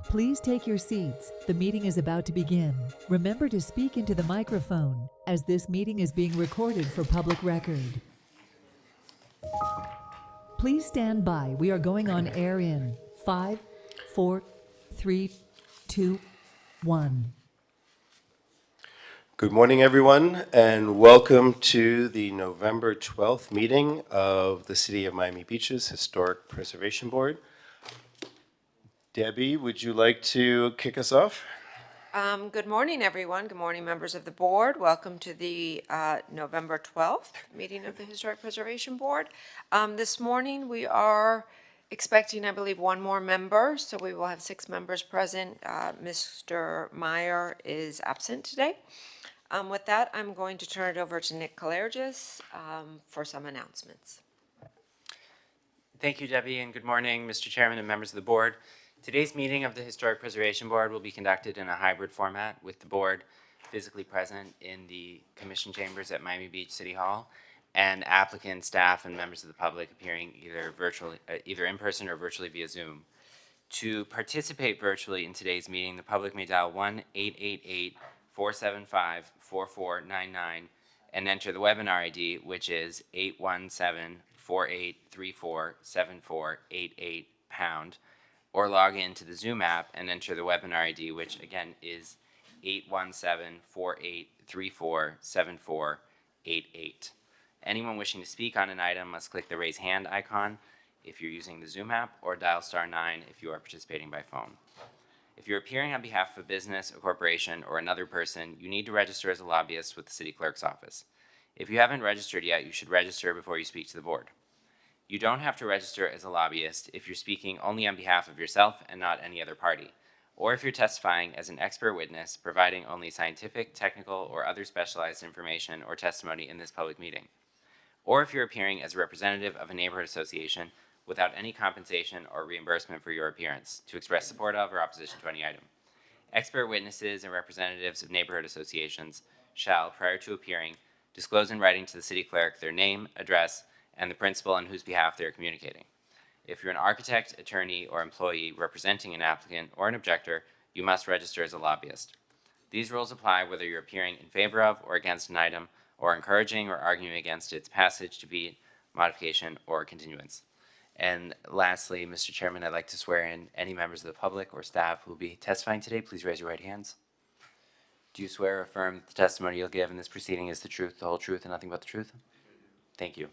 Please take your seats. The meeting is about to begin. Remember to speak into the microphone, as this meeting is being recorded for public record. Please stand by. We are going on air in 5, 4, 3, 2, 1. Good morning, everyone, and welcome to the November 12th meeting of the City of Miami Beach's Historic Preservation Board. Debbie, would you like to kick us off? Good morning, everyone. Good morning, members of the board. Welcome to the November 12th meeting of the Historic Preservation Board. This morning, we are expecting, I believe, one more member, so we will have 6 members present. Mr. Meyer is absent today. With that, I'm going to turn it over to Nick Kalergis for some announcements. Thank you, Debbie, and good morning, Mr. Chairman and members of the board. Today's meeting of the Historic Preservation Board will be conducted in a hybrid format, with the board physically present in the commission chambers at Miami Beach City Hall, and applicants, staff, and members of the public appearing either in person or virtually via Zoom. To participate virtually in today's meeting, the public may dial 1-888-475-4499 and enter the webinar ID, which is 817-4834-7488 #, or log in to the Zoom app and enter the webinar ID, which again is 817-4834-7488. Anyone wishing to speak on an item must click the raise hand icon if you're using the Zoom app, or dial *9 if you are participating by phone. If you're appearing on behalf of a business, a corporation, or another person, you need to register as a lobbyist with the City Clerk's office. If you haven't registered yet, you should register before you speak to the board. You don't have to register as a lobbyist if you're speaking only on behalf of yourself and not any other party, or if you're testifying as an expert witness providing only scientific, technical, or other specialized information or testimony in this public meeting. or if you're appearing as a representative of a neighborhood association without any compensation or reimbursement for your appearance, to express support of or opposition to any item. Expert witnesses and representatives of neighborhood associations shall, prior to appearing, disclose in writing to the city clerk their name, address, and the principal on whose behalf they are communicating. If you're an architect, attorney, or employee representing an applicant or an objector, you must register as a lobbyist. These rules apply whether you're appearing in favor of or against an item, or encouraging or arguing against its passage, defeat, modification, or continuance. And lastly, Mr. Chairman, I'd like to swear in any members of the public or staff who will be testifying today. Please raise your right hands. Do you swear or affirm the testimony you'll give in this proceeding is the truth, the whole truth, and nothing but the truth? Thank you.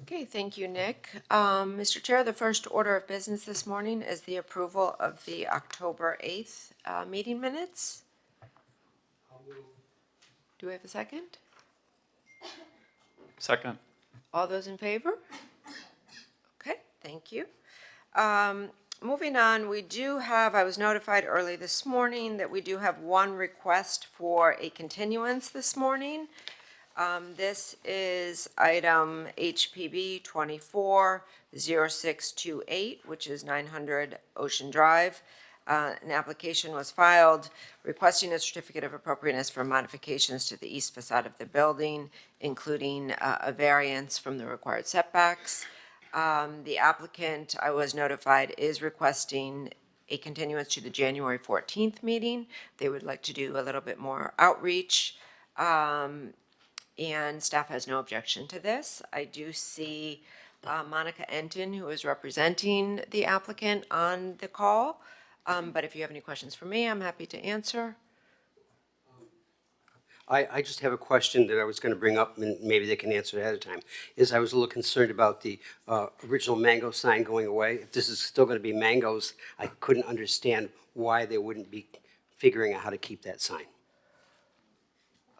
Okay, thank you, Nick. Mr. Chair, the first order of business this morning is the approval of the October 8th meeting minutes. Do we have a second? Second. All those in favor? Okay, thank you. Moving on, I was notified early this morning that we do have one request for a continuance this morning. This is item HPB 240628, which is 900 Ocean Drive. An application was filed requesting a certificate of appropriateness for modifications to the east facade of the building, including a variance from the required setbacks. The applicant, I was notified, is requesting a continuance to the January 14th meeting. They would like to do a little bit more outreach, and staff has no objection to this. I do see Monica Enton, who is representing the applicant, on the call. But if you have any questions for me, I'm happy to answer. I just have a question that I was going to bring up, and maybe they can answer it ahead of time. I was a little concerned about the original mango sign going away. If this is still going to be mangoes, I couldn't understand why they wouldn't be figuring out how to keep that sign.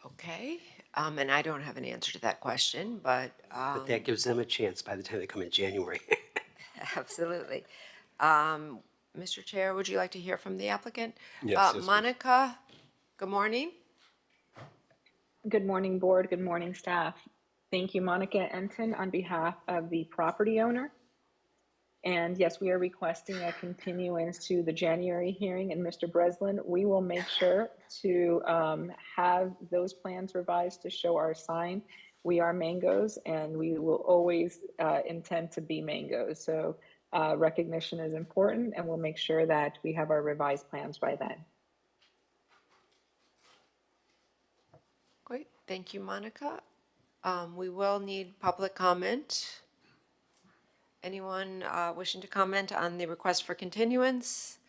Okay, and I don't have an answer to that question, but. But that gives them a chance by the time they come in January. Absolutely. Mr. Chair, would you like to hear from the applicant? Yes, please. Monica, good morning. Good morning, board. Good morning, staff. Thank you, Monica Enton, on behalf of the property owner. And yes, we are requesting a continuance to the January hearing. And Mr. Breslin, we will make sure to have those plans revised to show our sign. We are mangoes, and we will always intend to be mangoes. So recognition is important, and we'll make sure that we have our revised plans by then. Great, thank you, Monica. We will need public comment. Anyone wishing to comment on the request for continuance?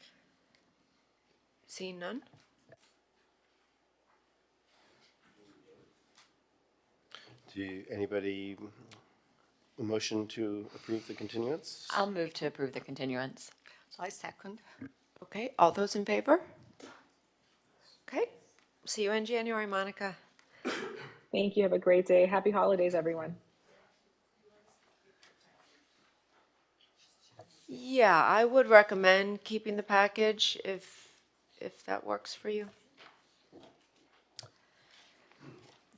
Seeing none? Anybody a motion to approve the continuance? I'll move to approve the continuance. I second. Okay, all those in favor? Okay, see you in January, Monica. Thank you. Have a great day. Happy holidays, everyone. Yeah, I would recommend keeping the package if that works for you.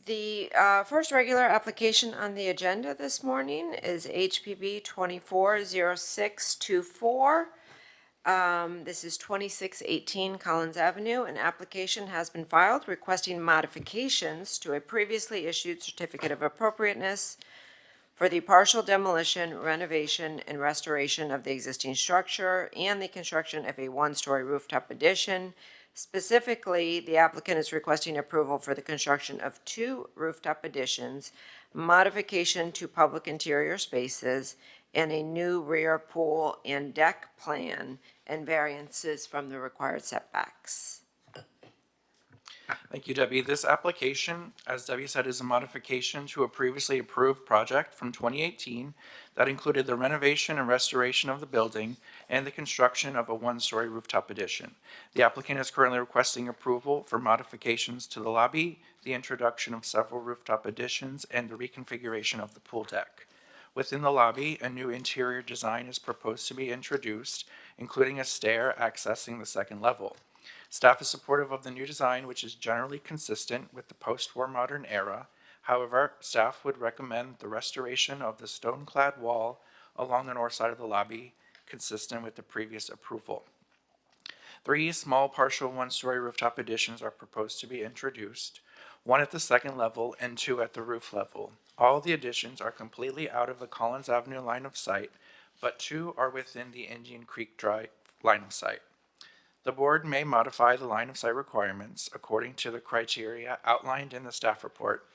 The first regular application on the agenda this morning is HPB 240624. This is 2618 Collins Avenue. An application has been filed requesting modifications to a previously issued certificate of appropriateness for the partial demolition, renovation, and restoration of the existing structure and the construction of a one-story rooftop addition. Specifically, the applicant is requesting approval for the construction of 2 rooftop additions, modification to public interior spaces, and a new rear pool and deck plan, and variances from the required setbacks. Thank you, Debbie. This application, as Debbie said, is a modification to a previously approved project from 2018 that included the renovation and restoration of the building and the construction of a one-story rooftop addition. The applicant is currently requesting approval for modifications to the lobby, the introduction of several rooftop additions, and the reconfiguration of the pool deck. Within the lobby, a new interior design is proposed to be introduced, including a stair accessing the second level. Staff is supportive of the new design, which is generally consistent with the post-war modern era. However, staff would recommend the restoration of the stone-clad wall along the north side of the lobby, consistent with the previous approval. 3 small partial one-story rooftop additions are proposed to be introduced, 1 at the second level and 2 at the roof level. All the additions are completely out of the Collins Avenue line of sight, but 2 are within the Indian Creek Drive line of sight. The board may modify the line of sight requirements according to the criteria outlined in the staff report,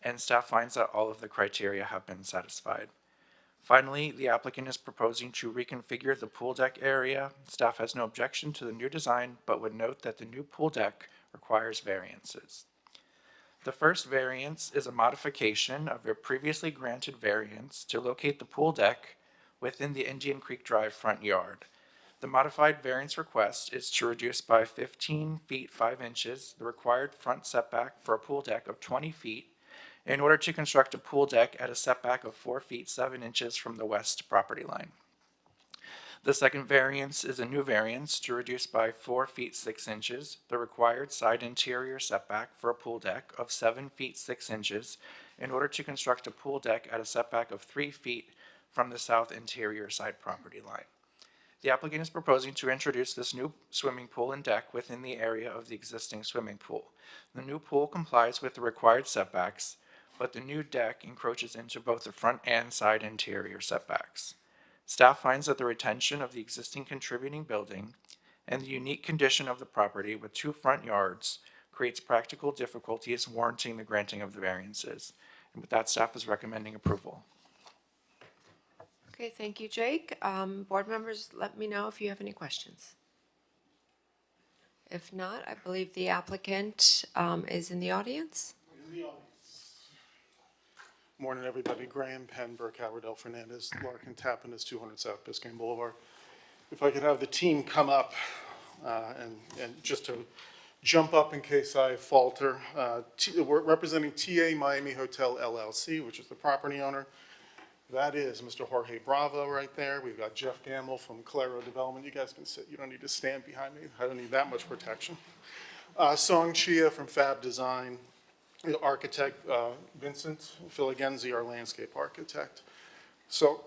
and staff finds that all of the criteria have been satisfied. Finally, the applicant is proposing to reconfigure the pool deck area. Staff has no objection to the new design, but would note that the new pool deck requires variances. The first variance is a modification of a previously granted variance to locate the pool deck within the Indian Creek Drive front yard. The modified variance request is to reduce by 15 feet 5 inches the required front setback for a pool deck of 20 feet in order to construct a pool deck at a setback of 4 feet 7 inches from the west property line. The second variance is a new variance to reduce by 4 feet 6 inches the required side interior setback for a pool deck of 7 feet 6 inches in order to construct a pool deck at a setback of 3 feet from the south interior side property line. The applicant is proposing to introduce this new swimming pool and deck within the area of the existing swimming pool. The new pool complies with the required setbacks, but the new deck encroaches into both the front and side interior setbacks. Staff finds that the retention of the existing contributing building and the unique condition of the property with 2 front yards creates practical difficulties warranting the granting of the variances. And with that, staff is recommending approval. Okay, thank you, Jake. Board members, let me know if you have any questions. If not, I believe the applicant is in the audience. Morning, everybody. Graham Penn, Burke, Howardell, Fernandez, Larkin, Tappan is 200 South Biscayne Boulevard. If I could have the team come up and just to jump up in case I falter. We're representing TA Miami Hotel LLC, which is the property owner. That is Mr. Jorge Bravo right there. We've got Jeff Gamble from Calero Development. You guys can sit. You don't need to stand behind me. I don't need that much protection. Song Chia from Fab Design. The architect, Vincent Filigenzi, our landscape architect. So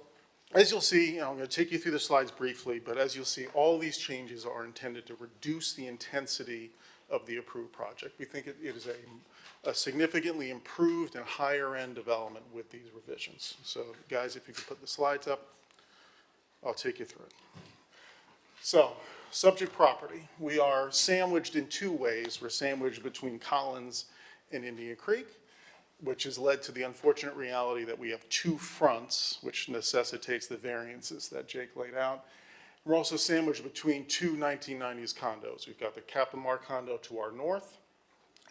as you'll see, I'm going to take you through the slides briefly, but as you'll see, all these changes are intended to reduce the intensity of the approved project. We think it is a significantly improved and higher end development with these revisions. So guys, if you could put the slides up, I'll take you through it. So subject property, we are sandwiched in 2 ways. We're sandwiched between Collins and Indian Creek, which has led to the unfortunate reality that we have 2 fronts, which necessitates the variances that Jake laid out. We're also sandwiched between 2 1990s condos. We've got the Capamar condo to our north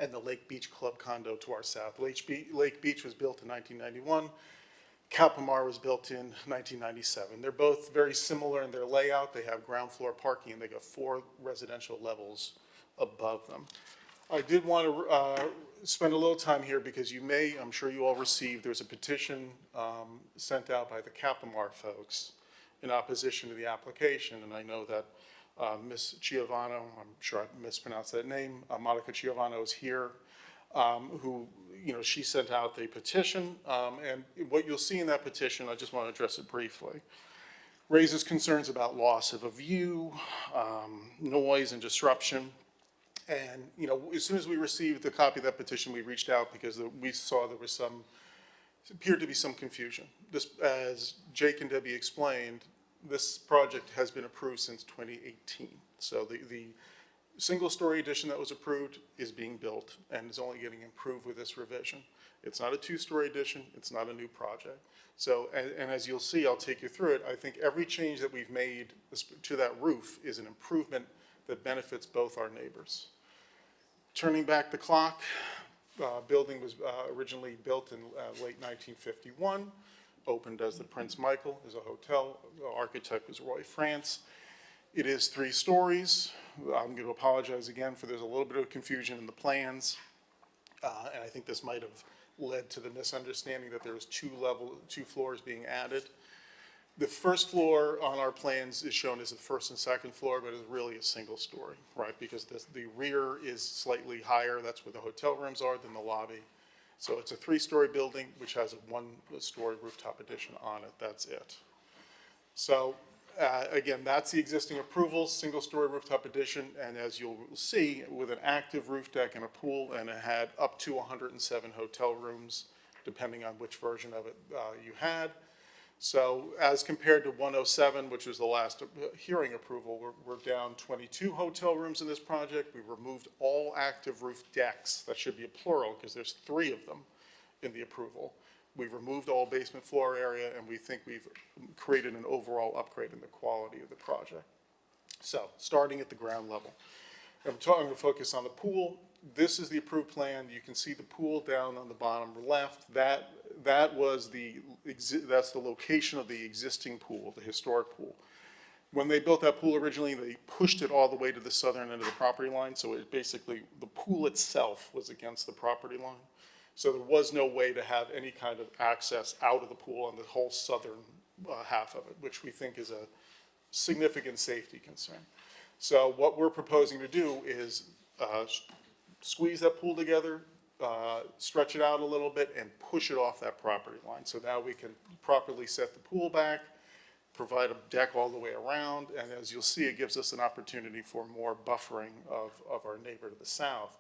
and the Lake Beach Club condo to our south. Lake Beach was built in 1991. Capamar was built in 1997. They're both very similar in their layout. They have ground floor parking and they got 4 residential levels above them. I did want to spend a little time here because I'm sure you all received, there's a petition sent out by the Capamar folks in opposition to the application, and I know that Ms. Giovanno, I'm sure I mispronounced that name, Monica Giovanno is here, who, she sent out the petition, and what you'll see in that petition, I just want to address it briefly, raises concerns about loss of a view, noise and disruption. And, as soon as we received the copy of that petition, we reached out because we saw there was appeared to be some confusion. This, as Jake and Debbie explained, this project has been approved since 2018. So the single-story addition that was approved is being built and is only getting improved with this revision. It's not a 2-story addition. It's not a new project. So, and as you'll see, I'll take you through it. I think every change that we've made to that roof is an improvement that benefits both our neighbors. Turning back the clock, building was originally built in late 1951, opened as the Prince Michael, as a hotel. The architect was Roy France. It is 3 stories. I'm going to apologize again for there's a little bit of confusion in the plans, and I think this might have led to the misunderstanding that there was 2 floors being added. The first floor on our plans is shown as the first and second floor, but it's really a single story, right? Because the rear is slightly higher, that's where the hotel rooms are, than the lobby. So it's a 3-story building which has a 1-story rooftop addition on it, that's it. So, again, that's the existing approval, single-story rooftop addition, and as you'll see, with an active roof deck and a pool, and it had up to 107 hotel rooms, depending on which version of it you had. So as compared to 107, which was the last hearing approval, we're down 22 hotel rooms in this project. We removed all active roof decks. That should be a plural, because there's 3 of them in the approval. We've removed all basement floor area, and we think we've created an overall upgrade in the quality of the project. So, starting at the ground level. I'm going to focus on the pool. This is the approved plan. You can see the pool down on the bottom left. That's the location of the existing pool, the historic pool. When they built that pool originally, they pushed it all the way to the southern end of the property line, so it basically, the pool itself was against the property line. So there was no way to have any kind of access out of the pool on the whole southern half of it, which we think is a significant safety concern. So what we're proposing to do is squeeze that pool together, stretch it out a little bit, and push it off that property line. So now we can properly set the pool back, provide a deck all the way around, and as you'll see, it gives us an opportunity for more buffering of our neighbor to the south.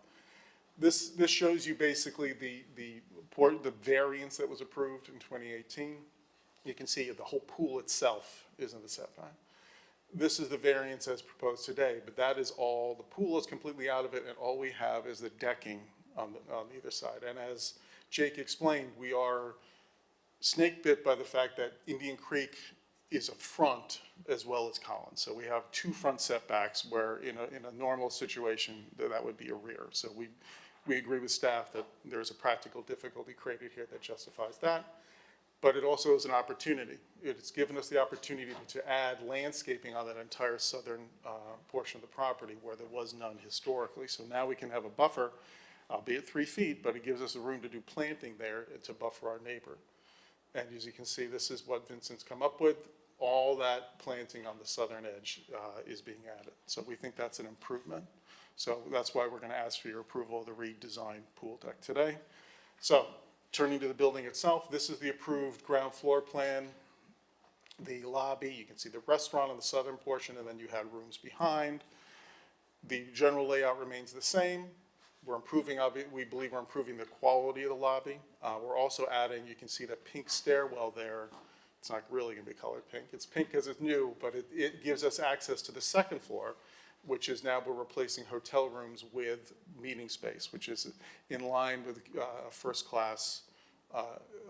This shows you basically the variance that was approved in 2018. You can see the whole pool itself is in the setback. This is the variance as proposed today, but that is all, the pool is completely out of it, and all we have is the decking on either side. And as Jake explained, we are snake bit by the fact that Indian Creek is a front as well as Collins. So we have 2 front setbacks where in a normal situation, that would be a rear. So we agree with staff that there's a practical difficulty created here that justifies that. But it also is an opportunity. It's given us the opportunity to add landscaping on that entire southern portion of the property where there was none historically. So now we can have a buffer, albeit 3 feet, but it gives us the room to do planting there to buffer our neighbor. And as you can see, this is what Vincent's come up with. All that planting on the southern edge is being added. So we think that's an improvement. So that's why we're going to ask for your approval of the redesigned pool deck today. So turning to the building itself, this is the approved ground floor plan. The lobby, you can see the restaurant on the southern portion, and then you had rooms behind. The general layout remains the same. We're improving, we believe we're improving the quality of the lobby. We're also adding, you can see that pink stairwell there. It's not really going to be colored pink. It's pink because it's new, but it gives us access to the second floor, which is now we're replacing hotel rooms with meeting space, which is in line with a first-class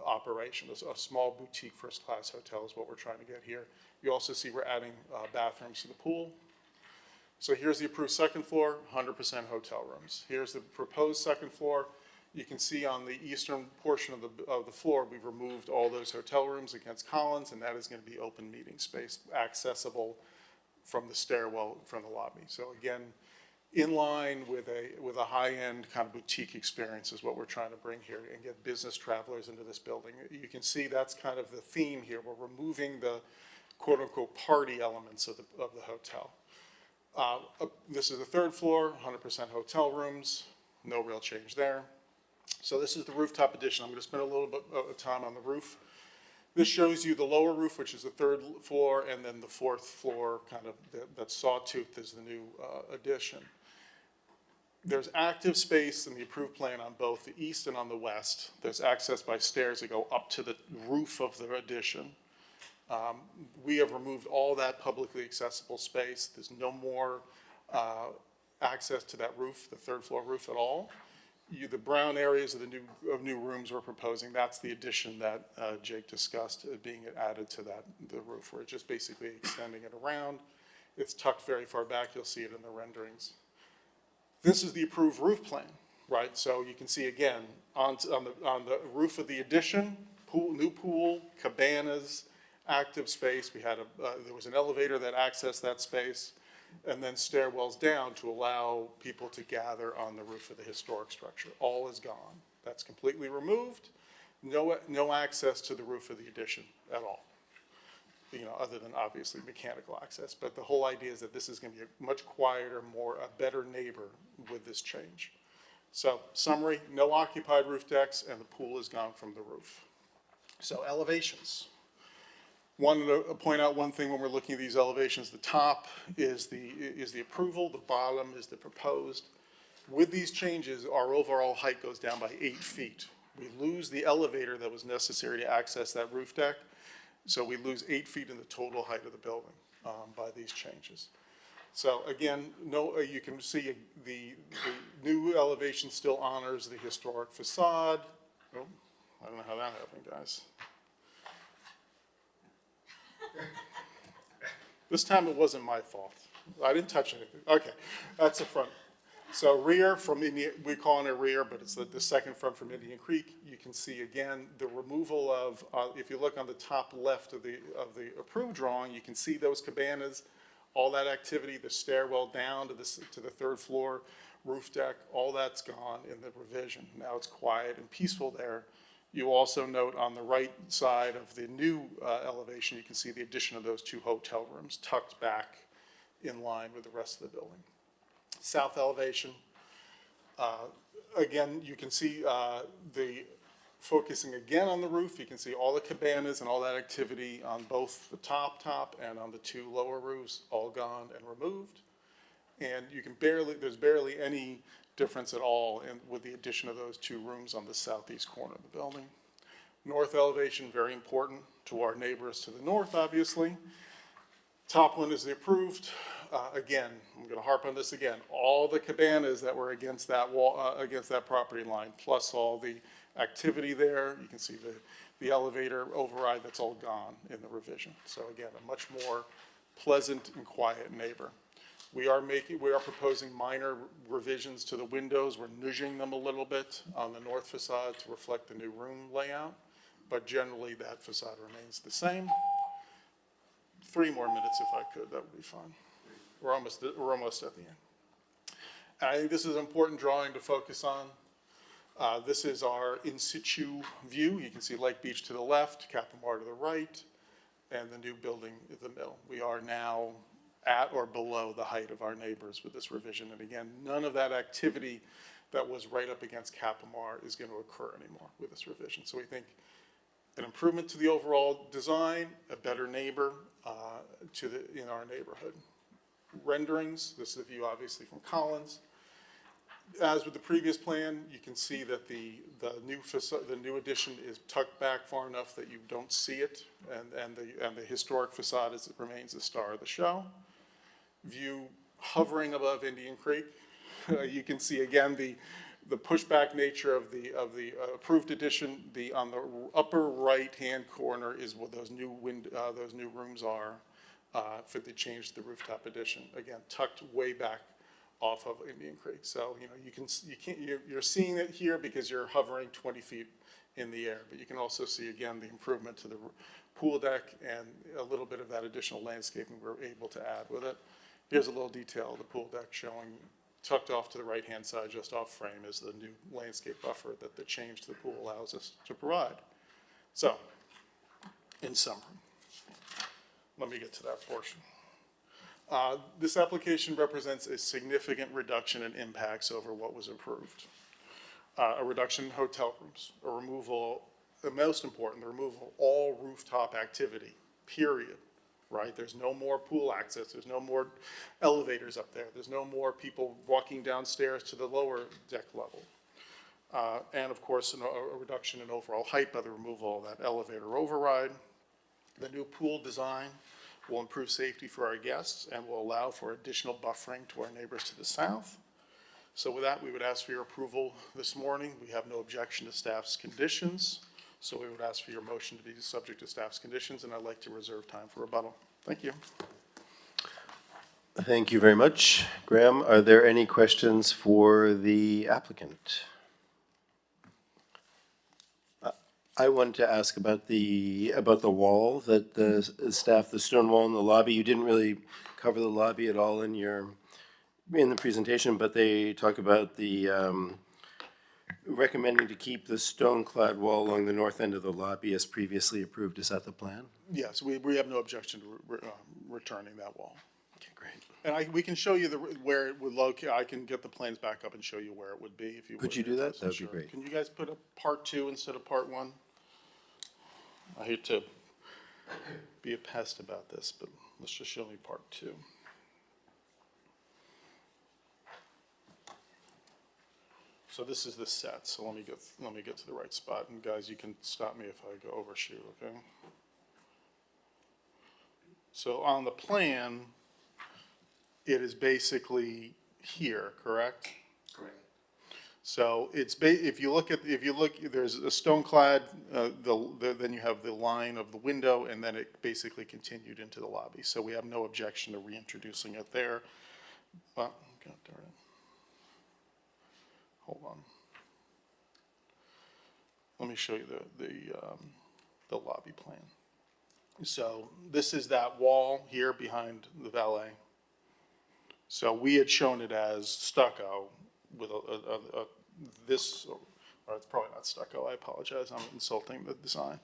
operation. A small boutique first-class hotel is what we're trying to get here. You also see we're adding bathrooms to the pool. So here's the approved second floor, 100% hotel rooms. Here's the proposed second floor. You can see on the eastern portion of the floor, we've removed all those hotel rooms against Collins, and that is going to be open meeting space, accessible from the stairwell from the lobby. So again, in line with a high-end kind of boutique experience is what we're trying to bring here and get business travelers into this building. You can see that's kind of the theme here. We're removing the quote-unquote party elements of the hotel. This is the third floor, 100% hotel rooms, no real change there. So this is the rooftop addition. I'm going to spend a little bit of time on the roof. This shows you the lower roof, which is the third floor, and then the fourth floor, kind of that sawtooth is the new addition. There's active space in the approved plan on both the east and on the west. There's access by stairs that go up to the roof of the addition. We have removed all that publicly accessible space. There's no more access to that roof, the third floor roof at all. The brown areas of the new rooms we're proposing, that's the addition that Jake discussed being added to the roof. We're just basically extending it around. It's tucked very far back. You'll see it in the renderings. This is the approved roof plan, right? So you can see again on the roof of the addition, new pool, cabanas, active space. We had there was an elevator that accessed that space, and then stairwells down to allow people to gather on the roof of the historic structure. All is gone. That's completely removed. No access to the roof of the addition at all. You know, other than obviously mechanical access. But the whole idea is that this is going to be a much quieter, a better neighbor with this change. So summary, no occupied roof decks, and the pool is gone from the roof. So elevations. Wanted to point out one thing when we're looking at these elevations. The top is the approval, the bottom is the proposed. With these changes, our overall height goes down by 8 feet. We lose the elevator that was necessary to access that roof deck, so we lose 8 feet in the total height of the building by these changes. So again, you can see the new elevation still honors the historic facade. Oh, I don't know how that happened, guys. This time it wasn't my fault. I didn't touch anything. Okay, that's the front. So rear from Indian, we call it a rear, but it's the second front from Indian Creek. You can see again the removal of, if you look on the top left of the approved drawing, you can see those cabanas, all that activity, the stairwell down to the third floor, roof deck, all that's gone in the revision. Now it's quiet and peaceful there. You also note on the right side of the new elevation, you can see the addition of those 2 hotel rooms tucked back in line with the rest of the building. South elevation, again, you can see focusing again on the roof, you can see all the cabanas and all that activity on both the top and on the 2 lower roofs, all gone and removed. And you can there's barely any difference at all with the addition of those 2 rooms on the southeast corner of the building. North elevation, very important to our neighbors to the north, obviously. Top one is the approved. Again, I'm going to harp on this again. All the cabanas that were against that wall, against that property line, plus all the activity there. You can see the elevator override, that's all gone in the revision. So again, a much more pleasant and quiet neighbor. We are proposing minor revisions to the windows. We're nudging them a little bit on the north facade to reflect the new room layout, but generally that facade remains the same. 3 more minutes if I could, that would be fine. We're almost at the end. And I think this is an important drawing to focus on. This is our in situ view. You can see Lake Beach to the left, Capamar to the right, and the new building in the middle. We are now at or below the height of our neighbors with this revision. And again, none of that activity that was right up against Capamar is going to occur anymore with this revision. So we think an improvement to the overall design, a better neighbor in our neighborhood. Renderings, this is a view obviously from Collins. As with the previous plan, you can see that the new addition is tucked back far enough that you don't see it, and the historic facade remains the star of the show. View hovering above Indian Creek. You can see again the pushback nature of the approved addition. On the upper right-hand corner is what those new rooms are for the change to the rooftop addition. Again, tucked way back off of Indian Creek. So you're seeing it here because you're hovering 20 feet in the air, but you can also see again the improvement to the pool deck and a little bit of that additional landscaping we're able to add with it. Here's a little detail of the pool deck showing tucked off to the right-hand side, just off frame, is the new landscape buffer that the change to the pool allows us to provide. So, in summary, let me get to that portion. This application represents a significant reduction in impacts over what was approved. A reduction in hotel rooms, a removal, the most important, the removal of all rooftop activity, period. Right? There's no more pool access. There's no more elevators up there. There's no more people walking downstairs to the lower deck level. And of course, a reduction in overall height by the removal of that elevator override. The new pool design will improve safety for our guests and will allow for additional buffering to our neighbors to the south. So with that, we would ask for your approval this morning. We have no objection to staff's conditions. So we would ask for your motion to be subject to staff's conditions, and I'd like to reserve time for rebuttal. Thank you. Thank you very much. Graham, are there any questions for the applicant? I wanted to ask about the wall that the staff, the stone wall in the lobby. You didn't really cover the lobby at all in the presentation, but they talk about the recommending to keep the stone-clad wall along the north end of the lobby as previously approved. Is that the plan? Yes, we have no objection to returning that wall. Okay, great. And we can show you where it would locate, I can get the plans back up and show you where it would be if you would. Could you do that? That would be Sure. great. Can you guys put up part 2 instead of part 1? I hate to be a pest about this, but let's just show me part 2. So this is the set, so let me get to the right spot, and guys, you can stop me if I go overshoot, okay? So on the plan, it is basically here, correct? Correct. So it's if you look, there's a stone clad, then you have the line of the window, and then it basically continued into the lobby. So we have no objection to reintroducing it there. But, God darn it. Hold on. Let me show you the lobby plan. So this is that wall here behind the valet. So we had shown it as stucco with this, or it's probably not stucco, I apologize, I'm insulting the design.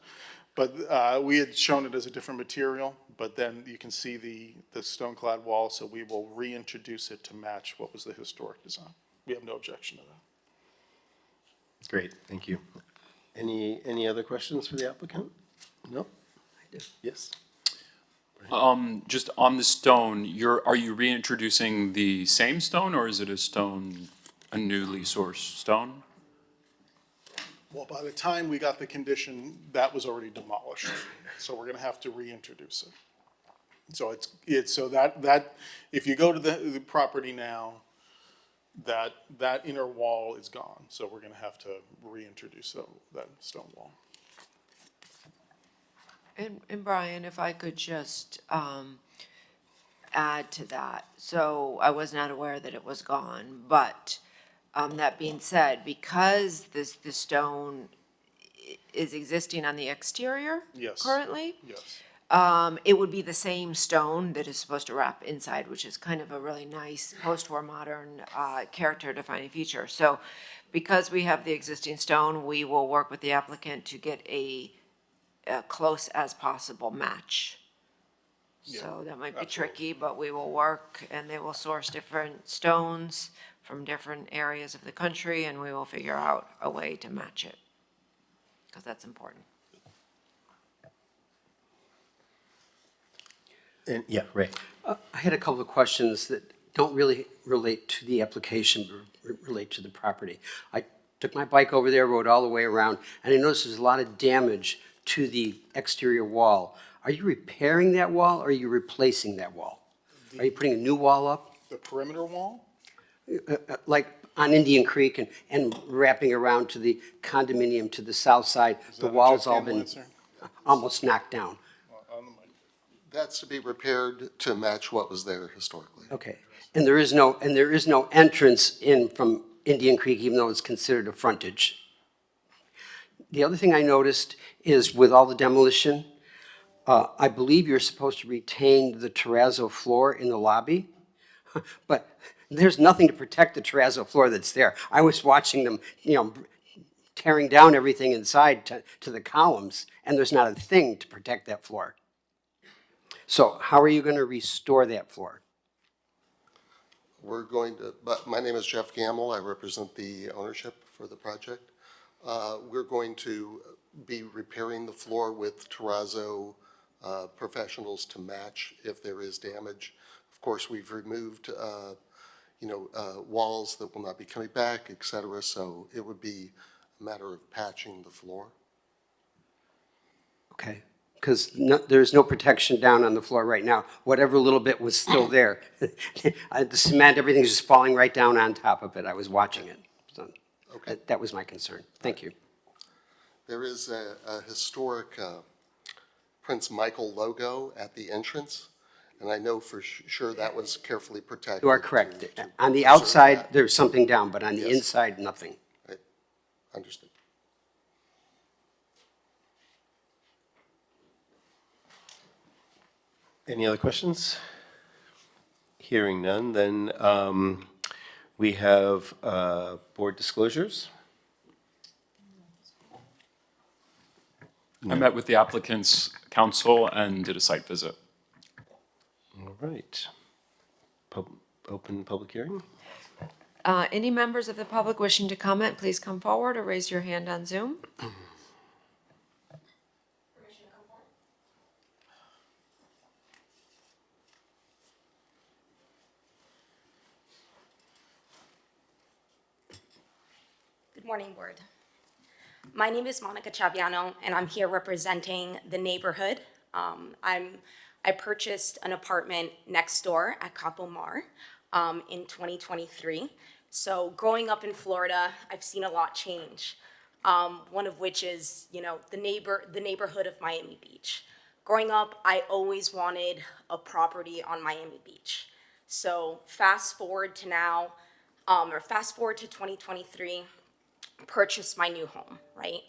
But we had shown it as a different material, but then you can see the stone clad wall, so we will reintroduce it to match what was the historic design. We have no objection to that. Great, thank you. Any other questions for the applicant? No? I do. Yes? Just on the stone, are you reintroducing the same stone, or is it a newly sourced stone? Well, by the time we got the condition, that was already demolished, so we're gonna have to reintroduce it. So so that, if you go to the property now, that inner wall is gone, so we're gonna have to reintroduce that stone wall. And Brian, if I could just add to that. So I was not aware that it was gone, but that being said, because the stone is existing on the exterior Yes. currently, Yes. it would be the same stone that is supposed to wrap inside, which is kind of a really nice post-war modern character defining feature. So because we have the existing stone, we will work with the applicant to get a close as possible match. So that might be tricky, but we will work, and they will source different stones from different areas of the country, and we will figure out a way to match it, because that's important. And, yeah, Ray. I had a couple of questions that don't really relate to the application, but relate to the property. I took my bike over there, rode all the way around, and I noticed there's a lot of damage to the exterior wall. Are you repairing that wall, or are you replacing that wall? Are you putting a new wall up, The perimeter wall? like on Indian Creek and wrapping around to the condominium to the south side? Is The that a wall's Jeff all Campbell been answer? almost knocked down. On the mic. That's to be repaired to match what was there historically. Okay, and there is no entrance in from Indian Creek, even though it's considered a frontage. The other thing I noticed is with all the demolition, I believe you're supposed to retain the terrazzo floor in the lobby, but there's nothing to protect the terrazzo floor that's there. I was watching them, tearing down everything inside to the columns, and there's not a thing to protect that floor. So how are you going to restore that floor? We're going to, but my name is Jeff Gamble. I represent the ownership for the project. We're going to be repairing the floor with terrazzo professionals to match if there is damage. Of course, we've removed, walls that will not be coming back, et cetera, so it would be a matter of patching the floor. Okay, because there's no protection down on the floor right now. Whatever little bit was still there. The cement, everything's just falling right down on top of it. I was watching it. So Okay. that was my concern. Thank you. There is a historic Prince Michael logo at the entrance, and I know for sure that was carefully protected. You are correct. to On the preserve outside, that. there's something down, but on the Yes. inside, nothing. Right. Understood. Any other questions? Hearing none, then we have board disclosures. I met with the applicant's counsel and did a site visit. All right. open public hearing. Any members of the public wishing to comment, please come forward or raise your hand on Zoom. Good morning, Board. My name is Monica Chaviano, and I'm here representing the neighborhood. I purchased an apartment next door at Capo Mar in 2023. So growing up in Florida, I've seen a lot change. One of which is, the neighborhood of Miami Beach. Growing up, I always wanted a property on Miami Beach. So fast forward to now, fast forward to 2023, purchased my new home, right?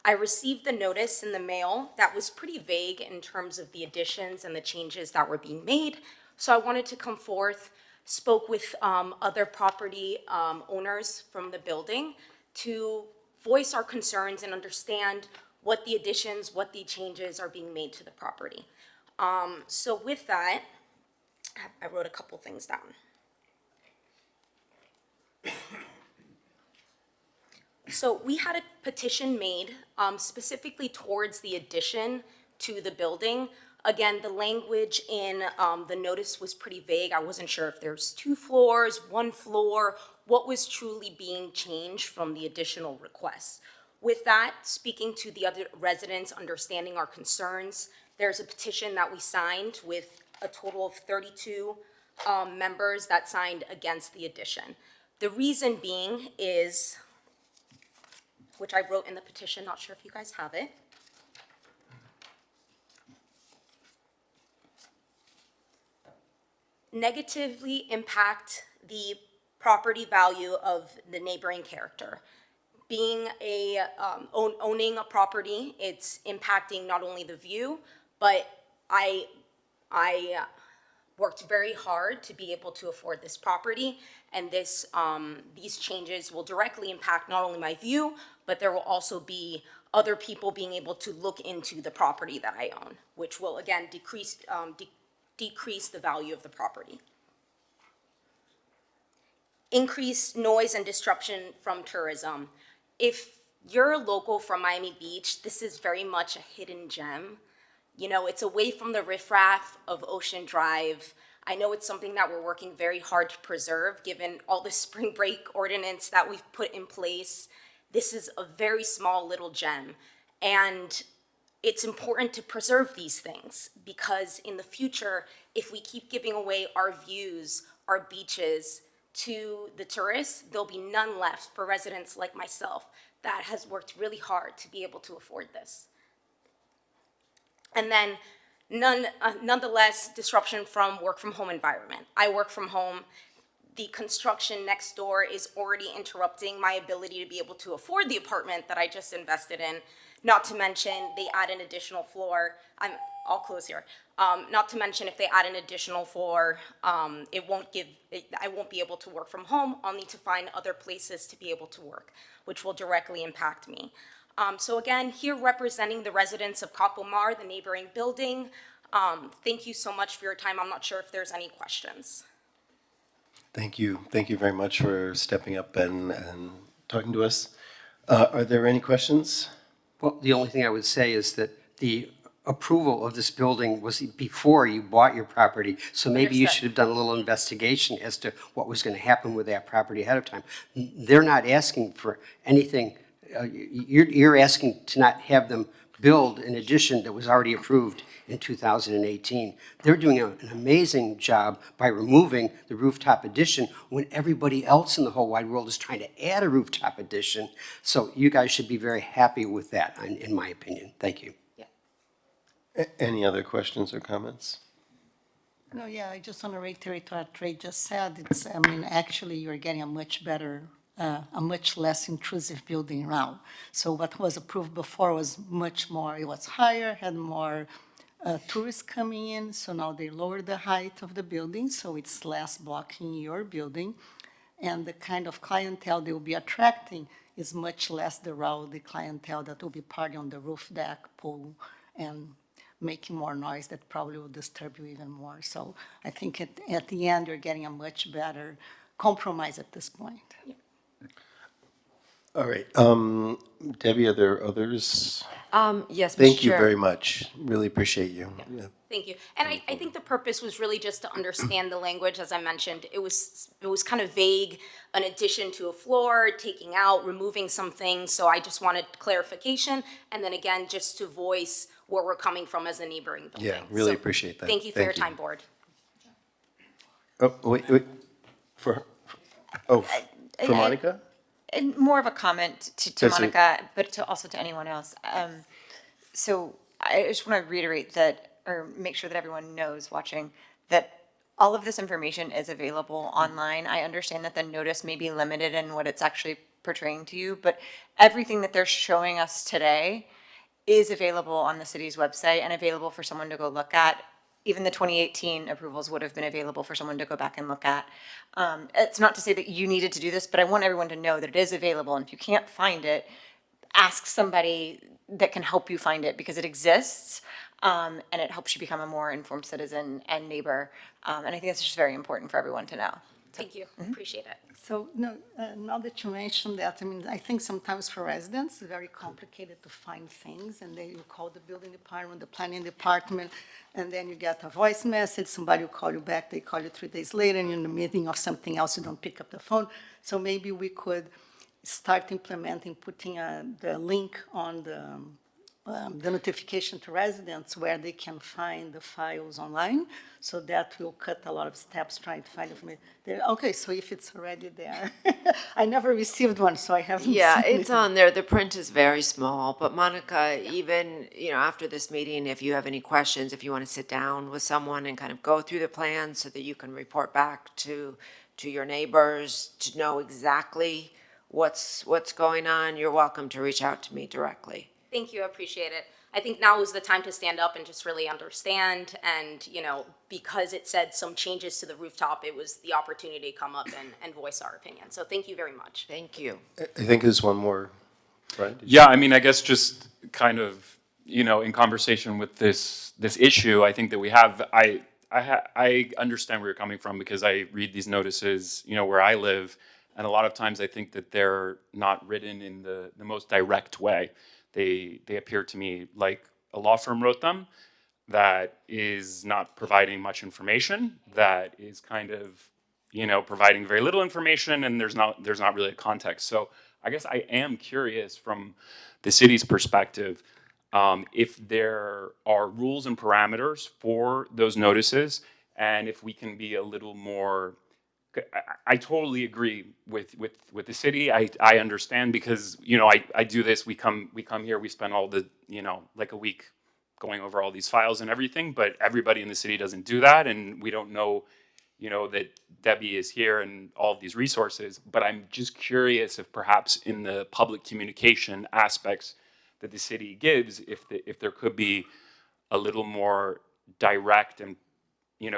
I received the notice in the mail that was pretty vague in terms of the additions and the changes that were being made. So I wanted to come forth, spoke with other property owners from the building to voice our concerns and understand what the additions, what the changes are being made to the property. So with that, I wrote a couple things down. So we had a petition made specifically towards the addition to the building. Again, the language in the notice was pretty vague. I wasn't sure if there's 2 floors, 1 floor, what was truly being changed from the additional requests. With that, speaking to the other residents, understanding our concerns, there's a petition that we signed with a total of 32 members that signed against the addition. The reason being is, which I wrote in the petition, not sure if you guys have it. Negatively impact the property value of the neighboring character. Being owning a property, it's impacting not only the view, but I worked very hard to be able to afford this property, and these changes will directly impact not only my view, but there will also be other people being able to look into the property that I own, which will again decrease the value of the property. Increased noise and disruption from tourism. If you're local from Miami Beach, this is very much a hidden gem. It's away from the riffraff of Ocean Drive. I know it's something that we're working very hard to preserve, given all the spring break ordinance that we've put in place. This is a very small little gem, and it's important to preserve these things because in the future, if we keep giving away our views, our beaches to the tourists, there'll be none left for residents like myself that has worked really hard to be able to afford this. And then nonetheless, disruption from work from home environment. I work from home. The construction next door is already interrupting my ability to be able to afford the apartment that I just invested in. Not to mention, they add an additional floor. I'll close here. Not to mention, if they add an additional floor, I won't be able to work from home. I'll need to find other places to be able to work, which will directly impact me. So again, here representing the residents of Capo Mar, the neighboring building. Thank you so much for your time. I'm not sure if there's any questions. Thank you. Thank you very much for stepping up and talking to us. Are there any questions? Well, the only thing I would say is that the approval of this building was before you bought your property, so maybe you should have done a little investigation as to what was going to happen with that property ahead of time. They're not asking for anything. You're asking to not have them build an addition that was already approved in 2018. They're doing an amazing job by removing the rooftop addition when everybody else in the whole wide world is trying to add a rooftop addition. So you guys should be very happy with that, in my opinion. Thank you. Yeah. Any other questions or comments? No, yeah, I just want to reiterate what Trey just said. Actually, you're getting a much better, a much less intrusive building now. So what was approved before was much more, it was higher, had more tourists coming in. So now they lowered the height of the building, so it's less blocking your building. And the kind of clientele they will be attracting is much less the rowdy clientele that will be partying on the roof deck, pool, and making more noise that probably will disturb you even more. So I think at the end, you're getting a much better compromise at this point. All right. Debbie, are there others? Yes, Mr. Thank you Chair. very much. Really appreciate you. Yeah. Thank you. And I think the purpose was really just to understand the language, as I mentioned. It was kind of vague, an addition to a floor, taking out, removing some things. So I just wanted clarification. And then again, just to voice where we're coming from as a neighboring building. Yeah, really So appreciate that. Thank you for your time, board. Oh, wait. For Monica? And more of a comment to That's it. Monica, but also to anyone else. So I just want to reiterate that, or make sure that everyone knows watching, that all of this information is available online. I understand that the notice may be limited in what it's actually portraying to you, but everything that they're showing us today is available on the city's website and available for someone to go look at. Even the 2018 approvals would have been available for someone to go back and look at. It's not to say that you needed to do this, but I want everyone to know that it is available. And if you can't find it, ask somebody that can help you find it, because it exists, and it helps you become a more informed citizen and neighbor. And I think that's just very important for everyone to know. Thank you. Appreciate it. So, no, now that you mentioned that, I mean, I think sometimes for residents, it's very complicated to find things, and then you call the building department, the planning department, and then you get a voice message, somebody will call you back, they call you 3 days later, and you're in the meeting of something else, you don't pick up the phone. So maybe we could start implementing, putting the link on the notification to residents where they can find the files online, so that will cut a lot of steps trying to find information. Okay, so if it's already there, I never received one, so I haven't Yeah, seen it's it. on there. The print is very small, but Monica, even, after this meeting, if you have any questions, if you want to sit down with someone and kind of go through the plan so that you can report back to your neighbors to know exactly what's going on, you're welcome to reach out to me directly. Thank you, I appreciate it. I think now is the time to stand up and just really understand, and, because it said some changes to the rooftop, it was the opportunity to come up and voice our opinion. So thank you very much. Thank you. I think there's one more. Brian, did you- Yeah, I mean, I guess just kind of, in conversation with this issue, I think that we have, I understand where you're coming from, because I read these notices, where I live, and a lot of times I think that they're not written in the most direct way. They appear to me like a law firm wrote them, that is not providing much information, that is kind of, providing very little information, and there's not really a context. So I guess I am curious from the city's perspective, if there are rules and parameters for those notices, and if we can be a little more. I totally agree with the city. I understand, because I do this. We come here. We spend all the like a week going over all these files and everything. But everybody in the city doesn't do that, and we don't know that Debbie is here and all of these resources. But I'm just curious if perhaps in the public communication aspects that the city gives, if there could be a little more direct and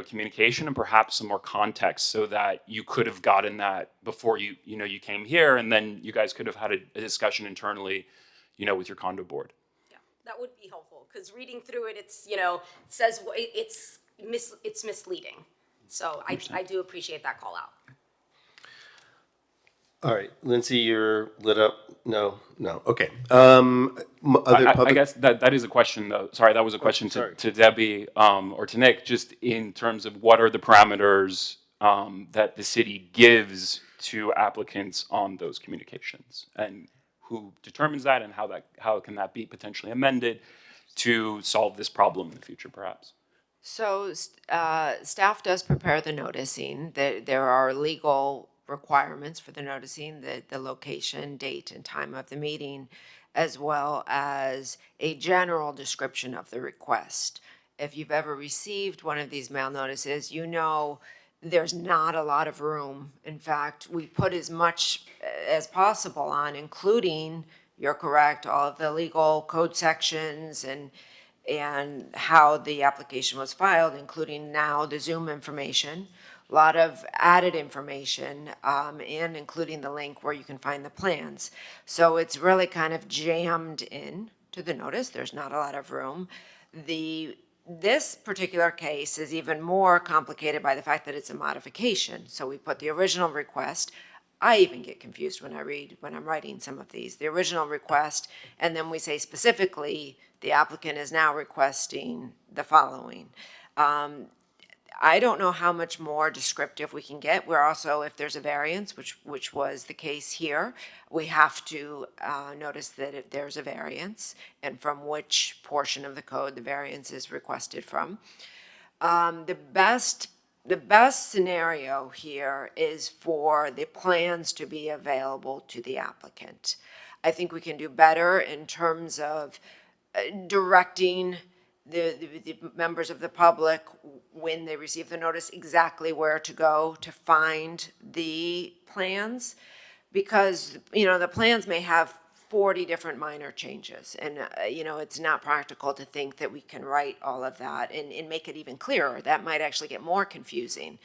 communication, and perhaps some more context, so that you could have gotten that before you came here, and then you guys could have had a discussion internally, with your condo board. Yeah, that would be helpful, because reading through it, it's, it says it's misleading. So I do appreciate that call out. All right, Lindsay, you're lit up. No. Okay. I guess that is a question, though. Sorry, that was a question to Debbie or to Nick, just in terms of what are the parameters that the city gives to applicants on those communications, and who determines that, and how can that be potentially amended to solve this problem in the future, perhaps? So staff does prepare the noticing. There are legal requirements for the noticing, the location, date, and time of the meeting, as well as a general description of the request. If you've ever received one of these mail notices, there's not a lot of room. In fact, we put as much as possible on, including, you're correct, all of the legal code sections and how the application was filed, including now the Zoom information, a lot of added information, and including the link where you can find the plans. So it's really kind of jammed in to the notice. There's not a lot of room. This particular case is even more complicated by the fact that it's a modification. So we put the original request. I even get confused when I'm writing some of these, the original request, and then we say specifically, the applicant is now requesting the following. I don't know how much more descriptive we can get. We're also, if there's a variance, which was the case here, we have to notice that if there's a variance and from which portion of the code the variance is requested from. The best scenario here is for the plans to be available to the applicant. I think we can do better in terms of directing the members of the public, when they receive the notice, exactly where to go to find the plans. Because, the plans may have 40 different minor changes. And, it's not practical to think that we can write all of that and make it even clearer. That might actually get more confusing.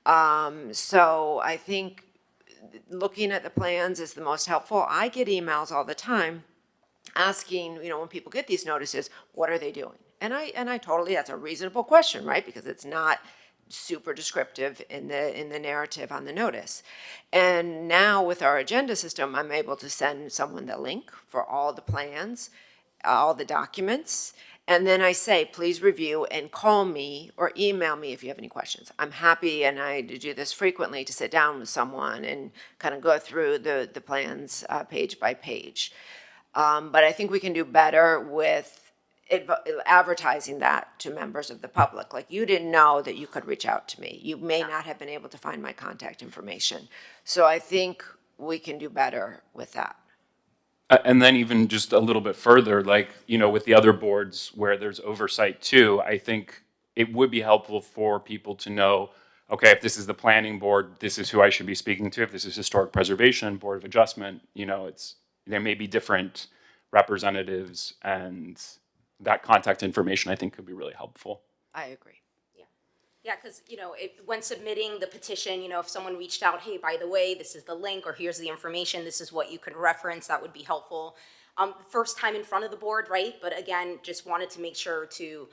So I think looking at the plans is the most helpful. I get emails all the time asking, when people get these notices, what are they doing? And I totally, that's a reasonable question, right? Because it's not super descriptive in the narrative on the notice. And now with our agenda system, I'm able to send someone the link for all the plans, all the documents, and then I say, please review and call me or email me if you have any questions. I'm happy, and I do this frequently, to sit down with someone and kind of go through the plans page by page. But I think we can do better with advertising that to members of the public. Like, you didn't know that you could reach out to me. You may not have been able to find my contact information. So I think we can do better with that. And then even just a little bit further, like, with the other boards where there's oversight too, I think it would be helpful for people to know, okay, if this is the planning board, this is who I should be speaking to. If this is historic preservation, board of adjustment, there may be different representatives, and that contact information I think could be really helpful. I agree. Yeah, because, when submitting the petition, if someone reached out, hey, by the way, this is the link, or here's the information, this is what you could reference, that would be helpful. First time in front of the board, right? But again, just wanted to make sure to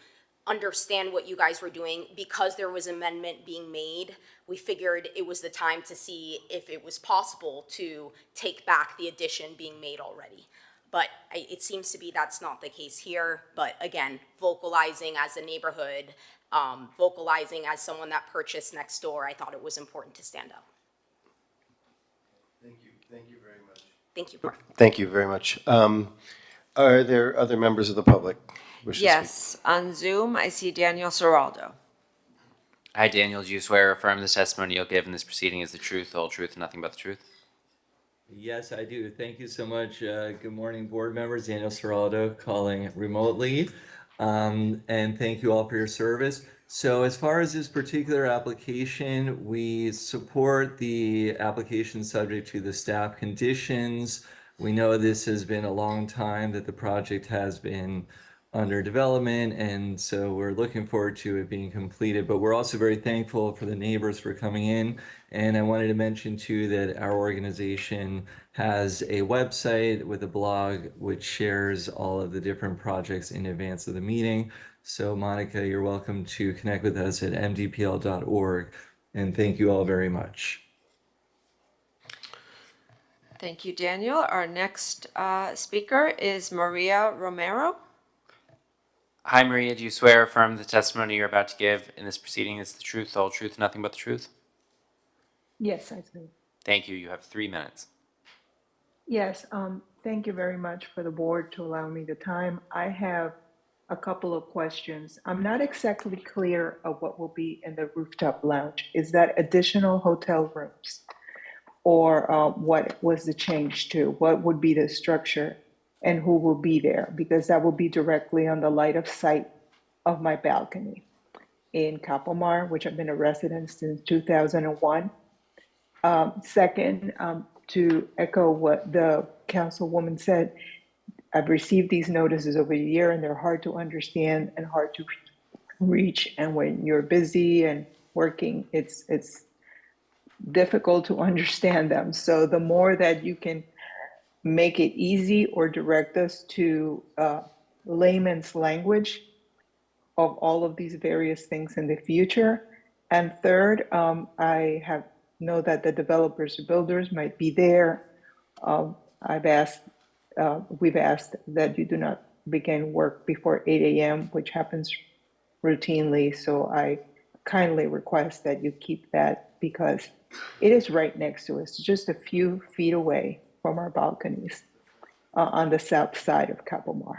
understand what you guys were doing. Because there was amendment being made, we figured it was the time to see if it was possible to take back the addition being made already. But it seems to be that's not the case here. But again, vocalizing as a neighborhood, vocalizing as someone that purchased next door, I thought it was important to stand up. Thank you very much. Thank you. Thank you very much. Are there other members of the public wish to speak? Yes, on Zoom, I see Daniel Seraldo. I, Daniel, do you swear or affirm the testimony you'll give in this proceeding is the truth, the whole truth, and nothing but the truth? Yes, I do. Thank you so much. Good morning, board members. Daniel Seraldo calling remotely. And thank you all for your service. So as far as this particular application, we support the application subject to the staff conditions. We know this has been a long time that the project has been under development, and so we're looking forward to it being completed. But we're also very thankful for the neighbors for coming in. And I wanted to mention too that our organization has a website with a blog which shares all of the different projects in advance of the meeting. So Monica, you're welcome to connect with us at mdpl.org. And thank you all very much. Thank you, Daniel. Our next speaker is Maria Romero. Hi, Maria. Do you swear or affirm the testimony you're about to give in this proceeding is the truth, the whole truth, nothing but the truth? Yes, I do. Thank you. You have 3 minutes. Yes, thank you very much for the board to allow me the time. I have a couple of questions. I'm not exactly clear of what will be in the rooftop lounge. Is that additional hotel rooms? Or what was the change to? What would be the structure and who will be there? Because that will be directly on the line of sight of my balcony in Capomar, which I've been a resident since 2001. Second, to echo what the councilwoman said, I've received these notices over the year and they're hard to understand and hard to reach. And when you're busy and working, it's difficult to understand them. So the more that you can make it easy or direct us to layman's language, of all of these various things in the future. And third, know that the developers, builders might be there. I've asked, we've asked that you do not begin work before 8 a.m., which happens routinely. So I kindly request that you keep that because it is right next to us, just a few feet away from our balconies on the south side of Capomar.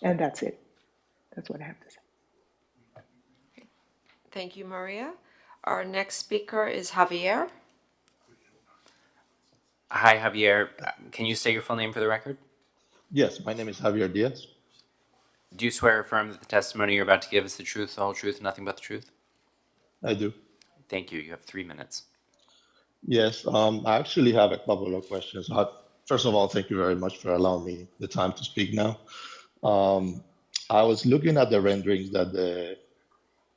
And that's it. That's what I have to say. Thank you, Maria. Our next speaker is Javier. Hi, Javier. Can you state your full name for the record? Yes, my name is Javier Diaz. Do you swear or affirm that the testimony you're about to give is the truth, the whole truth, and nothing but the truth? I do. Thank you. You have 3 minutes. Yes, I actually have a couple of questions. First of all, thank you very much for allowing me the time to speak now. I was looking at the renderings that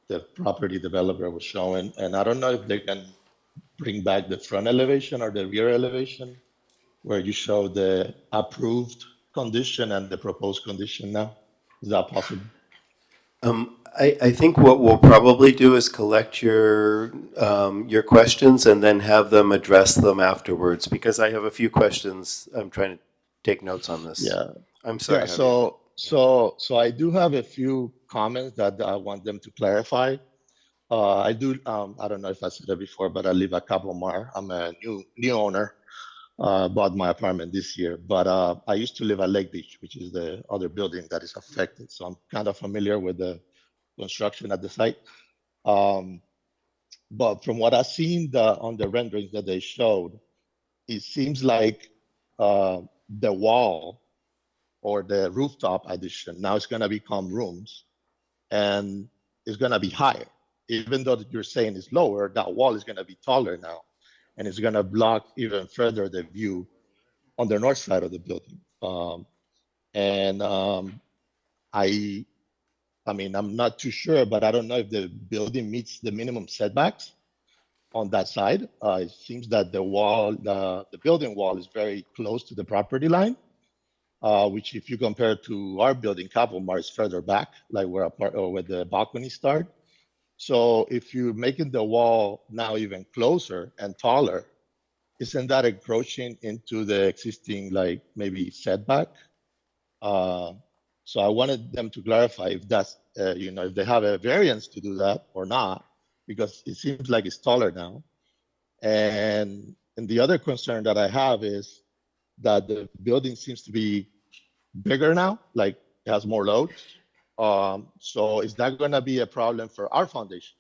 the property developer was showing, and I don't know if they can bring back the front elevation or the rear elevation where you show the approved condition and the proposed condition now. Is that possible? I think what we'll probably do is collect your questions and then have them address them afterwards, because I have a few questions. I'm trying to take notes on this. Yeah. I'm sorry. Yeah, so I do have a few comments that I want them to clarify. I don't know if I said it before, but I live at Capomar. I'm a new owner. Bought my apartment this year, but I used to live at Lake Beach, which is the other building that is affected. So I'm kind of familiar with the construction at the site. But from what I've seen on the renderings that they showed, it seems like the wall or the rooftop addition now is going to become rooms and it's going to be higher. Even though you're saying it's lower, that wall is going to be taller now. And it's going to block even further the view on the north side of the building. I mean, I'm not too sure, but I don't know if the building meets the minimum setbacks on that side. It seems that the wall, the building wall is very close to the property line, which if you compare to our building, Capomar, is further back, like where the balconies start. So if you're making the wall now even closer and taller, isn't that encroaching into the existing, like maybe setback? So I wanted them to clarify if that's, if they have a variance to do that or not, because it seems like it's taller now. And the other concern that I have is that the building seems to be bigger now, like it has more load. So is that going to be a problem for our foundation?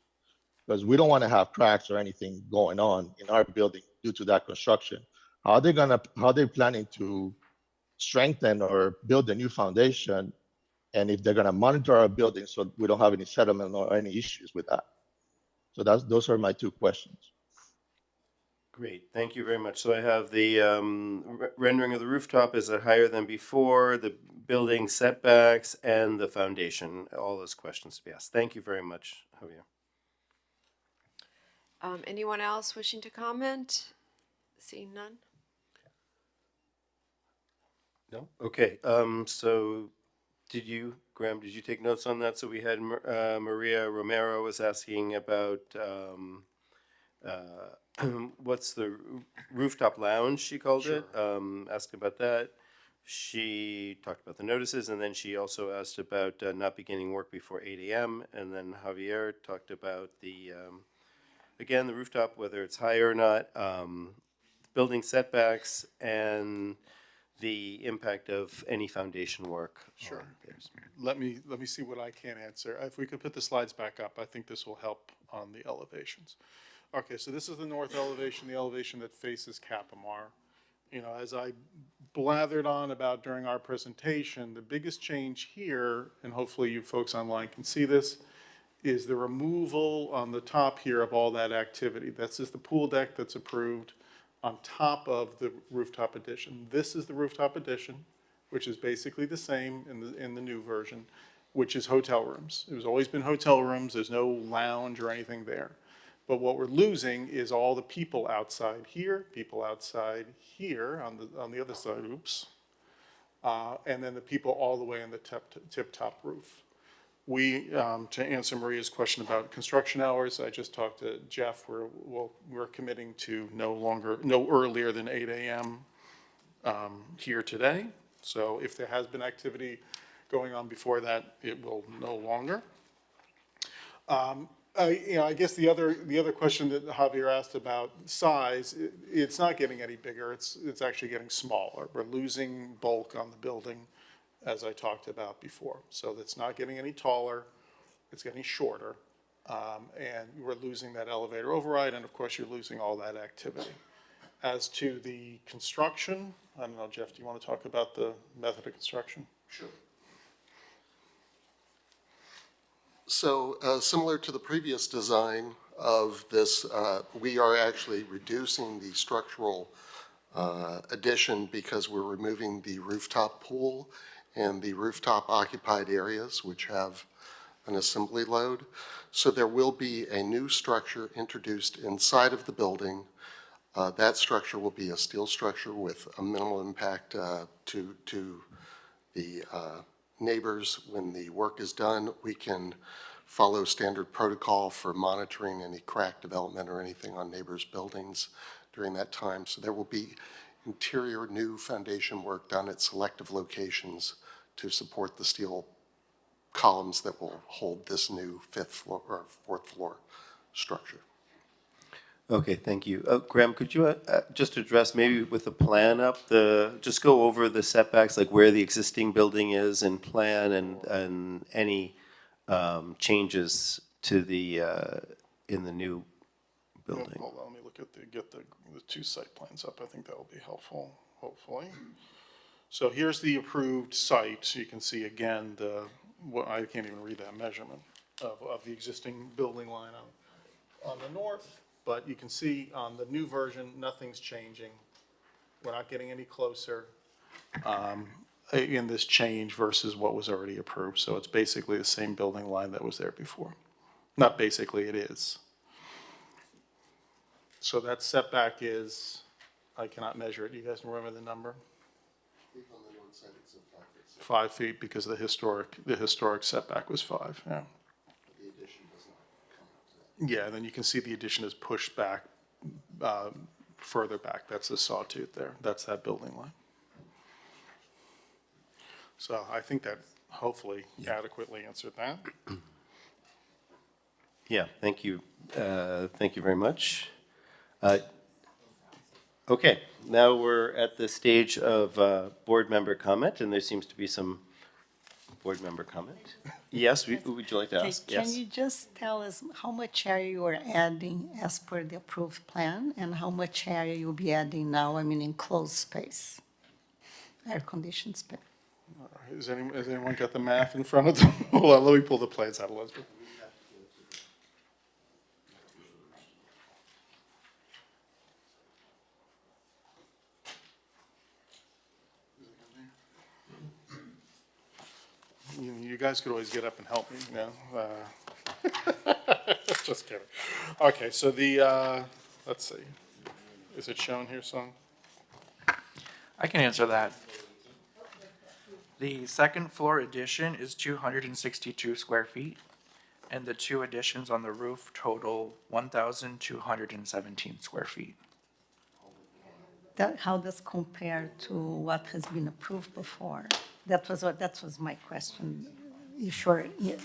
Because we don't want to have cracks or anything going on in our building due to that construction. How are they planning to strengthen or build a new foundation? And if they're going to monitor our building so we don't have any settlement or any issues with that? So those are my two questions. Great, thank you very much. So I have the rendering of the rooftop, is it higher than before, the building setbacks, and the foundation, all those questions to be asked. Thank you very much, Javier. Anyone else wishing to comment? Seeing none? No? Okay, so Graham, did you take notes on that? So we had Maria Romero was asking about what's the rooftop lounge, she called it, asked about that. She talked about the notices, and then she also asked about not beginning work before 8 a.m. And then Javier talked about the, again, the rooftop, whether it's higher or not, building setbacks, and the impact of any foundation work. Sure. Let me see what I can answer. If we could put the slides back up, I think this will help on the elevations. Okay, so this is the north elevation, the elevation that faces Capomar. You know, as I blathered on about during our presentation, the biggest change here, and hopefully you folks online can see this, is the removal on the top here of all that activity. That's just the pool deck that's approved on top of the rooftop addition. This is the rooftop addition, which is basically the same in the new version, which is hotel rooms. It was always been hotel rooms. There's no lounge or anything there. But what we're losing is all the people outside here, people outside here on the other side, oops. And then the people all the way on the tip-top roof. To answer Maria's question about construction hours, I just talked to Jeff, we're committing to no earlier than 8 a.m. Here today. So if there has been activity going on before that, it will no longer. I guess the other question that Javier asked about size, it's not getting any bigger. It's actually getting smaller. We're losing bulk on the building, as I talked about before. So it's not getting any taller. It's getting shorter. And we're losing that elevator override, and of course, you're losing all that activity. As to the construction, I don't know, Jeff, do you want to talk about the method of construction? Sure. So similar to the previous design of this, we are actually reducing the structural addition because we're removing the rooftop pool and the rooftop occupied areas, which have an assembly load. So there will be a new structure introduced inside of the building. That structure will be a steel structure with a minimal impact to the neighbors. When the work is done, we can follow standard protocol for monitoring any crack development or anything on neighbors' buildings during that time. So there will be interior new foundation work done at selective locations to support the steel columns that will hold this new fourth floor structure. Okay, thank you. Graham, could you just address maybe with the plan up, just go over the setbacks, like where the existing building is and plan and any changes to the, in the new building? Hold on, let me look at get the two site plans up. I think that will be helpful, hopefully. So here's the approved site. You can see again, I can't even read that measurement of the existing building line on the north. But you can see on the new version, nothing's changing. We're not getting any closer in this change versus what was already approved. So it's basically the same building line that was there before. Not basically, it is. So that setback is, I cannot measure it. You guys remember the number? 5 feet because the historic setback was 5, yeah. Yeah, and then you can see the addition is pushed back, further back. That's the sawtooth there. That's that building line. So I think that hopefully adequately answered that. Yeah, thank you. Thank you very much. Okay, now we're at the stage of board member comment, and there seems to be some board member comment. Yes, would you like to ask? Can you just tell us how much area you are adding as per the approved plan and how much area you'll be adding now, I mean, enclosed space, air-conditioned space? Has anyone got the math in front of them? Hold on, let me pull the plans out, Elizabeth. You guys could always get up and help me, you know? Just kidding. Okay, so let's see. Is it shown here, Sung? I can answer that. The second floor addition is 262 square feet, and the two additions on the roof total 1,217 square feet. How does compare to what has been approved before? That was my question. You sure? Yeah.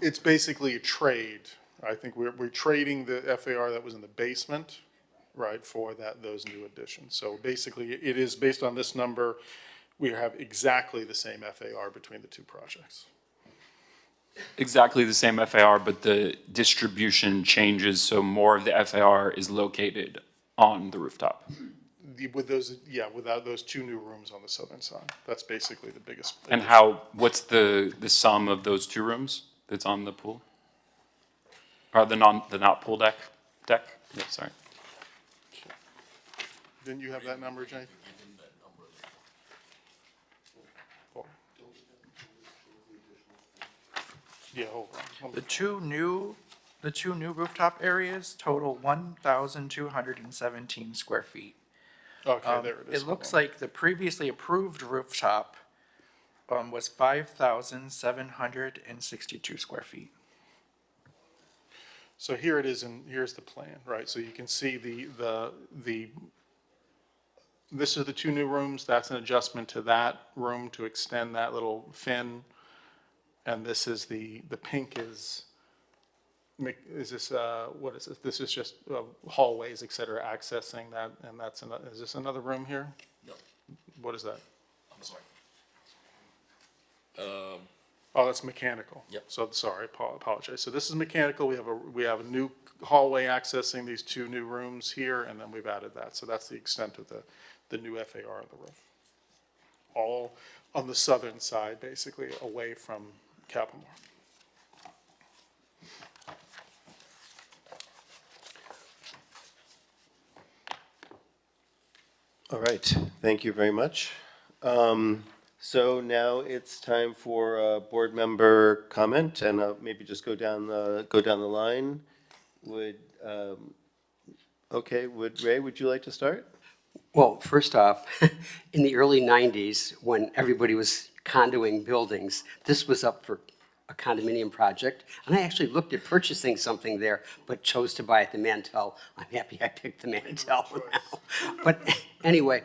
It's basically a trade. I think we're trading the FAR that was in the basement, right, for those new additions. So basically, it is based on this number. We have exactly the same FAR between the two projects. Exactly the same FAR, but the distribution changes, so more of the FAR is located on the rooftop. Without those two new rooms on the southern side. That's basically the biggest. And what's the sum of those two rooms that's on the pool? Or the not pool deck? Yeah, sorry. Didn't you have that number, Jake? Yeah, hold on. The two new rooftop areas total 1,217 square feet. Okay, there it is. It looks like the previously approved rooftop was 5,762 square feet. So here it is, and here's the plan, right? So you can see this is the two new rooms. That's an adjustment to that room to extend that little fin. And this is the pink is this, what is this? This is just hallways, et cetera, accessing that, and that's another, is this another room here? No. What is that? I'm sorry. Oh, that's mechanical. Yep. So, sorry, apologize. So this is mechanical. We have a new hallway accessing these two new rooms here, and then we've added that. So that's the extent of the new FAR of the roof. All on the southern side, basically, away from Capamore. All right, thank you very much. So now it's time for a board member comment, and maybe just go down the line. Would Ray, would you like to start? Well, first off, in the early 90s, when everybody was condoing buildings, this was up for a condominium project. And I actually looked at purchasing something there, but chose to buy at the Mantell. I'm happy I picked the Mantell now. But anyway,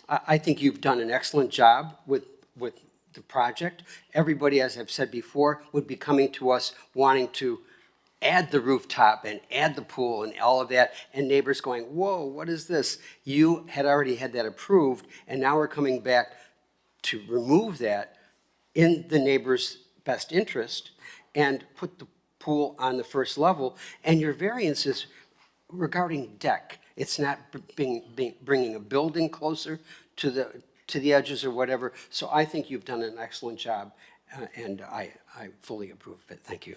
I think you've done an excellent job with the project. Everybody, as I've said before, would be coming to us wanting to add the rooftop and add the pool and all of that, and neighbors going, whoa, what is this? You had already had that approved, and now we're coming back to remove that in the neighbor's best interest and put the pool on the first level. And your variances regarding deck, it's not bringing a building closer to the edges or whatever. So I think you've done an excellent job, and I fully approve of it. Thank you.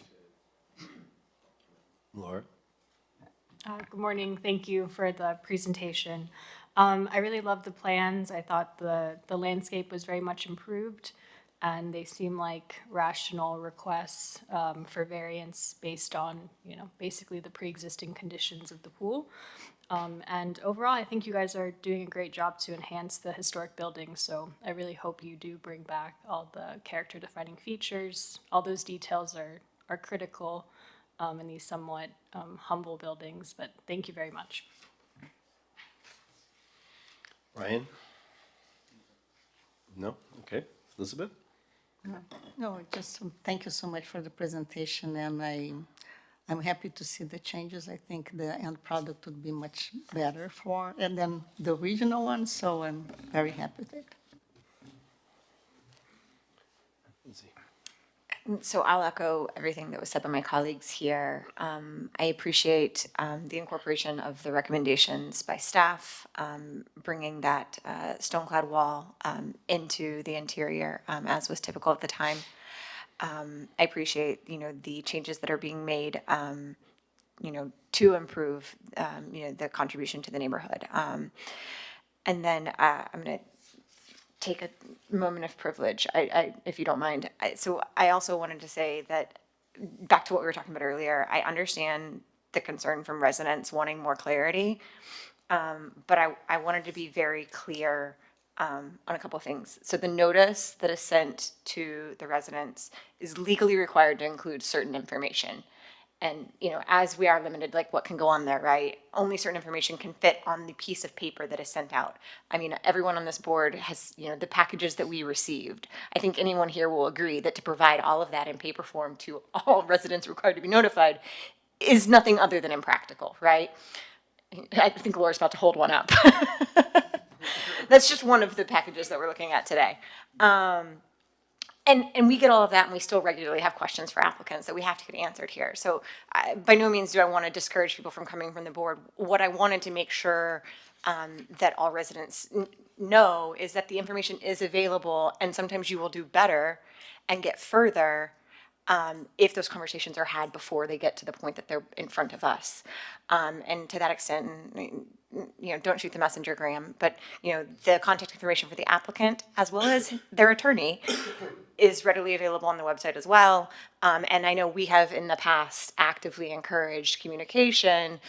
Laura? Good morning. Thank you for the presentation. I really loved the plans. I thought the landscape was very much improved, and they seem like rational requests for variance based on, basically the pre-existing conditions of the pool. And overall, I think you guys are doing a great job to enhance the historic building. So I really hope you do bring back all the character defining features. All those details are critical in these somewhat humble buildings, but thank you very much. Ryan? No? Okay. Elizabeth? No, just thank you so much for the presentation, and I'm happy to see the changes. I think the end product would be much better and then the original one, so I'm very happy with it. So I'll echo everything that was said by my colleagues here. I appreciate the incorporation of the recommendations by staff, bringing that stone-clad wall into the interior, as was typical at the time. I appreciate, the changes that are being made, to improve, the contribution to the neighborhood. And then I'm going to take a moment of privilege, if you don't mind. So I also wanted to say that, back to what we were talking about earlier, I understand the concern from residents wanting more clarity, but I wanted to be very clear on a couple of things. So the notice that is sent to the residents is legally required to include certain information. And, as we are limited, like what can go on there, right? Only certain information can fit on the piece of paper that is sent out. I mean, everyone on this board has, the packages that we received. I think anyone here will agree that to provide all of that in paper form to all residents required to be notified is nothing other than impractical, right? I think Laura's about to hold one up. That's just one of the packages that we're looking at today. And we get all of that, and we still regularly have questions for applicants that we have to get answered here. So by no means do I want to discourage people from coming from the board. What I wanted to make sure that all residents know is that the information is available, and sometimes you will do better and get further if those conversations are had before they get to the point that they're in front of us. And to that extent, don't shoot the messenger, Graham, but, the contact information for the applicant as well as their attorney is readily available on the website as well. And I know we have in the past actively encouraged communication,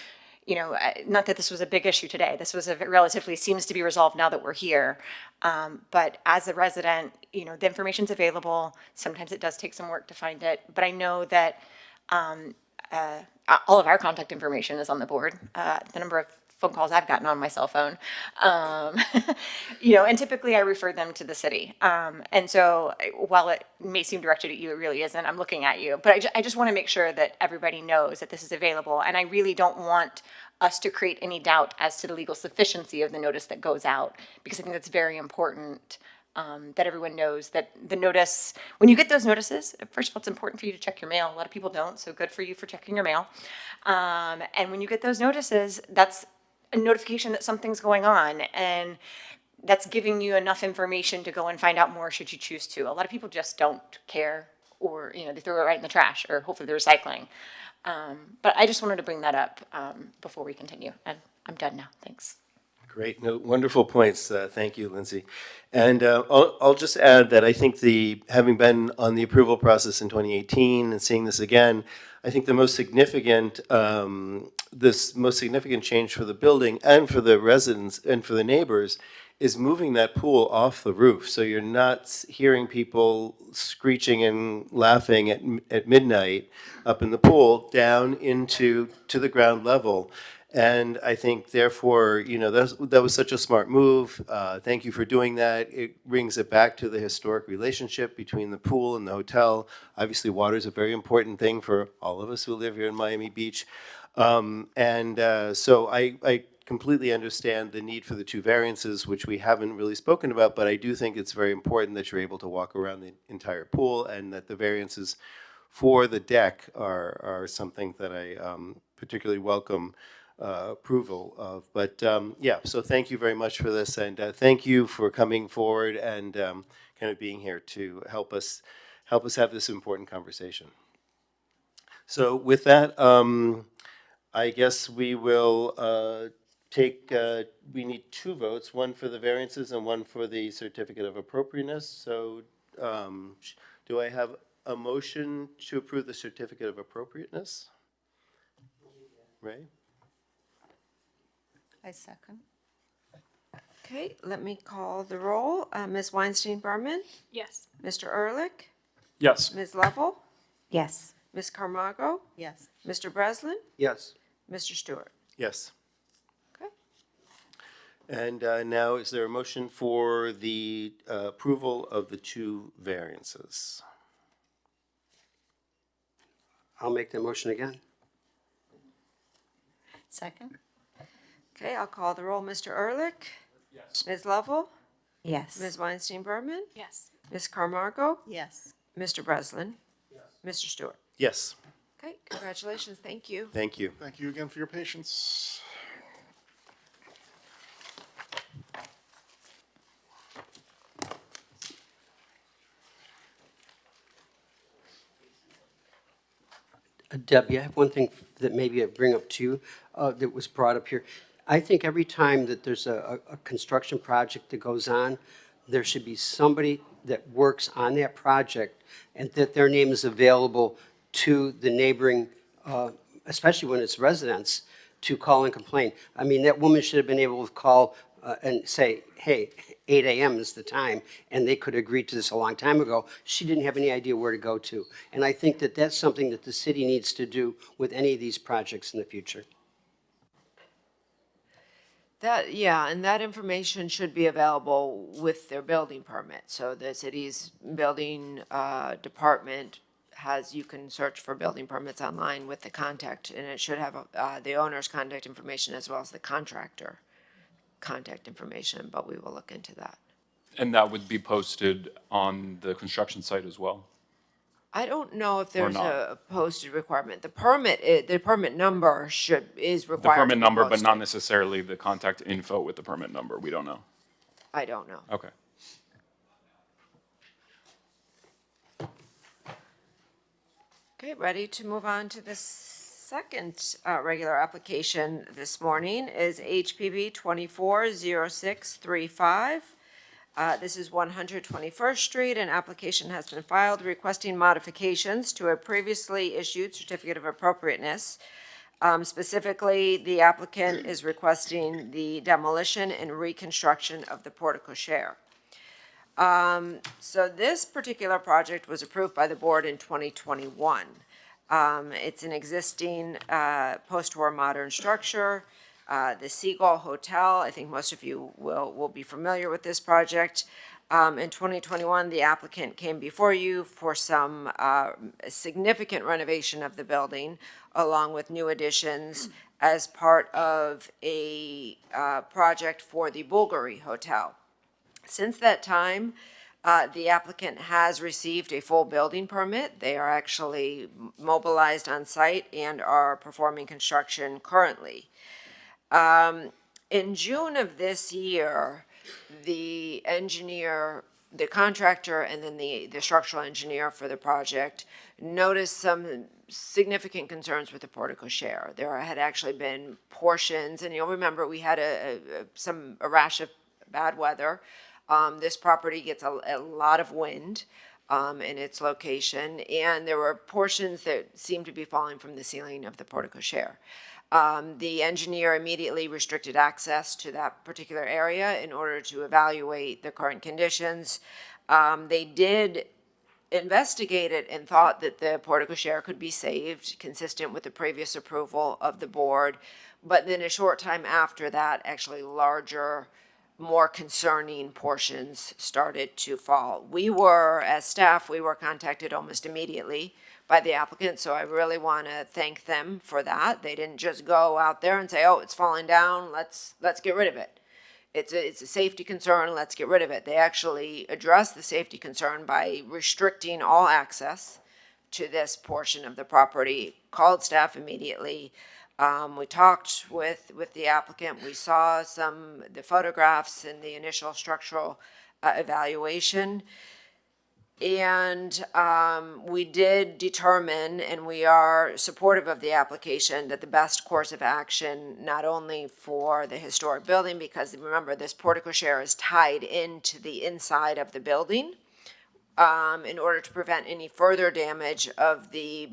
not that this was a big issue today, this was relatively, seems to be resolved now that we're here. But as a resident, the information's available. Sometimes it does take some work to find it, but I know that all of our contact information is on the board. The number of phone calls I've gotten on my cell phone, and typically I refer them to the city. And so while it may seem directed at you, it really isn't. I'm looking at you, but I just want to make sure that everybody knows that this is available. And I really don't want us to create any doubt as to the legal sufficiency of the notice that goes out, because I think that's very important. That everyone knows that the notice, when you get those notices, first of all, it's important for you to check your mail. A lot of people don't, so good for you for checking your mail. And when you get those notices, that's a notification that something's going on, and that's giving you enough information to go and find out more should you choose to. A lot of people just don't care, or they throw it right in the trash, or hopefully they're recycling. But I just wanted to bring that up before we continue, and I'm done now. Thanks. Great, no, wonderful points. Thank you, Lindsay. And I'll just add that I think having been on the approval process in 2018 and seeing this again, I think the most significant change for the building and for the residents and for the neighbors is moving that pool off the roof. So you're not hearing people screeching and laughing at midnight up in the pool down to the ground level. And I think, therefore, that was such a smart move. Thank you for doing that. It brings it back to the historic relationship between the pool and the hotel. Obviously, water is a very important thing for all of us who live here in Miami Beach. So I completely understand the need for the two variances, which we haven't really spoken about, but I do think it's very important that you're able to walk around the entire pool, and that the variances for the deck are something that I particularly welcome approval of. But so thank you very much for this, and thank you for coming forward and kind of being here to help us have this important conversation. So with that, I guess we will we need two votes, one for the variances and one for the certificate of appropriateness. So do I have a motion to approve the certificate of appropriateness? Ray? I second. Okay, let me call the roll. Ms. Weinstein Berman? Yes. Mr. Ehrlich? Yes. Ms. Lovell? Yes. Ms. Camargo? Yes. Mr. Breslin? Yes. Mr. Stewart? Yes. Okay. And now, is there a motion for the approval of the two variances? I'll make that motion again. Second? Okay, I'll call the roll. Mr. Ehrlich? Yes. Ms. Lovell? Yes. Ms. Weinstein Berman? Yes. Ms. Camargo? Yes. Mr. Breslin? Mr. Stewart? Yes. Okay, congratulations. Thank you. Thank you. Thank you again for your patience. Debbie, I have one thing that maybe I bring up to you that was brought up here. I think every time that there's a construction project that goes on, there should be somebody that works on that project and that their name is available to the neighboring, especially when it's residents, to call and complain. I mean, that woman should have been able to call and say, hey, 8 a.m. is the time, and they could agree to this a long time ago. She didn't have any idea where to go to. And I think that that's something that the city needs to do with any of these projects in the future. And that information should be available with their building permit. So the city's building department you can search for building permits online with the contact, and it should have the owner's contact information as well as the contractor contact information, but we will look into that. And that would be posted on the construction site as well? I don't know if there's not. a posted requirement. The permit number is required. The permit to be number, but posted. not necessarily the contact info with the permit number. We don't know. I don't know. Okay. Okay, ready to move on to the second regular application this morning is HPB 240635. This is 121st Street. An application has been filed requesting modifications to a previously issued certificate of appropriateness. Specifically, the applicant is requesting the demolition and reconstruction of the portico share. So this particular project was approved by the board in 2021. It's an existing post-war modern structure. The Seagull Hotel, I think most of you will be familiar with this project. In 2021, the applicant came before you for some significant renovation of the building, along with new additions as part of a project for the Bulgari Hotel. Since that time, the applicant has received a full building permit. They are actually mobilized on site and are performing construction currently. In June of this year, the engineer, the contractor, and then the structural engineer for the project noticed some significant concerns with the portico share. There had actually been portions, and you'll remember we had a rash of bad weather. This property gets a lot of wind in its location, and there were portions that seemed to be falling from the ceiling of the portico share. The engineer immediately restricted access to that particular area in order to evaluate the current conditions. They did investigate it and thought that the portico share could be saved, consistent with the previous approval of the board. But then a short time after that, actually larger, more concerning portions started to fall. We were, as staff, we were contacted almost immediately by the applicant, so I really want to thank them for that. They didn't just go out there and say, oh, it's falling down, let's get rid of it. It's a safety concern, let's get rid of it. They actually addressed the safety concern by restricting all access to this portion of the property, called staff immediately. We talked with the applicant. We saw the photographs and the initial structural evaluation. And we did determine, and we are supportive of the application, that the best course of action, not only for the historic building, because remember, this portico share is tied into the inside of the building, in order to prevent any further damage of the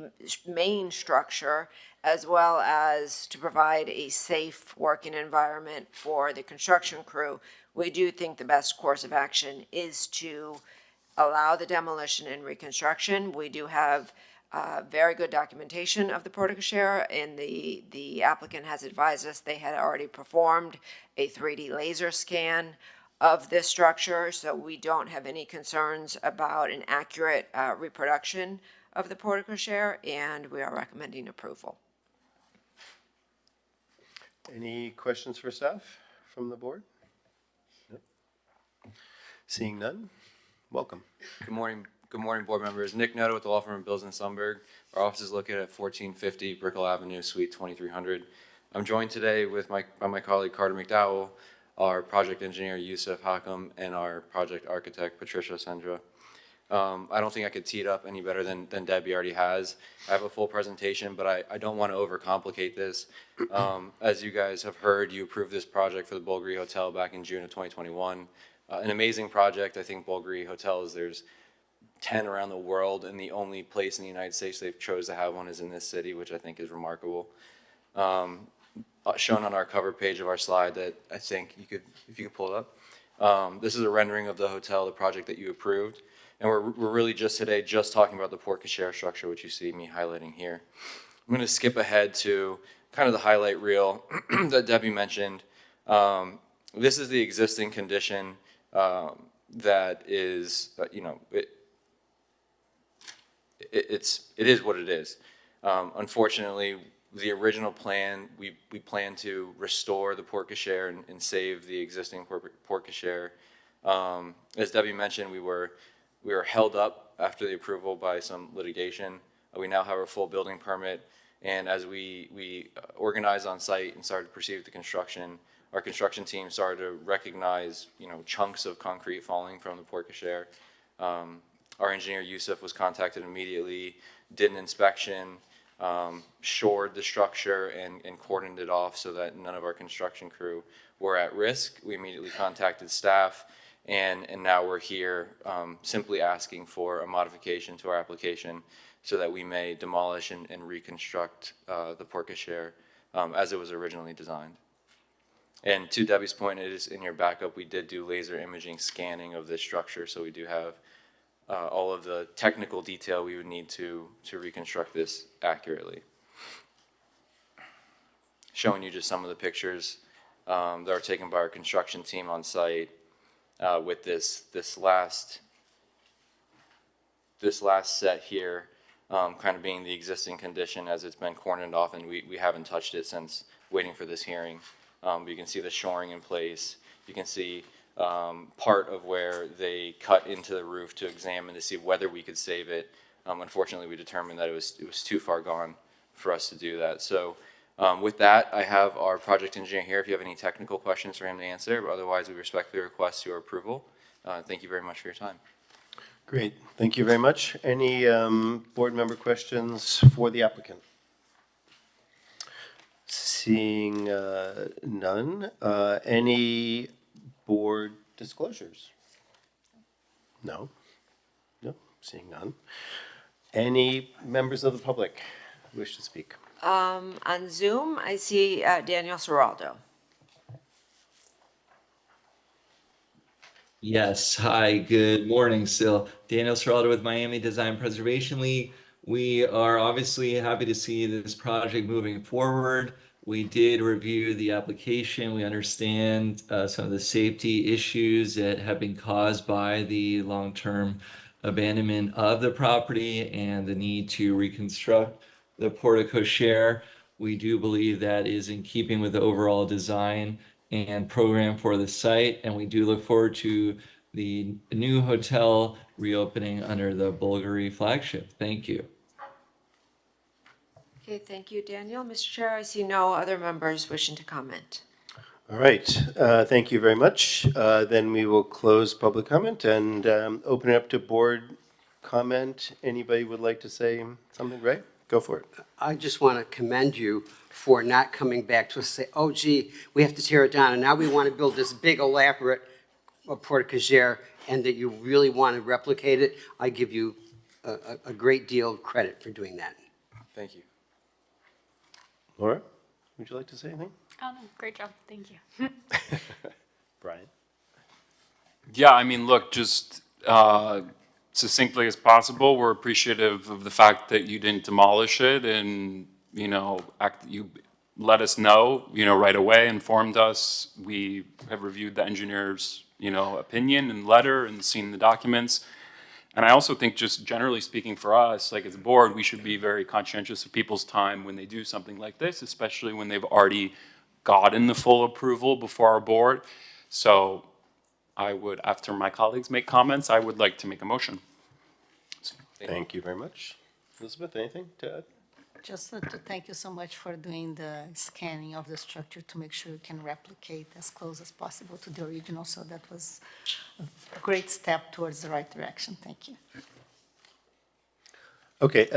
main structure, as well as to provide a safe working environment for the construction crew. We do think the best course of action is to allow the demolition and reconstruction. We do have very good documentation of the portico share, and the applicant has advised us they had already performed a 3D laser scan of this structure, so we don't have any concerns about an accurate reproduction of the portico share, and we are recommending approval. Any questions for staff from the board? No? Seeing none, welcome. Good morning, board members. Nick Noto with the law firm of Bills and Sundberg. Our office is located at 1450 Brickell Avenue, Suite 2300. I'm joined today by my colleague Carter McDowell, our project engineer Yusuf Hakim, and our project architect Patricia Sendra. I don't think I could tee it up any better than Debbie already has. I have a full presentation, but I don't want to overcomplicate this. As you guys have heard, you approved this project for the Bulgari Hotel back in June of 2021. An amazing project. I think Bulgari Hotels, there's 10 around the world, and the only place in the United States they've chose to have one is in this city, which I think is remarkable. Shown on our cover page of our slide that I think you could, if you could pull it up. This is a rendering of the hotel, the project that you approved. And we're really just today talking about the portico share structure, which you see me highlighting here. I'm going to skip ahead to kind of the highlight reel that Debbie mentioned. This is the existing condition that is, it is what it is. Unfortunately, the original plan, we plan to restore the portico share and save the existing portico share. As Debbie mentioned, we were held up after the approval by some litigation. We now have a full building permit, and as we organized on site and started to proceed with the construction, our construction team started to recognize chunks of concrete falling from the portico share. Our engineer Yusuf was contacted immediately, did an inspection, shored the structure and cordoned it off so that none of our construction crew were at risk. We immediately contacted staff, and now we're here simply asking for a modification to our application so that we may demolish and reconstruct the porte cochere as it was originally designed. And to Debbie's point, it is in your backup, we did do laser imaging scanning of this structure, so we do have all of the technical detail we would need to reconstruct this accurately. Showing you just some of the pictures that are taken by our construction team on site with this last set here, kind of being the existing condition as it's been cordoned off, and we haven't touched it since waiting for this hearing. You can see the shoring in place. You can see part of where they cut into the roof to examine to see whether we could save it. Unfortunately, we determined that it was too far gone for us to do that. So with that, I have our project engineer here if you have any technical questions for him to answer. But otherwise, we respectfully request your approval. Thank you very much for your time. Great, thank you very much. Any board member questions for the applicant? Seeing none, any board disclosures? No? No, seeing none. Any members of the public wish to speak? On Zoom, I see Daniel Seraldo. Yes, hi, good morning, still. Daniel Seraldo with Miami Design Preservation League. We are obviously happy to see this project moving forward. We did review the application. We understand some of the safety issues that have been caused by the long-term abandonment of the property and the need to reconstruct the porte cochere. We do believe that is in keeping with the overall design and program for the site, and we do look forward to the new hotel reopening under the Bulgari flagship. Thank you. Okay, thank you, Daniel. Mr. Chair, I see no other members wishing to comment. All right, thank you very much. Then we will close public comment and open it up to board comment. Anybody would like to say something, right? Go for it. I just want to commend you for not coming back to us and say, oh, gee, we have to tear it down, and now we want to build this big elaborate porte cochere, and that you really want to replicate it. I give you a great deal of credit for doing that. Thank you. Laura, would you like to say anything? Oh, no, great job. Thank you. Brian? Yeah, I mean, look, just succinctly as possible, we're appreciative of the fact that you didn't demolish it and, you know, you let us know, you know, right away, informed us. We have reviewed the engineer's, you know, opinion and letter and seen the documents. And I also think just generally speaking for us, like as a board, we should be very conscientious of people's time when they do something like this, especially when they've already gotten the full approval before our board. So I would, after my colleagues make comments, I would like to make a motion. Thank you very much. Elizabeth, anything to add? Just to thank you so much for doing the scanning of the structure to make sure you can replicate as close as possible to the original. So that was a great step towards the right direction. Thank you. Okay,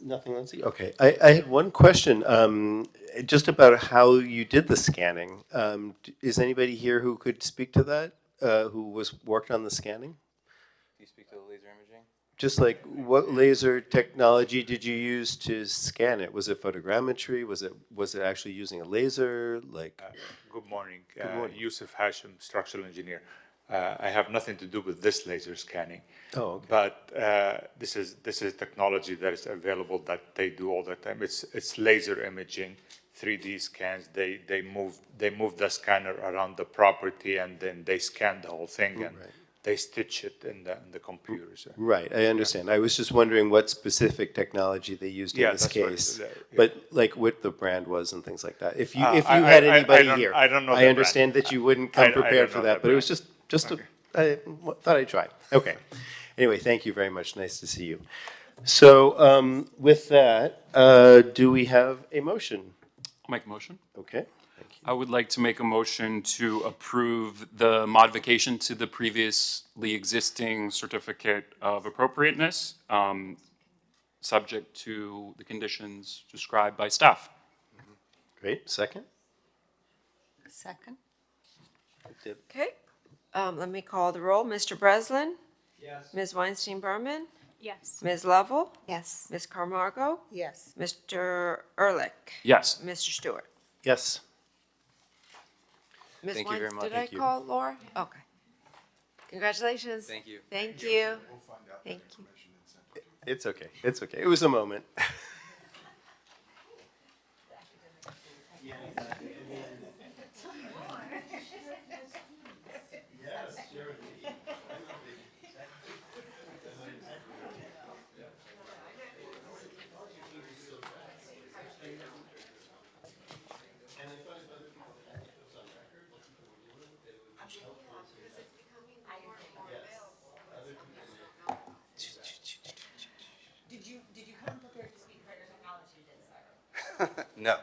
nothing, Lindsay? Okay, I had one question just about how you did the scanning. Is anybody here who could speak to that, who worked on the scanning? Do you speak to the laser imaging? Just like, what laser technology did you use to scan it? Was it photogrammetry? Was it actually using a laser? Like, good morning. Good morning. Yusuf Hashim, structural engineer. I have nothing to do with this laser scanning. Oh, okay. But this is technology that is available that they do all the time. It's laser imaging, 3D scans. They move the scanner around the property and then they scan the whole thing and they stitch it in the computer. So. Right, I understand. I was just wondering what specific technology they used in this case. Right. Yeah. But like what the brand was and things like that. If you had anybody here, I don't know. I understand that you wouldn't come prepared for that, but it was just okay. I thought I'd try. Okay. Anyway, thank you very much. Nice to see you. So with that, do we have a motion? I'll make a motion. Okay. I would like to make a motion to approve the modification to the previously existing certificate of appropriateness, subject to the conditions described by staff. Great. Second? Second. Okay, let me call the roll. Mr. Breslin? Yes. Ms. Weinstein Berman? Yes. Ms. Lovell? Yes. Ms. Camargo? Yes. Mr. Ehrlich? Yes. Mr. Stewart? Yes. Ms. Thank you very Wines, much. did I Thank you. call Laura? Okay. Congratulations. Thank you. Thank you. Thank you. It's okay. It's okay. It was a moment. Did you come prepared to speak about your technology today, sir? No.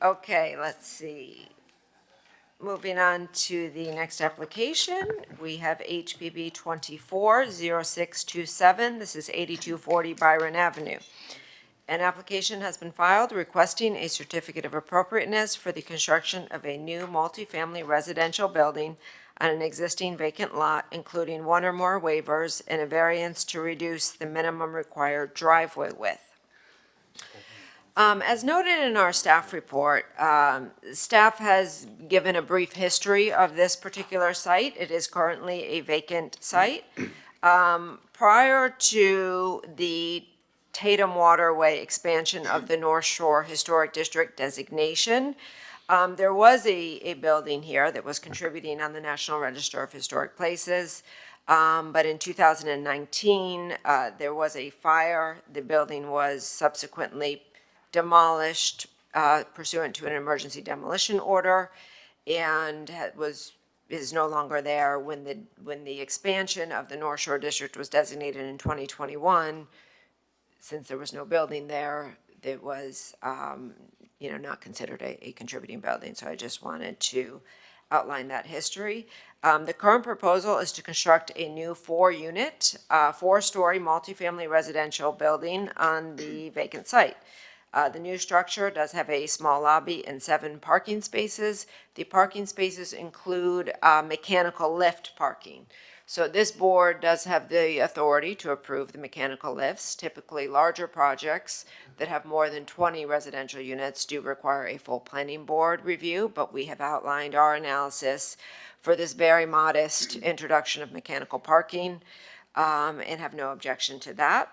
Okay, let's see. Moving on to the next application, we have HPB 240627. This is 8240 Byron Avenue. An application has been filed requesting a certificate of appropriateness for the construction of a new multifamily residential building on an existing vacant lot, including one or more waivers and a variance to reduce the minimum required driveway width. As noted in our staff report, staff has given a brief history of this particular site. It is currently a vacant site. Prior to the Tatum Waterway expansion of the North Shore Historic District designation, there was a building here that was contributing on the National Register of Historic Places. But in 2019, there was a fire. The building was subsequently demolished pursuant to an emergency demolition order, and is no longer there. When the expansion of the North Shore District was designated in 2021, since there was no building there, it was not considered a contributing building. So I just wanted to outline that history. The current proposal is to construct a new 4-unit, 4-story multifamily residential building on the vacant site. The new structure does have a small lobby and 7 parking spaces. The parking spaces include mechanical lift parking. So this board does have the authority to approve the mechanical lifts. Typically, larger projects that have more than 20 residential units do require a full planning board review, but we have outlined our analysis for this very modest introduction of mechanical parking and have no objection to that.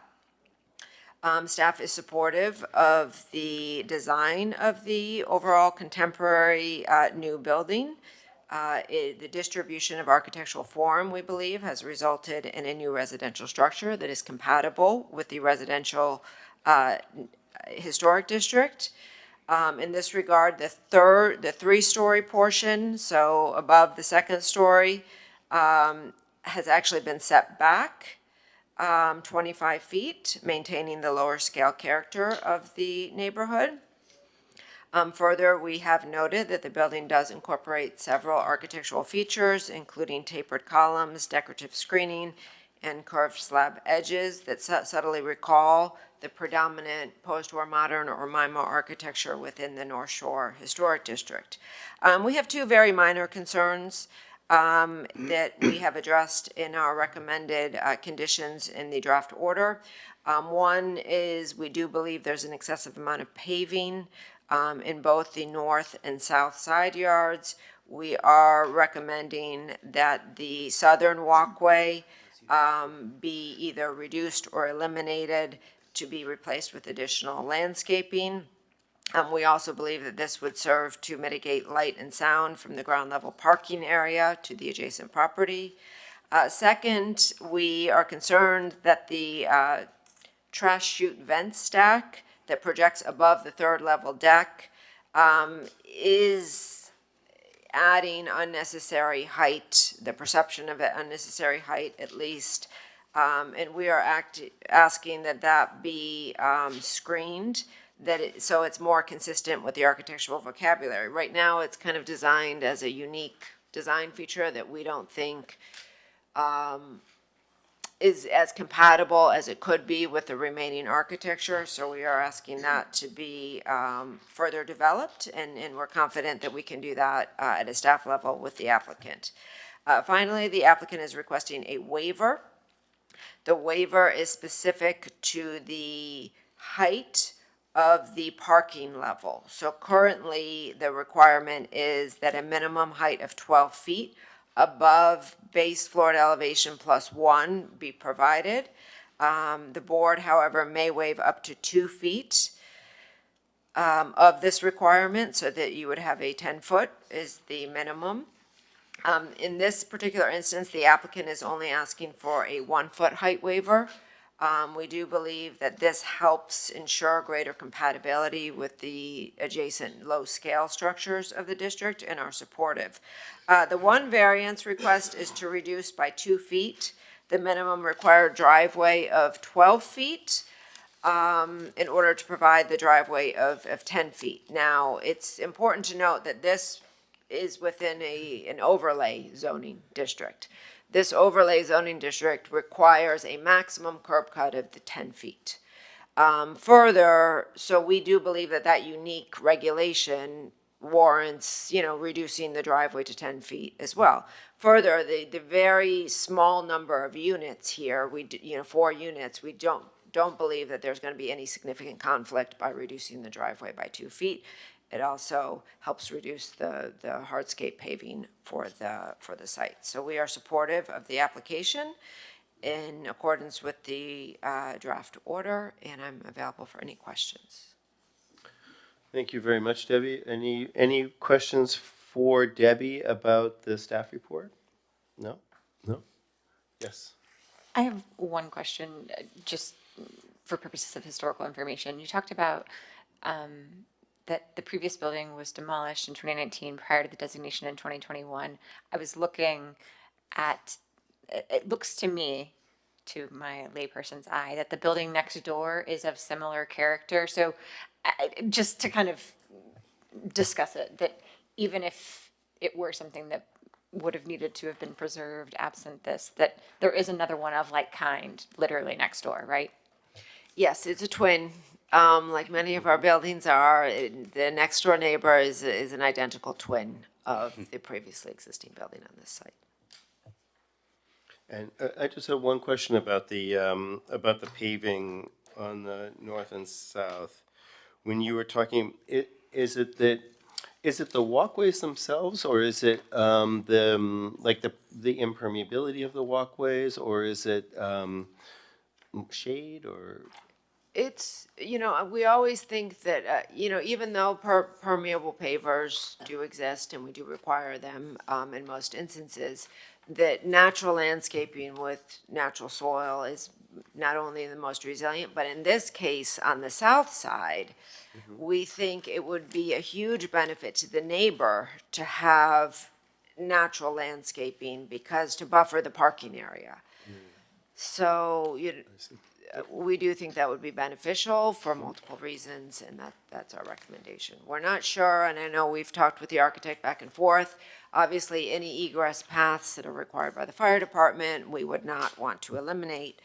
Staff is supportive of the design of the overall contemporary new building. The distribution of architectural form, we believe, has resulted in a new residential structure that is compatible with the residential historic district. In this regard, the 3-story portion, so above the 2nd story, has actually been set back 25 feet, maintaining the lower scale character of the neighborhood. Further, we have noted that the building does incorporate several architectural features, including tapered columns, decorative screening, and curved slab edges that subtly recall the predominant post-war modern or MIMO architecture within the North Shore Historic District. We have 2 very minor concerns that we have addressed in our recommended conditions in the draft order. One is we do believe there's an excessive amount of paving in both the north and south side yards. We are recommending that the southern walkway be either reduced or eliminated to be replaced with additional landscaping. We also believe that this would serve to mitigate light and sound from the ground level parking area to the adjacent property. Second, we are concerned that the trash chute vent stack that projects above the 3rd level deck is adding unnecessary height, the perception of unnecessary height at least. And we are asking that be screened, so it's more consistent with the architectural vocabulary. Right now, it's kind of designed as a unique design feature that we don't think is as compatible as it could be with the remaining architecture. So we are asking that to be further developed, and we're confident that we can do that at a staff level with the applicant. Finally, the applicant is requesting a waiver. The waiver is specific to the height of the parking level. So currently, the requirement is that a minimum height of 12 feet above base floor elevation +1 be provided. The board, however, may waive up to 2 feet of this requirement, so that you would have a 10-foot is the minimum. In this particular instance, the applicant is only asking for a 1-foot height waiver. We do believe that this helps ensure greater compatibility with the adjacent low-scale structures of the district and are supportive. The one variance request is to reduce by 2 feet the minimum required driveway of 12 feet in order to provide the driveway of 10 feet. Now, it's important to note that this is within an overlay zoning district. This overlay zoning district requires a maximum curb cut of the 10 feet. Further, so we do believe that that unique regulation warrants, reducing the driveway to 10 feet as well. Further, the very small number of units here, 4 units, we don't believe that there's going to be any significant conflict by reducing the driveway by 2 feet. It also helps reduce the hardscape paving for the site. So we are supportive of the application in accordance with the draft order, and I'm available for any questions. Thank you very much, Debbie. Any questions for Debbie about the staff report? No? No? Yes. I have one question, just for purposes of historical information. You talked about that the previous building was demolished in 2019 prior to the designation in 2021. I was looking at, it looks to me, to my layperson's eye, that the building next door is of similar character. So just to kind of discuss it, that even if it were something that would have needed to have been preserved absent this, that there is another one of like kind literally next door, right? Yes, it's a twin. Like many of our buildings are, the next door neighbor is an identical twin of the previously existing building on this site. And I just have one question about the paving on the north and south. When you were talking, is it the walkways themselves, or is it the impermeability of the walkways, or is it shade or? It's, we always think that, even though permeable pavers do exist and we do require them in most instances, that natural landscaping with natural soil is not only the most resilient, but in this case, on the south side, we think it would be a huge benefit to the neighbor to have natural landscaping because to buffer the parking area. So, we do think that would be beneficial for multiple reasons, and that's our recommendation. We're not sure, and I know we've talked with the architect back and forth. Obviously, any egress paths that are required by the fire department, we would not want to eliminate.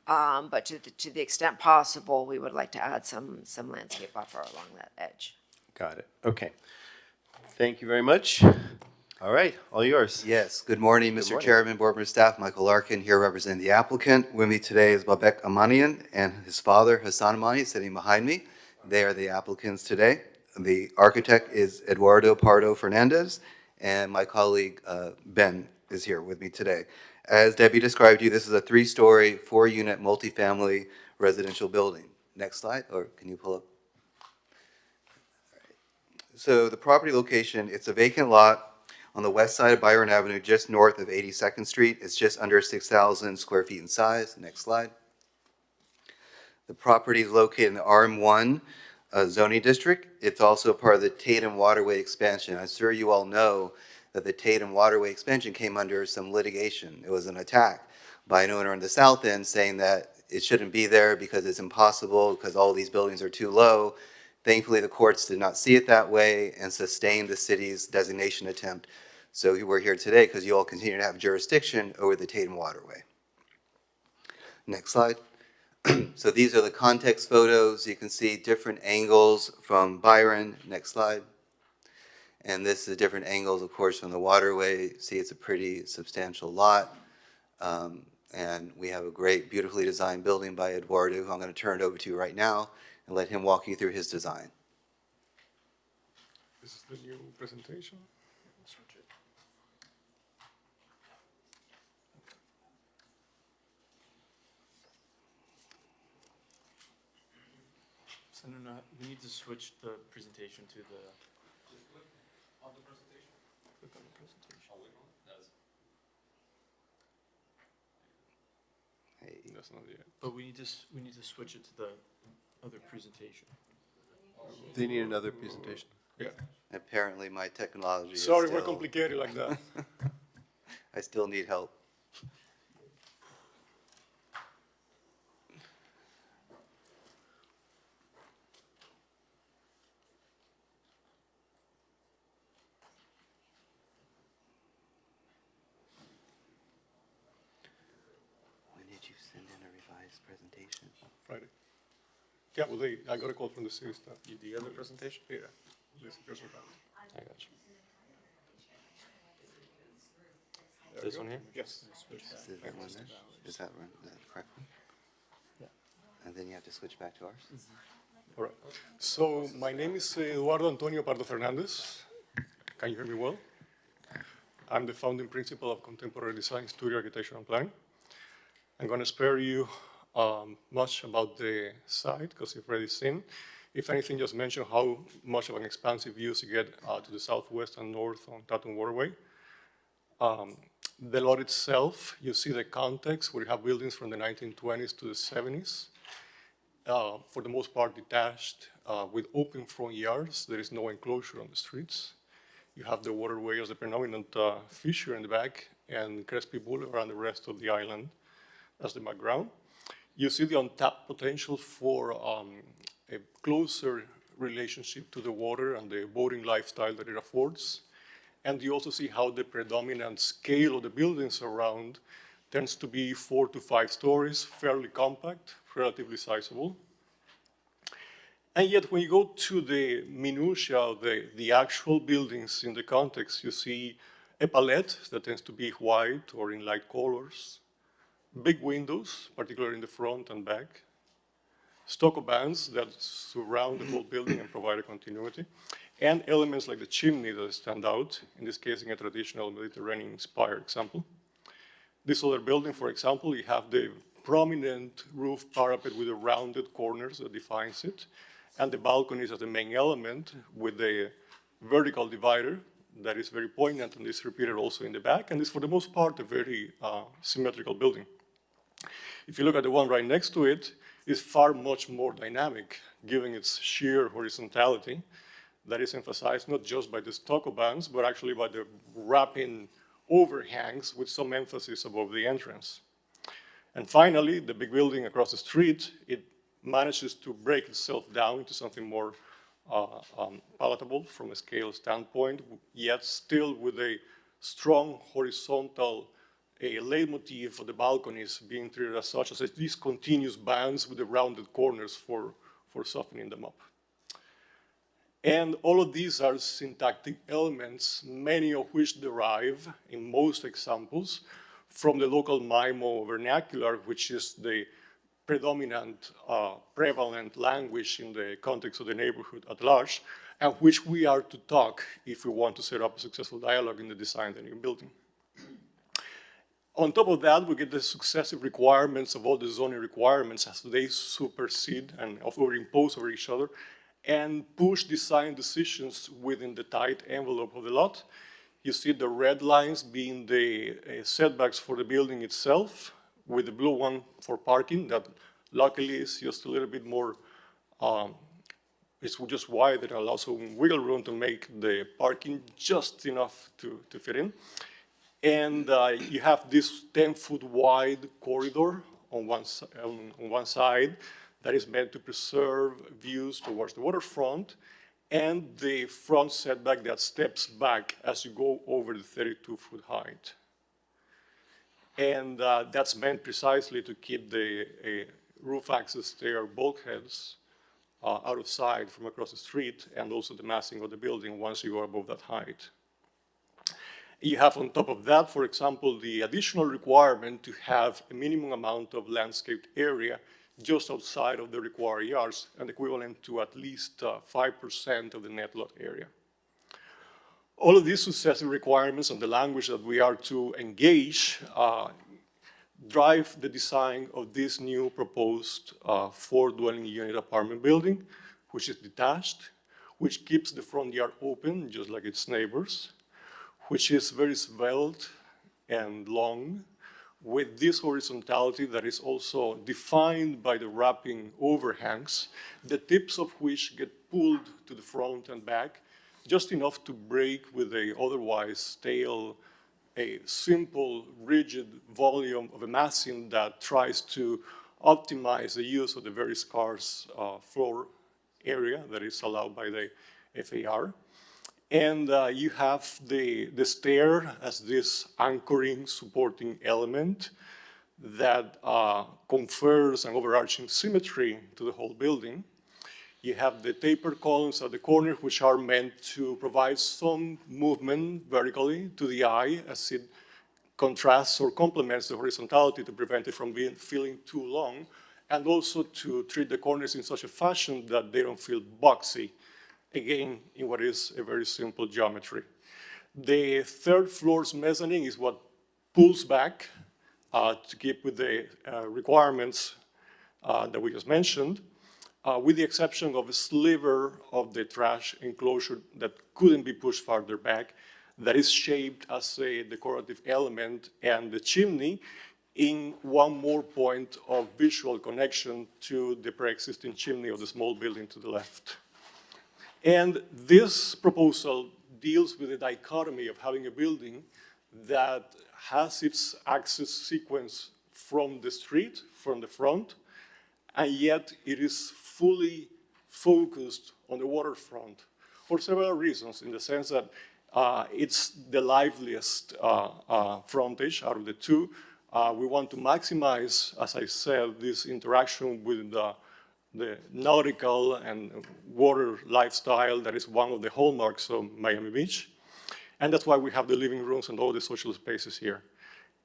But to the extent possible, we would like to add some landscape buffer along that edge. Got it. Okay. Thank you very much. All right, all yours. Yes, good morning, Mr. morning. Chairman, board member, staff. Michael Larkin here representing the applicant. With me today is Babek Amanian and his father, Hassan Amani, sitting behind me. They are the applicants today. The architect is Eduardo Pardo Fernandez, and my colleague, Ben, is here with me today. As Debbie described to you, this is a 3-story, 4-unit multifamily residential building. Next slide, or can you pull up? So the property location, it's a vacant lot on the west side of Byron Avenue, just north of 82nd Street. It's just under 6,000 square feet in size. Next slide. The property is located in the RM1 zoning district. It's also part of the Tatum Waterway expansion. I'm sure you all know that the Tatum Waterway expansion came under some litigation. It was an attack by an owner on the south end saying that it shouldn't be there because it's impossible, because all these buildings are too low. Thankfully, the courts did not see it that way and sustained the city's designation attempt. So we're here today because you all continue to have jurisdiction over the Tatum Waterway. Next slide. So these are the context photos. You can see different angles from Byron. Next slide. And this is different angles, of course, from the waterway. See, it's a pretty substantial lot. And we have a great, beautifully designed building by Eduardo, who I'm going to turn it over to right now and let him walk you through his design. This is the new presentation. So no, we need to switch the presentation to the. On the presentation? Click on the presentation. That's not yet. But we need to switch it to the other presentation. They need another presentation. Yeah. Apparently, my technology is Sorry, still, we're complicated like that. I still need help. When did you send in a revised presentation? Friday. Yeah, well, I got a call from the city staff. The other presentation? Yeah. This person found it. I got you. There This we go. one here? Yes. Is that one there? Is that the correct one? Yeah. And then you have to switch back to ours? All right. So my name is Eduardo Antonio Pardo Fernandez. Can you hear me well? I'm the founding principal of Contemporary Design Studio Architecture and Planning. I'm going to spare you much about the site because you've already seen. If anything, just mention how much of an expansive views you get to the southwest and north on Tatum Waterway. The lot itself, you see the context. We have buildings from the 1920s to the 70s. For the most part detached with open front yards. There is no enclosure on the streets. You have the waterway as the predominant feature in the back and Crespi Boulevard and the rest of the island as the background. You see the untapped potential for a closer relationship to the water and the boating lifestyle that it affords. And you also see how the predominant scale of the buildings around tends to be 4 to 5 stories, fairly compact, relatively sizable. And yet when you go to the minutiae of the actual buildings in the context, you see a palette that tends to be white or in light colors, big windows, particularly in the front and back, stucco bands that surround the whole building and provide a continuity, and elements like the chimney that stand out, in this case in a traditional Mediterranean-inspired example. This other building, for example, you have the prominent roof parapet with the rounded corners that defines it, and the balconies as the main element with the vertical divider that is very poignant and is repeated also in the back, and is for the most part a very symmetrical building. If you look at the one right next to it, it's far much more dynamic, given its sheer horizontality that is emphasized not just by the stucco bands, but actually by the wrapping overhangs with some emphasis above the entrance. And finally, the big building across the street, it manages to break itself down into something more palatable from a scale standpoint, yet still with a strong horizontal leitmotif of the balconies being treated as such as these continuous bands with the rounded corners for softening them up. And all of these are syntactic elements, many of which derive, in most examples, from the local MIMO vernacular, which is the predominant, prevalent language in the context of the neighborhood at large, and which we are to talk if we want to set up a successful dialogue in the design of the new building. On top of that, we get the successive requirements of all the zoning requirements as they supersede and overimpose over each other and push design decisions within the tight envelope of the lot. You see the red lines being the setbacks for the building itself, with the blue one for parking that luckily is just a little bit more, it's just wide, it allows some wiggle room to make the parking just enough to fit in. And you have this 10-foot wide corridor on one side that is meant to preserve views towards the waterfront, and the front setback that steps back as you go over the 32-foot height. And that's meant precisely to keep the roof access stair bulkheads out of sight from across the street, and also the massing of the building once you go above that height. You have on top of that, for example, the additional requirement to have a minimum amount of landscaped area just outside of the required yards, and equivalent to at least 5% of the net lot area. All of these successive requirements and the language that we are to engage drive the design of this new proposed four-dwelling unit apartment building, which is detached, which keeps the front yard open, just like its neighbors, which is very svelte and long, with this horizontality that is also defined by the wrapping overhangs, the tips of which get pulled to the front and back, just enough to break with a otherwise stale, a simple, rigid volume of a massing that tries to optimize the use of the very scarce floor area that is allowed by the FAR. And you have the stair as this anchoring, supporting element that confers an overarching symmetry to the whole building. You have the tapered columns at the corner, which are meant to provide some movement vertically to the eye as it contrasts or complements the horizontality to prevent it from feeling too long, and also to treat the corners in such a fashion that they don't feel boxy, again, in what is a very simple geometry. The third floor's mezzanine is what pulls back to keep with the requirements that we just mentioned, with the exception of a sliver of the trash enclosure that couldn't be pushed farther back, that is shaped as a decorative element, and the chimney in one more point of visual connection to the pre-existing chimney of the small building to the left. And this proposal deals with the dichotomy of having a building that has its access sequence from the street, from the front, and yet it is fully focused on the waterfront for several reasons, in the sense that it's the liveliest frontage out of the two. We want to maximize, as I said, this interaction with the nautical and water lifestyle that is one of the hallmarks of Miami Beach. And that's why we have the living rooms and all the social spaces here.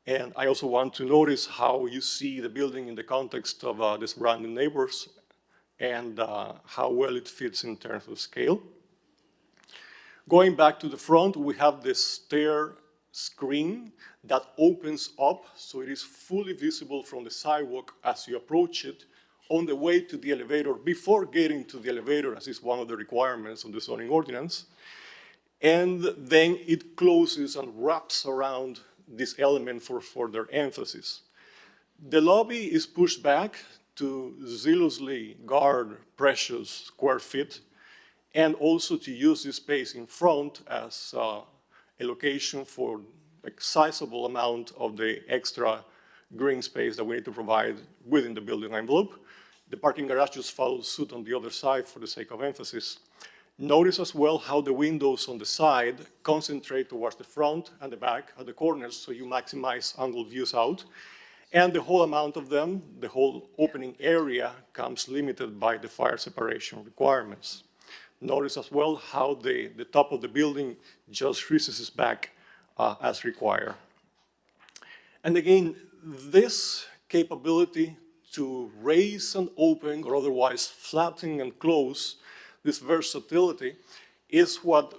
And I also want to notice how you see the building in the context of the surrounding neighbors and how well it fits in terms of scale. Going back to the front, we have the stair screen that opens up so it is fully visible from the sidewalk as you approach it, on the way to the elevator, before getting to the elevator, as is one of the requirements of the zoning ordinance. And then it closes and wraps around this element for further emphasis. The lobby is pushed back to zealously guard precious square feet, and also to use this space in front as a location for a sizable amount of the extra green space that we need to provide within the building envelope. The parking garage just follows suit on the other side for the sake of emphasis. Notice as well how the windows on the side concentrate towards the front and the back at the corners, so you maximize angle views out. And the whole amount of them, the whole opening area, comes limited by the fire separation requirements. Notice as well how the top of the building just recesses back as required. And again, this capability to raise and open, or otherwise flatten and close, this versatility is what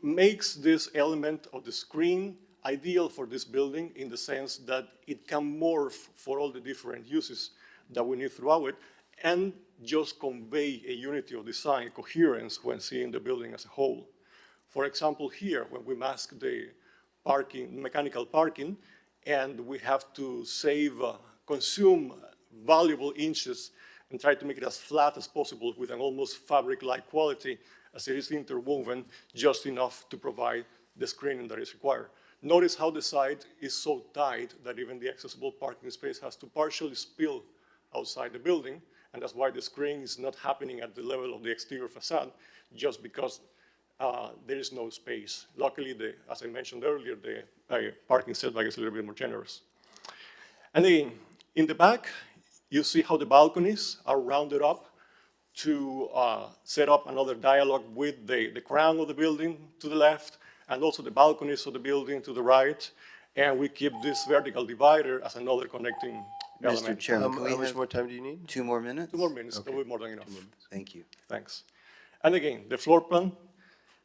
makes this element of the screen ideal for this building, in the sense that it can morph for all the different uses that we need throughout it, and just convey a unity of design, coherence when seeing the building as a whole. For example, here, when we mask the parking, mechanical parking, and we have to consume valuable inches and try to make it as flat as possible with an almost fabric-like quality, as it is interwoven, just enough to provide the screening that is required. Notice how the side is so tight that even the accessible parking space has to partially spill outside the building, and that's why the screening is not happening at the level of the exterior facade, just because there is no space. Luckily, as I mentioned earlier, the parking setback is a little bit more generous. And then in the back, you see how the balconies are rounded up to set up another dialogue with the crown of the building to the left, and also the balconies of the building to the right. And we keep this vertical divider as another connecting element. Mr. Chairman, can we How much have more time do you need? 2 more minutes? 2 more minutes, that will be more than enough. Thank you. Thanks. And again, the floor plan.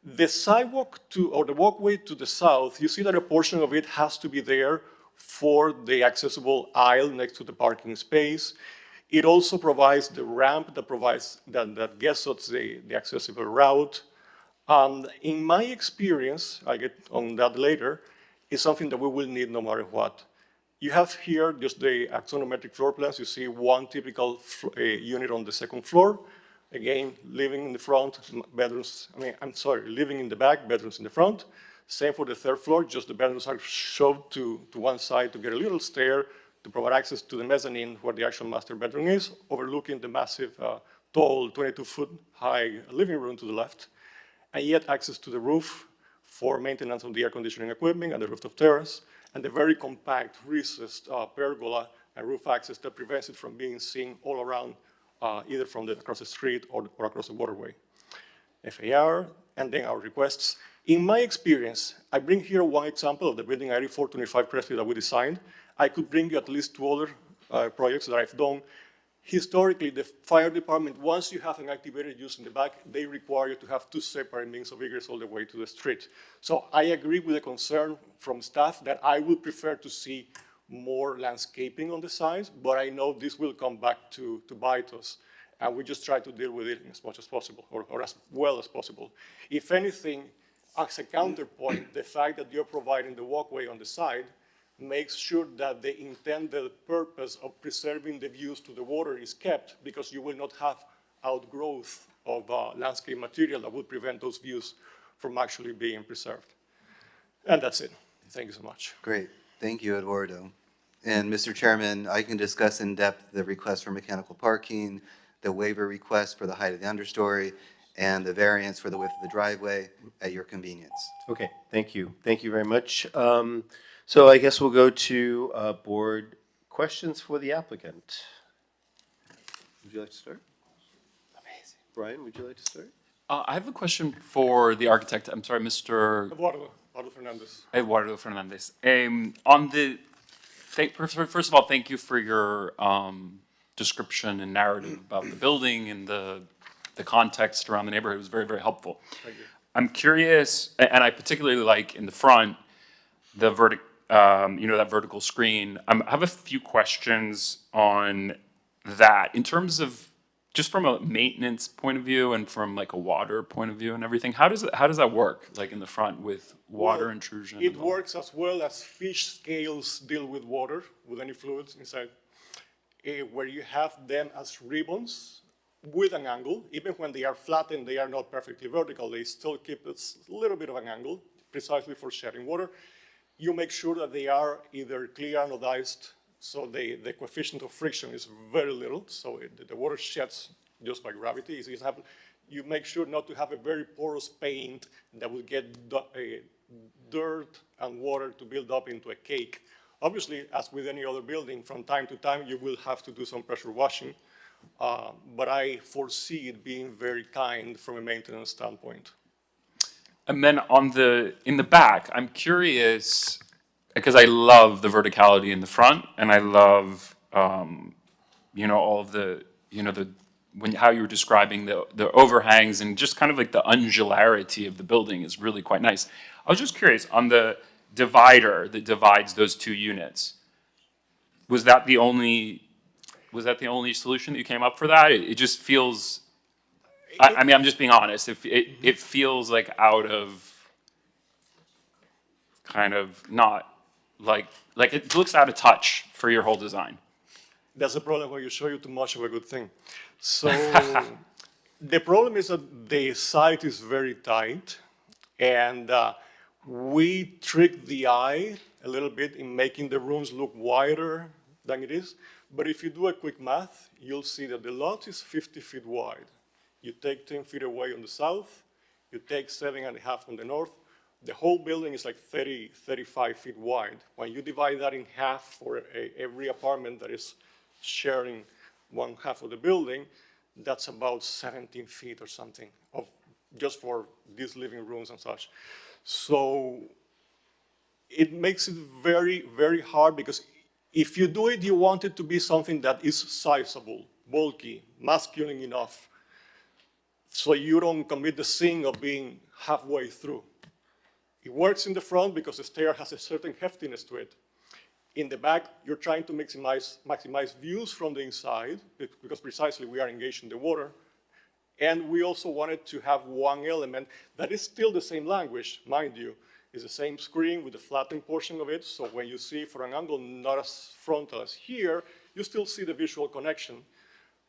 The sidewalk to, or the walkway to the south, you see that a portion of it has to be there for the accessible aisle next to the parking space. It also provides the ramp that gets us the accessible route. In my experience, I'll get on that later, is something that we will need no matter what. You have here just the axonometric floor plans. You see one typical unit on the second floor. Again, living in the front, bedrooms, living in the back, bedrooms in the front. Same for the third floor, just the bedrooms are shoved to one side to get a little stair to provide access to the mezzanine where the actual master bedroom is, overlooking the massive, tall, 22-foot high living room to the left, and yet access to the roof for maintenance of the air conditioning equipment and the rooftop terrace, and the very compact, recessed pergola and roof access that prevents it from being seen all around, either from across the street or across the waterway. FAR, and then our requests. In my experience, I bring here one example of the building 8425 Cressley that we designed. I could bring you at least 2 other projects that I've done. Historically, the fire department, once you have an activated use in the back, they require you to have 2 separate means of egress all the way to the street. So I agree with the concern from staff that I would prefer to see more landscaping on the sides, but I know this will come back to bite us. And we just try to deal with it as much as possible, or as well as possible. If anything, as a counterpoint, the fact that you're providing the walkway on the side makes sure that the intended purpose of preserving the views to the water is kept, because you will not have outgrowth of landscape material that would prevent those views from actually being preserved. And that's it. Thank you so much. Great. Thank you, Eduardo. And Mr. Chairman, I can discuss in depth the request for mechanical parking, the waiver request for the height of the understory, and the variance for the width of the driveway at your convenience. Okay, thank you. Thank you very much. So I guess we'll go to board questions for the applicant. Would you like to start? Amazing. Brian, would you like to start? I have a question for the architect. I'm sorry, Mr. Eduardo Fernandez. Eduardo Fernandez. First of all, thank you for your description and narrative about the building and the context around the neighborhood. It was very, very helpful. Thank you. I'm curious, and I particularly like in the front, the that vertical screen. I have a few questions on that in terms of just from a maintenance point of view and from like a water point of view and everything. How does that work, like in the front with water intrusion? It works as well as fish scales deal with water, with any fluids inside, where you have them as ribbons with an angle. Even when they are flattened, they are not perfectly vertical. They still keep a little bit of an angle, precisely for shedding water. You make sure that they are either clear anodized, so the coefficient of friction is very little, so the water sheds just by gravity. You make sure not to have a very porous paint that will get dirt and water to build up into a cake. Obviously, as with any other building, from time to time, you will have to do some pressure washing, but I foresee it being very kind from a maintenance standpoint. And then in the back, I'm curious, because I love the verticality in the front, and I love, all of how you were describing the overhangs and just kind of like the ungularity of the building is really quite nice. I was just curious, on the divider that divides those 2 units, was that the only solution that you came up for that? It just feels, I'm just being honest. It feels like out of kind of not like it looks out of touch for your whole design. That's the problem when you show you too much of a good thing. So the problem is that the site is very tight, and we trick the eye a little bit in making the rooms look wider than it is. But if you do a quick math, you'll see that the lot is 50 feet wide. You take 10 feet away on the south, you take 7.5 on the north. The whole building is like 35 feet wide. When you divide that in half for every apartment that is sharing one half of the building, that's about 17 feet or something, of just for these living rooms and such. So it makes it very, very hard, because if you do it, you want it to be something that is sizable, bulky, masculine enough, so you don't commit the sin of being halfway through. It works in the front because the stair has a certain heftiness to it. In the back, you're trying to maximize views from the inside, because precisely we are engaged in the water. And we also wanted to have one element that is still the same language, mind you. It's the same screen with the flattened portion of it, so when you see from an angle not as frontal as here, you still see the visual connection,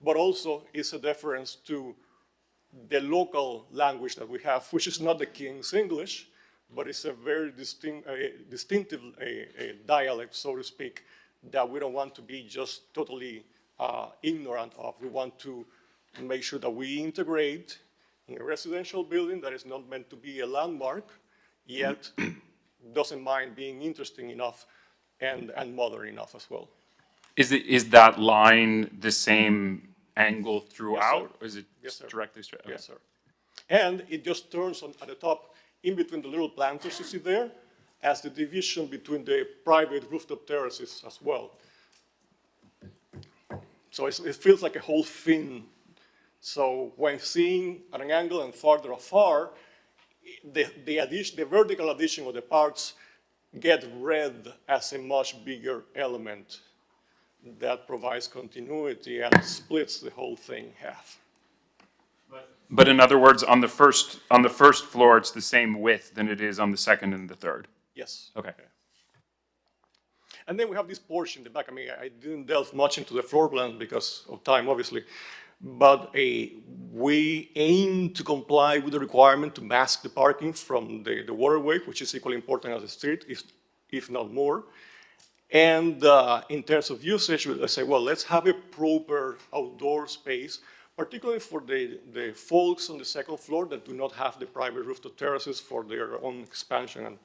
but also it's a deference to the local language that we have, which is not the King's English, but it's a very distinctive dialect, so to speak, that we don't want to be just totally ignorant of. We want to make sure that we integrate in a residential building that is not meant to be a landmark, yet doesn't mind being interesting enough and modern enough as well. Is that line the same angle throughout? Or is it directly straight? Okay. Yes, sir. And it just turns at the top, in between the little planters you see there, as the division between the private rooftop terraces as well. So it feels like a whole thing. So when seeing at an angle and farther afar, the vertical addition of the parts get read as a much bigger element that provides continuity and splits the whole thing in half. But in other words, on the first floor, it's the same width than it is on the second and the third? Yes. Okay. And then we have this portion in the back. I mean, I didn't delve much into the floor plan because of time, obviously. But we aim to comply with the requirement to mask the parking from the waterway, which is equally important as the street, if not more. And in terms of usage, I say, well, let's have a proper outdoor space, particularly for the folks on the second floor that do not have the private rooftop terraces for their own expansion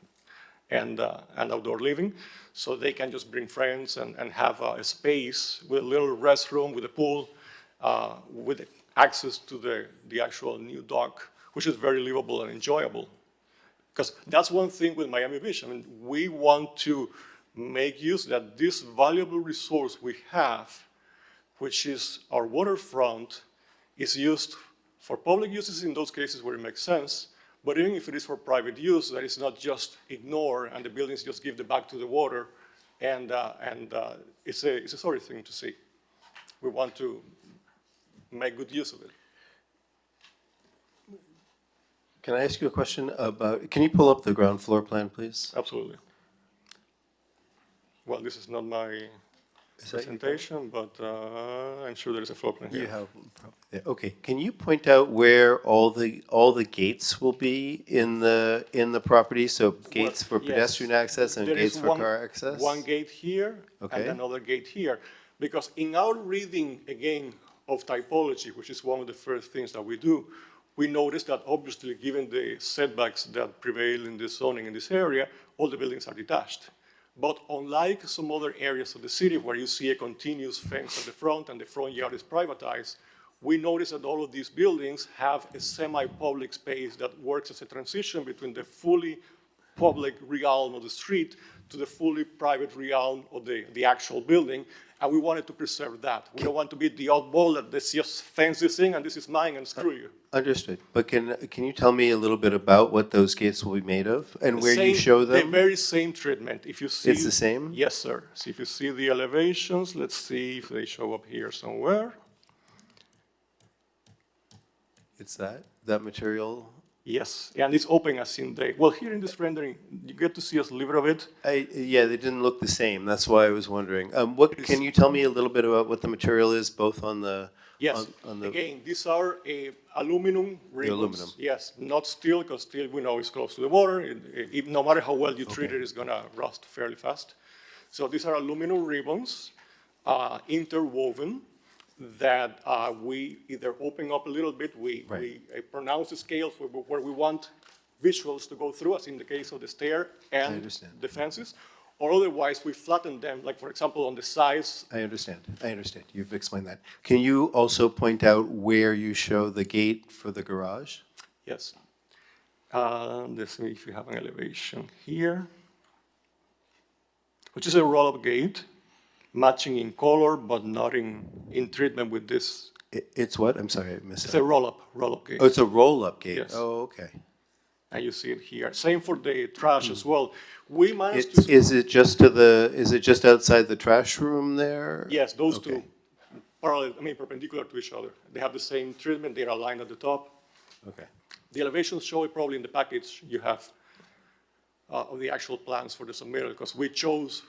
and outdoor living. So they can just bring friends and have a space with a little restroom, with a pool, with access to the actual new dock, which is very livable and enjoyable. Because that's one thing with Miami Beach. I mean, we want to make use that this valuable resource we have, which is our waterfront, is used for public uses in those cases where it makes sense, but even if it is for private use, that is not just ignored and the buildings just give the back to the water, and it's a sorry thing to see. We want to make good use of it. Can I ask you a question about, can you pull up the ground floor plan, please? Absolutely. Well, this is not my presentation, but I'm sure there is a floor plan here. You have, okay. Can you point out where all the gates will be in the property? So gates for pedestrian access and gates for car access? One gate here Okay. and another gate here. Because in our reading, again, of typology, which is one of the first things that we do, we notice that obviously, given the setbacks that prevail in the zoning in this area, all the buildings are detached. But unlike some other areas of the city where you see a continuous fence at the front and the front yard is privatized, we notice that all of these buildings have a semi-public space that works as a transition between the fully public realm of the street to the fully private realm of the actual building. And we wanted to preserve that. We don't want to be the oddball that this just fence this in and this is mine and screw you. Understood. But can you tell me a little bit about what those gates will be made of and where you show them? The very same treatment. If you see, It's the same? Yes, sir. So if you see the elevations, let's see if they show up here somewhere. It's that material? Yes, and it's open as in day. Well, here in this rendering, you get to see a sliver of it. Yeah, they didn't look the same. That's why I was wondering. Can you tell me a little bit about what the material is, both on the? Yes, again, these are aluminum ribbons. aluminum. Yes, not steel, because steel we know is close to the water. No matter how well you treat it, it's gonna rust fairly fast. So these are aluminum ribbons, interwoven, that we either open up a little bit, we pronounce the scales where we want visuals to go through, as in the case of the stair and the fences, Or otherwise, we flatten them, like for example, on the sides. I understand. You've explained that. Can you also point out where you show the gate for the garage? Yes. Let's see if you have an elevation here, which is a roll-up gate, matching in color, but not in treatment with this. It's what? I'm sorry, I missed It's that. a roll-up gate. Oh, it's a roll-up gate? Yes. Oh, okay. And you see it here. Same for the trash as well. We managed to. Is it just outside the trash room there? Yes, those Okay. two, perpendicular to each other. They have the same treatment, they're aligned at the top. Okay. The elevations show it probably in the package you have of the actual plans for the submittal, because we chose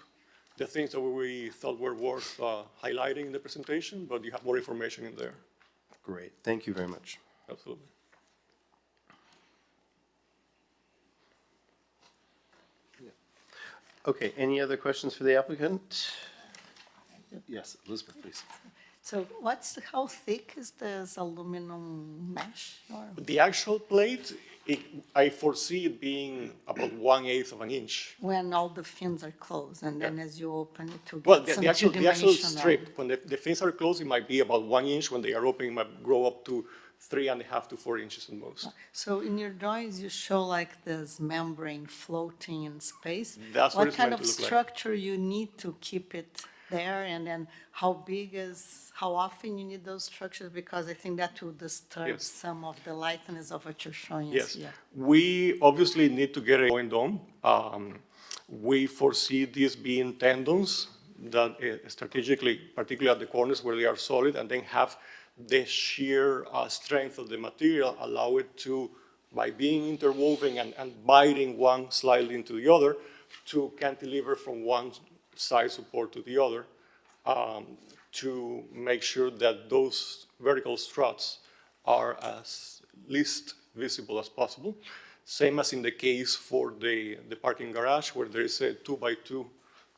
the things that we thought were worth highlighting in the presentation, but you have more information in there. Great. Thank you very much. Absolutely. Okay, any other questions for the applicant? Yes, Elizabeth, please. So how thick is this aluminum mesh? Or The actual plate, I foresee it being about 1/8 of an inch. when all the fins are closed, and then as you open it to Well, get some the actual two-dimensional. strip, when the fins are closed, it might be about 1 inch. When they are open, it might grow up to 3.5 to 4 inches at most. So in your drawings, you show like this membrane floating in space. That's what it's kind meant of to look like. structure you need to keep it there, and then how often you need those structures? Because I think that will disturb Yes. some of the lightness of what you're showing us Yes, here. we obviously need to get a going dome. We foresee these being tendons that strategically, particularly at the corners where they are solid, and then have the sheer strength of the material allow it to, by being interwoven and biting one slightly into the other, to cantilever from one side support to the other, to make sure that those vertical struts are as least visible as possible. Same as in the case for the parking garage, where there is a 2x2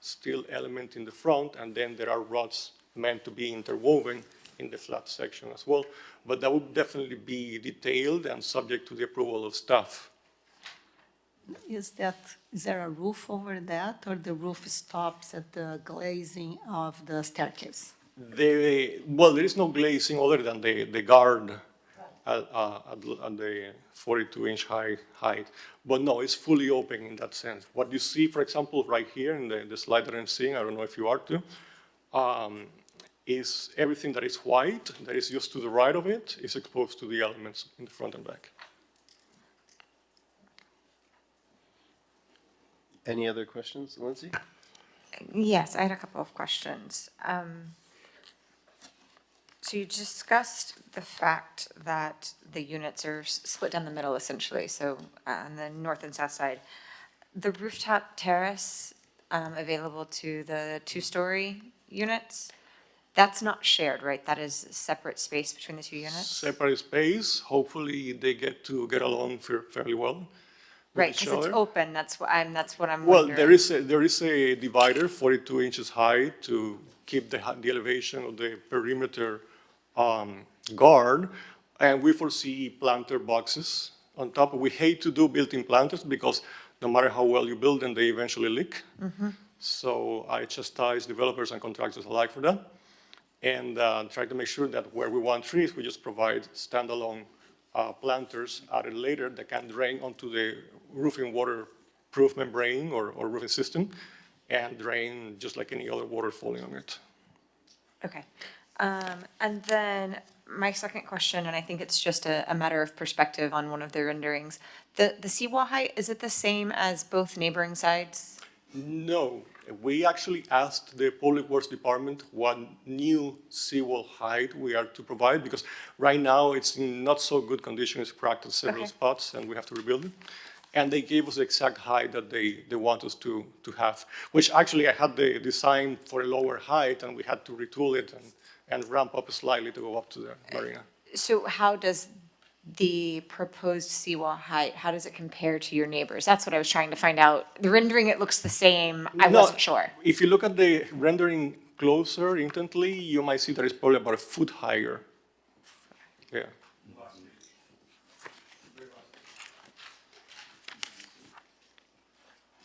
steel element in the front, and then there are rods meant to be interwoven in the flat section as well. But that would definitely be detailed and subject to the approval of staff. Is there a roof over that, or the roof stops at the glazing of the staircase? Well, there is no glazing other than the guard at the 42-inch height. But no, it's fully open in that sense. What you see, for example, right here in the slide that I'm seeing, I don't know if you are too, is everything that is white, that is just to the right of it, is exposed to the elements in the front and back. Any other questions, Lindsay? Yes, I had a couple of questions. So you discussed the fact that the units are split down the middle essentially, so on the north and south side. The rooftop terrace available to the two-story units, that's not shared, right? That is separate space between the two units? Separate space, hopefully they get along fairly well. Right, because it's open, that's what I'm Well, wondering. there is a divider, 42 inches high, to keep the elevation of the perimeter guard, and we foresee planter boxes on top. We hate to do built-in planters because no matter how well you build them, they eventually leak. So I chastise developers and contractors alike for that, and try to make sure that where we want trees, we just provide standalone planters added later that can drain onto the roofing waterproof membrane or roofing system and drain just like any other water falling on it. Okay. And then my second question, and I think it's just a matter of perspective on one of the renderings. The seawall height, is it the same as both neighboring sides? No, we actually asked the Public Works Department what new seawall height we are to provide, because right now it's in not so good condition. It's cracked at several spots and we have to rebuild it. And they gave us the exact height that they want us to have, which actually I had the design for a lower height and we had to retool it and ramp up slightly to go up to the marina. So how does the proposed seawall height, how does it compare to your neighbors? That's what I was trying to find out. The rendering, it looks the same. I No, wasn't sure. If you look at the rendering closer intently, you might see that it's probably about a foot higher. Yeah.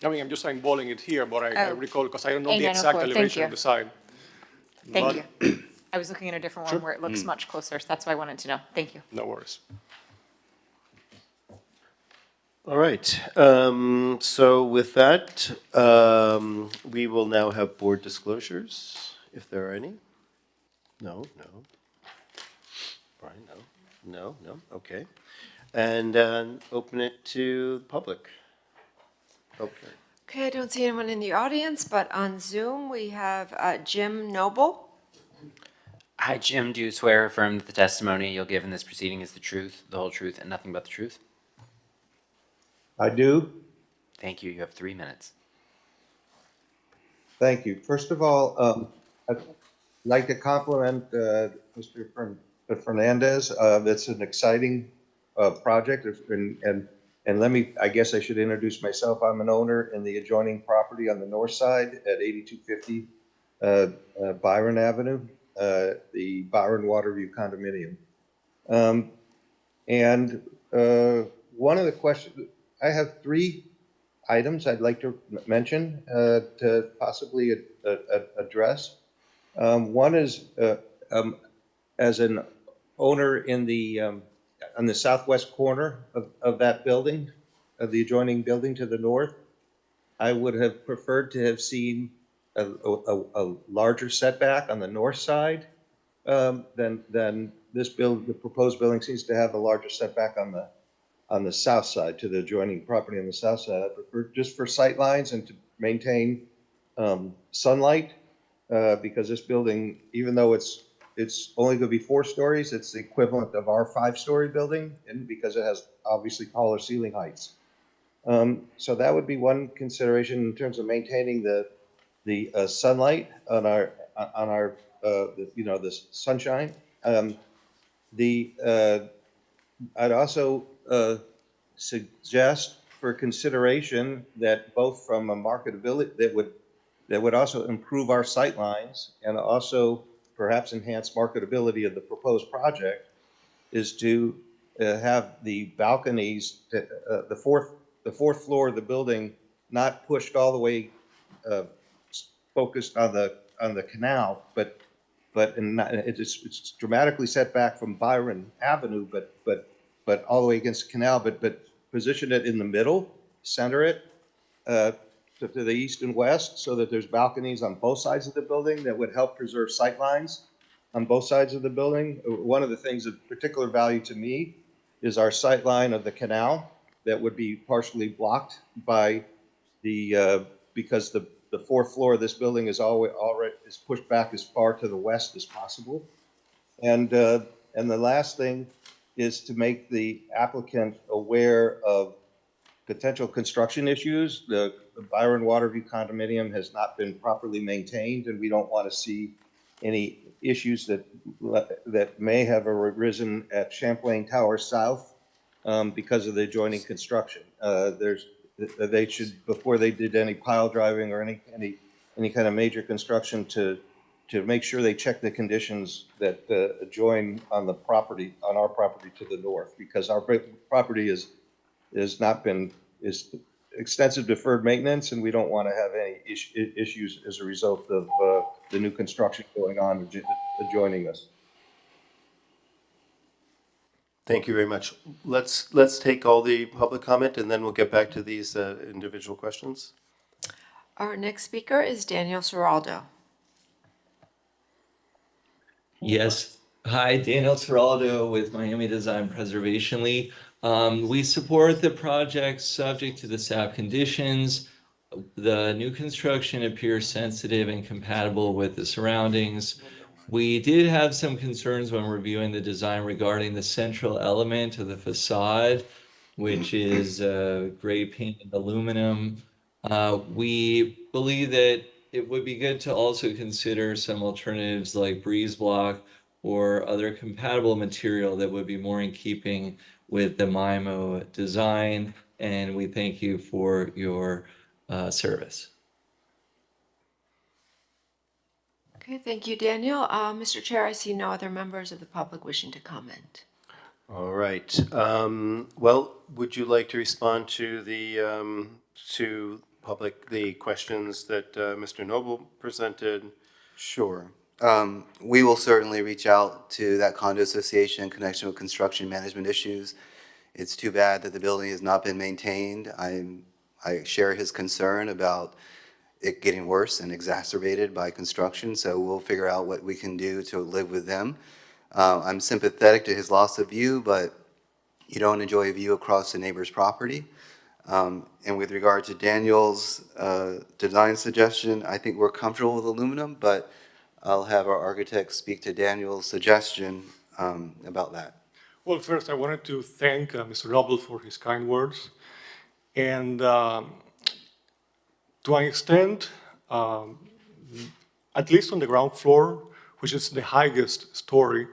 I mean, I'm just eyeballing it here, but I Oh. recall, because I don't know the A904, exact thank elevation you. of the side. Thank But- you. I was looking at a different one Sure. where it looks much closer, so that's why I wanted to know. Thank you. No worries. All right, so with that, we will now have board disclosures, if there are any. No. Brian, no, okay. And open it to the public. Okay. Okay, I don't see anyone in the audience, but on Zoom, we have Jim Noble. Hi, Jim. Do you swear or affirm that the testimony you'll give in this proceeding is the truth, the whole truth, and nothing but the truth? I do. Thank you. You have 3 minutes. Thank you. First of all, I'd like to compliment Mr. Fernandez. It's an exciting project, and let me, I guess I should introduce myself. I'm an owner in the adjoining property on the north side at 8250 Byron Avenue, the Byron Waterview condominium. And one of the questions, I have 3 items I'd like to mention to possibly address. One is, as an owner in the on the southwest corner of that building, of the adjoining building to the north, I would have preferred to have seen a larger setback on the north side than this build. The proposed building seems to have a larger setback on the south side, to the adjoining property on the south side. I prefer, just for sight lines and to maintain sunlight, because this building, even though it's only going to be 4 stories, it's the equivalent of our 5-story building, and because it has obviously taller ceiling heights. So that would be one consideration in terms of maintaining the sunlight on our the sunshine. I'd also suggest for consideration that both from a marketability, that would also improve our sight lines and also perhaps enhance marketability of the proposed project, is to have the balconies, the fourth floor of the building, not pushed all the way focused on the canal, but it's dramatically set back from Byron Avenue, but all the way against the canal, but position it in the middle, center it to the east and west, so that there's balconies on both sides of the building that would help preserve sight lines on both sides of the building. One of the things of particular value to me is our sight line of the canal that would be partially blocked by because the 4th floor of this building is already pushed back as far to the west as possible. And the last thing is to make the applicant aware of potential construction issues. The Byron Waterview condominium has not been properly maintained, and we don't want to see any issues that may have arisen at Champlain Tower South because of the adjoining construction. They should, before they did any pile driving or any kind of major construction, to make sure they check the conditions that adjoin on the property, on our property to the north, because our property is extensive deferred maintenance, and we don't want to have any issues as a result of the new construction going on adjoining us. Thank you very much. Let's take all the public comment, and then we'll get back to these individual questions. Our next speaker is Daniel Seraldo. Yes. Hi, Daniel Seraldo with Miami Design Preservation League. We support the project subject to the staff conditions. The new construction appears sensitive and compatible with the surroundings. We did have some concerns when reviewing the design regarding the central element of the facade, which is gray painted aluminum. We believe that it would be good to also consider some alternatives like breeze block or other compatible material that would be more in keeping with the MIMO design. And we thank you for your service. Okay, thank you, Daniel. Mr. Chair, I see no other members of the public wishing to comment. All right. Well, would you like to respond to the public, the questions that Mr. Noble presented? Sure. We will certainly reach out to that condo association in connection with construction management issues. It's too bad that the building has not been maintained. I share his concern about it getting worse and exacerbated by construction, so we'll figure out what we can do to live with them. I'm sympathetic to his loss of view, but you don't enjoy a view across the neighbor's property. And with regard to Daniel's design suggestion, I think we're comfortable with aluminum, but I'll have our architect speak to Daniel's suggestion about that. Well, first, I wanted to thank Mr. Noble for his kind words. And to an extent, at least on the ground floor, which is the highest story,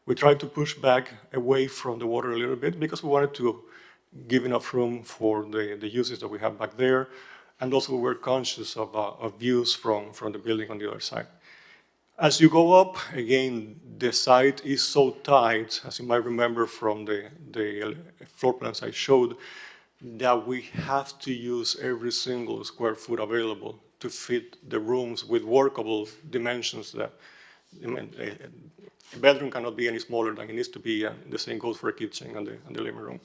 we tried to push back away from the water a little bit because we wanted to give enough room for the uses that we have back there. And also we were conscious of views from the building on the other side. As you go up, again, the site is so tight, as you might remember from the floor plans I showed, that we have to use every single square foot available to fit the rooms with workable dimensions. That I mean, a bedroom cannot be any smaller than it needs to be. The same goes for a kitchen and the living room.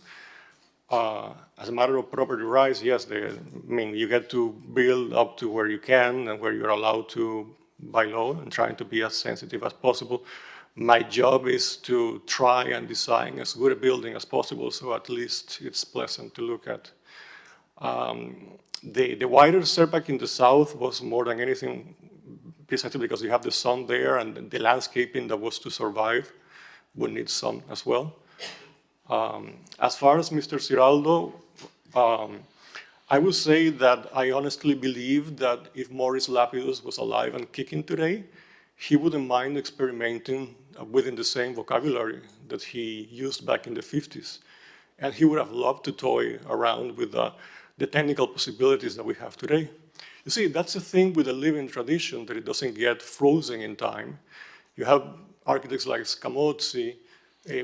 As a matter of property rights, yes, you get to build up to where you can and where you're allowed to by law, and trying to be as sensitive as possible. My job is to try and design as good a building as possible, so at least it's pleasant to look at. The wider setback in the south was more than anything, precisely because you have the sun there, and the landscaping that was to survive would need sun as well. As far as Mr. Ciraldo, I would say that I honestly believe that if Morris Lapidus was alive and kicking today, he wouldn't mind experimenting within the same vocabulary that he used back in the 50s. And he would have loved to toy around with the technical possibilities that we have today. You see, that's the thing with a living tradition, that it doesn't get frozen in time. You have architects like Scamozzi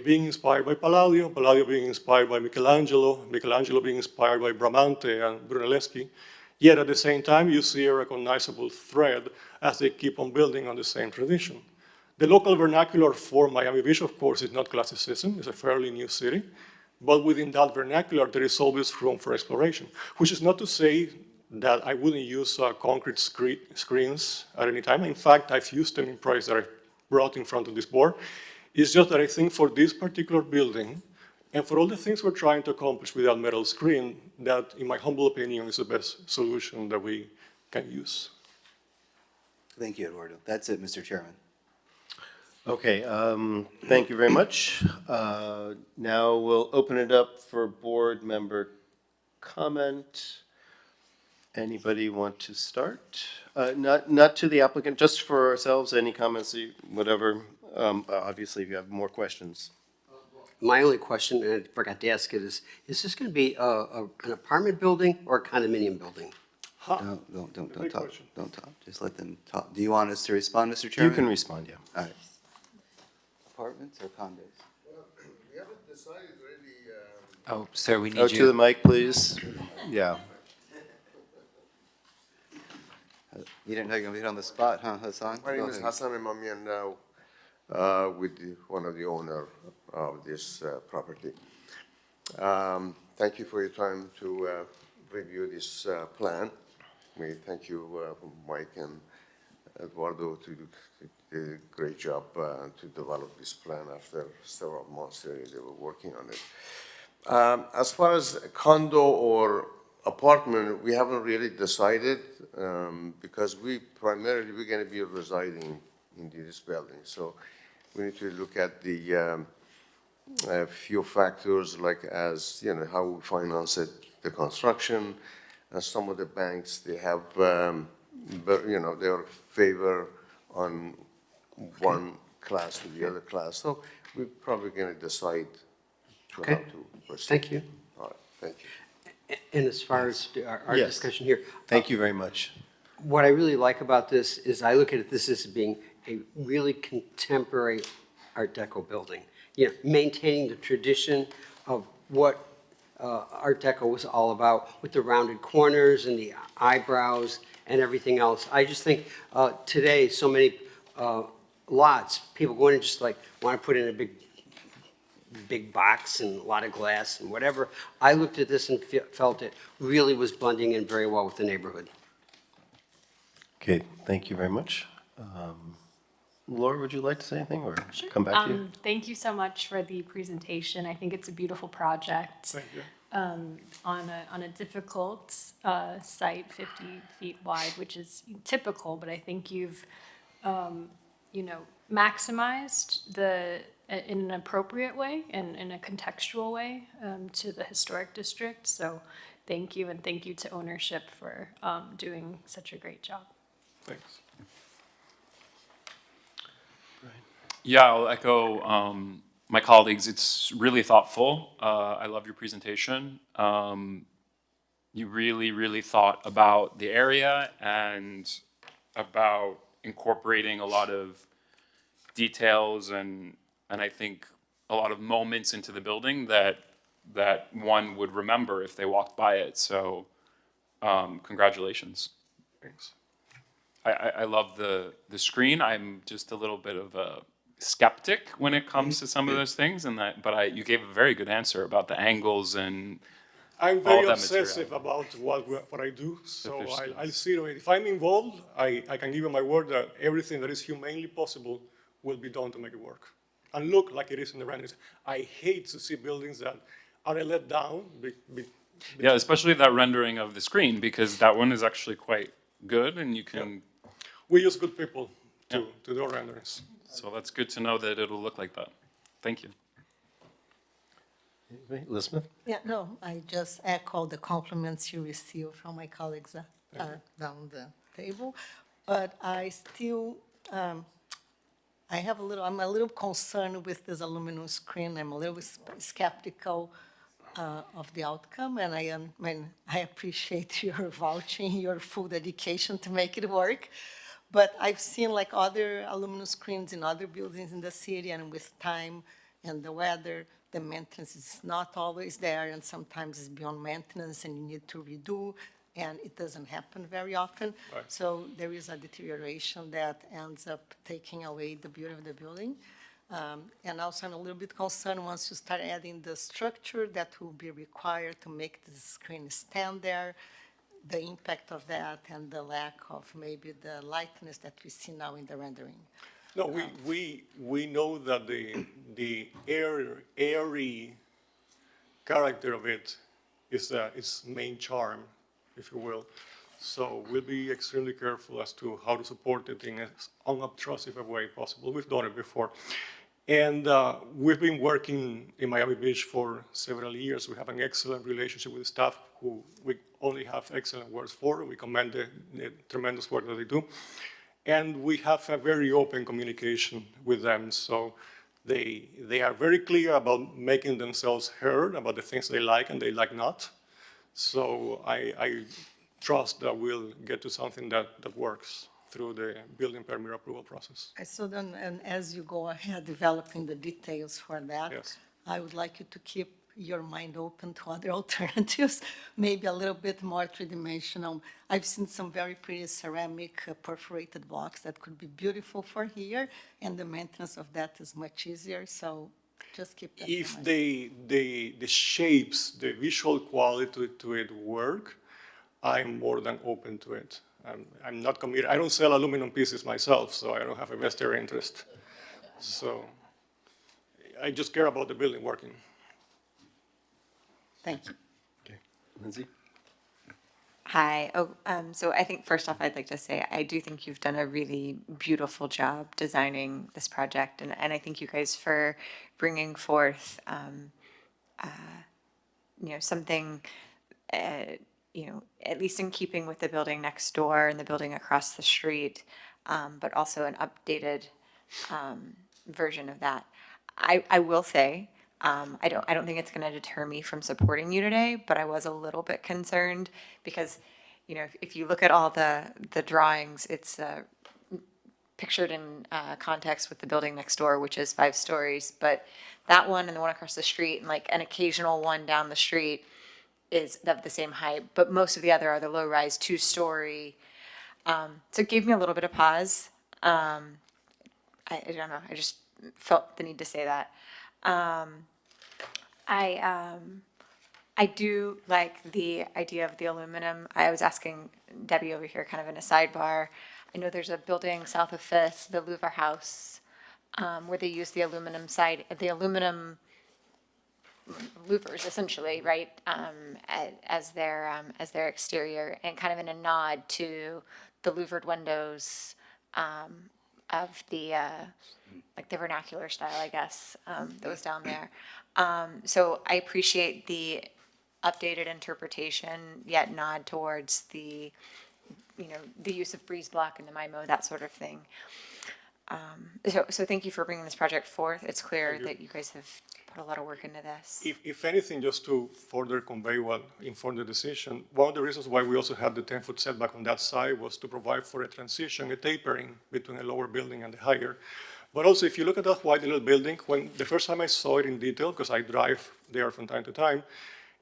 being inspired by Palladio, Palladio being inspired by Michelangelo, Michelangelo being inspired by Bramante and Brunelleschi. Yet at the same time, you see a recognizable thread as they keep on building on the same tradition. The local vernacular for Miami Beach, of course, is not classicism. It's a fairly new city. But within that vernacular, there is always room for exploration, which is not to say that I wouldn't use concrete screens at any time. In fact, I've used them in projects that I brought in front of this board. It's just that I think for this particular building, and for all the things we're trying to accomplish with that metal screen, that, in my humble opinion, is the best solution that we can use. Thank you, Eduardo. That's it, Mr. Chairman. Okay, thank you very much. Now we'll open it up for board member comment. Anybody want to start? Not to the applicant, just for ourselves, any comments, whatever. Obviously, if you have more questions. My only question, and I forgot to ask it, is this going to be an apartment building or a condominium building? Don't talk. Don't talk. Just let them talk. Do you want us to respond, Mr. Chairman? You can respond, yeah. All right. Apartments or condos? We haven't decided really. Oh, sir, we need Oh, you. to the mic, please. Yeah. You didn't know you're going to be on the spot, huh, Hassan? My name Go is ahead. Hassan Imamian now, with one of the owner of this property. Thank you for your time to review this plan. We thank you, Mike and Eduardo, to did a great job to develop this plan after several months they were working on it. As far as condo or apartment, we haven't really decided because we're going to be residing in this building. So we need to look at the a few factors, like how we finance it, the construction, and some of the banks, they have, their favor on one class to the other class. So we're probably going to decide how to proceed. Thank you. All right, thank you. And as far as our Yes. discussion here. Thank you very much. What I really like about this is I look at this as being a really contemporary Art Deco building. Maintaining the tradition of what Art Deco was all about, with the rounded corners and the eyebrows and everything else. I just think today, so many lots, people go in and just like want to put in a big box and a lot of glass and whatever. I looked at this and felt it really was blending in very well with the neighborhood. Okay, thank you very much. Laura, would you like to say anything or come back to you? Thank you so much for the presentation. I think it's a beautiful project. Thank you. On a difficult site, 50 feet wide, which is typical, but I think you've, maximized in an appropriate way and in a contextual way to the historic district. So thank you, and thank you to ownership for doing such a great job. Thanks. Yeah, I'll echo my colleagues. It's really thoughtful. I love your presentation. You really, really thought about the area and about incorporating a lot of details and I think a lot of moments into the building that one would remember if they walked by it. So congratulations. Thanks. I love the screen. I'm just a little bit of a skeptic when it comes to some of those things, but you gave a very good answer about the angles and I'm all very that obsessive material. about what I do, so I'll see to it. If I'm involved, I can give you my word that everything that is humanly possible will be done to make it work and look like it is in the renderings. I hate to see buildings that are let down. Yeah, especially that rendering of the screen, because that one is actually quite good, and you can. We use good people to do our renderings. So that's good to know that it'll look like that. Thank you. Elizabeth? Yeah, no, I just echo the compliments you received from my colleagues down the table. But I still, I'm a little concerned with this aluminum screen. I'm a little skeptical of the outcome, and I appreciate your vouching, your full dedication to make it work. But I've seen like other aluminum screens in other buildings in the city, and with time and the weather, the maintenance is not always there, and sometimes it's beyond maintenance and you need to redo, and it doesn't happen very often. Right. So there is a deterioration that ends up taking away the beauty of the building. And also I'm a little bit concerned once you start adding the structure that will be required to make the screen stand there, the impact of that and the lack of maybe the lightness that we see now in the rendering. No, we know that the airy character of it is its main charm, if you will. So we'll be extremely careful as to how to support it in as unobtrusive a way possible. We've done it before. And we've been working in Miami Beach for several years. We have an excellent relationship with the staff who we only have excellent words for. We commend the tremendous work that they do. And we have a very open communication with them. So they are very clear about making themselves heard about the things they like and they like not. So I trust that we'll get to something that works through the building permit approval process. So then, and as you go ahead developing the details for that, Yes. I would like you to keep your mind open to other alternatives, maybe a little bit more three-dimensional. I've seen some very pretty ceramic perforated blocks that could be beautiful for here, and the maintenance of that is much easier, so just keep that in If mind. the shapes, the visual quality to it work, I'm more than open to it. I'm not committed. I don't sell aluminum pieces myself, so I don't have a vested interest. So I just care about the building working. Thank you. Okay, Lindsay? Hi. So I think first off, I'd like to say I do think you've done a really beautiful job designing this project, and I thank you guys for bringing forth, something, at least in keeping with the building next door and the building across the street, but also an updated version of that. I will say, I don't think it's going to deter me from supporting you today, but I was a little bit concerned because, if you look at all the drawings, it's pictured in context with the building next door, which is 5 stories, but that one and the one across the street and like an occasional one down the street is of the same height, but most of the other are the low-rise 2-story. So it gave me a little bit of pause. I don't know, I just felt the need to say that. I do like the idea of the aluminum. I was asking Debbie over here kind of in a sidebar. I know there's a building south of Fifth, the Louvre House, where they use the aluminum aluminum louvers essentially, right, as their exterior, and kind of in a nod to the louvered windows of the like the vernacular style, I guess, that was down there. So I appreciate the updated interpretation, yet nod towards the, the use of breeze block and the MIMO, that sort of thing. So thank you for bringing this project forth. It's clear that you guys have put a lot of work into this. If anything, just to further convey what informed the decision, one of the reasons why we also had the 10-foot setback on that side was to provide for a transition, a tapering between a lower building and the higher. But also, if you look at that white little building, when the first time I saw it in detail, because I drive there from time to time,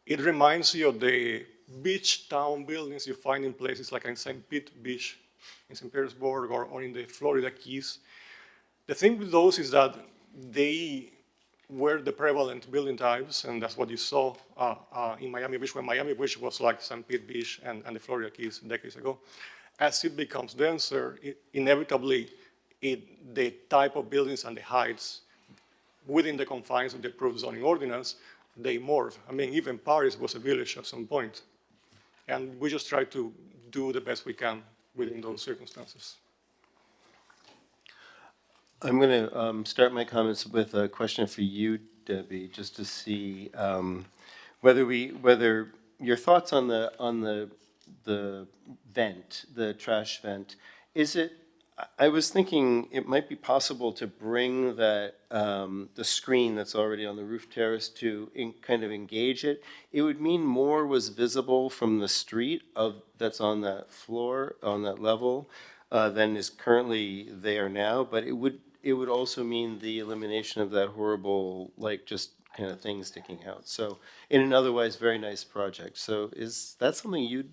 it reminds you of the beach town buildings you find in places like in St. Pete Beach, in St. Petersburg, or in the Florida Keys. The thing with those is that they were the prevalent building types, and that's what you saw in Miami Beach, when Miami Beach was like St. Pete Beach and the Florida Keys decades ago. As it becomes denser, inevitably, the type of buildings and the heights within the confines of the approved zoning ordinance, they morph. I mean, even Paris was a village at some point. And we just try to do the best we can within those circumstances. I'm going to start my comments with a question for you, Debbie, just to see whether your thoughts on the vent, the trash vent. Is it? I was thinking it might be possible to bring that the screen that's already on the roof terrace to kind of engage it. It would mean more was visible from the street that's on that floor, on that level, than is currently there now. But it would also mean the elimination of that horrible, like, just kind of thing sticking out. So in an otherwise very nice project. So is that something you'd?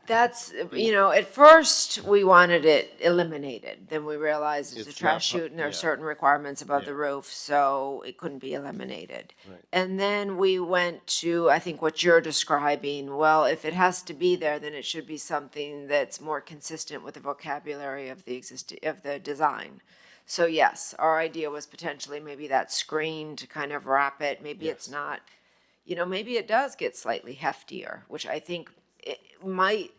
That's, at first, we wanted it eliminated. Then we realized it's a trash chute and there are certain requirements above the roof, so it couldn't be eliminated. Right. And then we went to, I think, what you're describing. Well, if it has to be there, then it should be something that's more consistent with the vocabulary of the design. So yes, our idea was potentially maybe that screen to kind of wrap it. Maybe it's not, maybe it does get slightly heftier, which I think it might,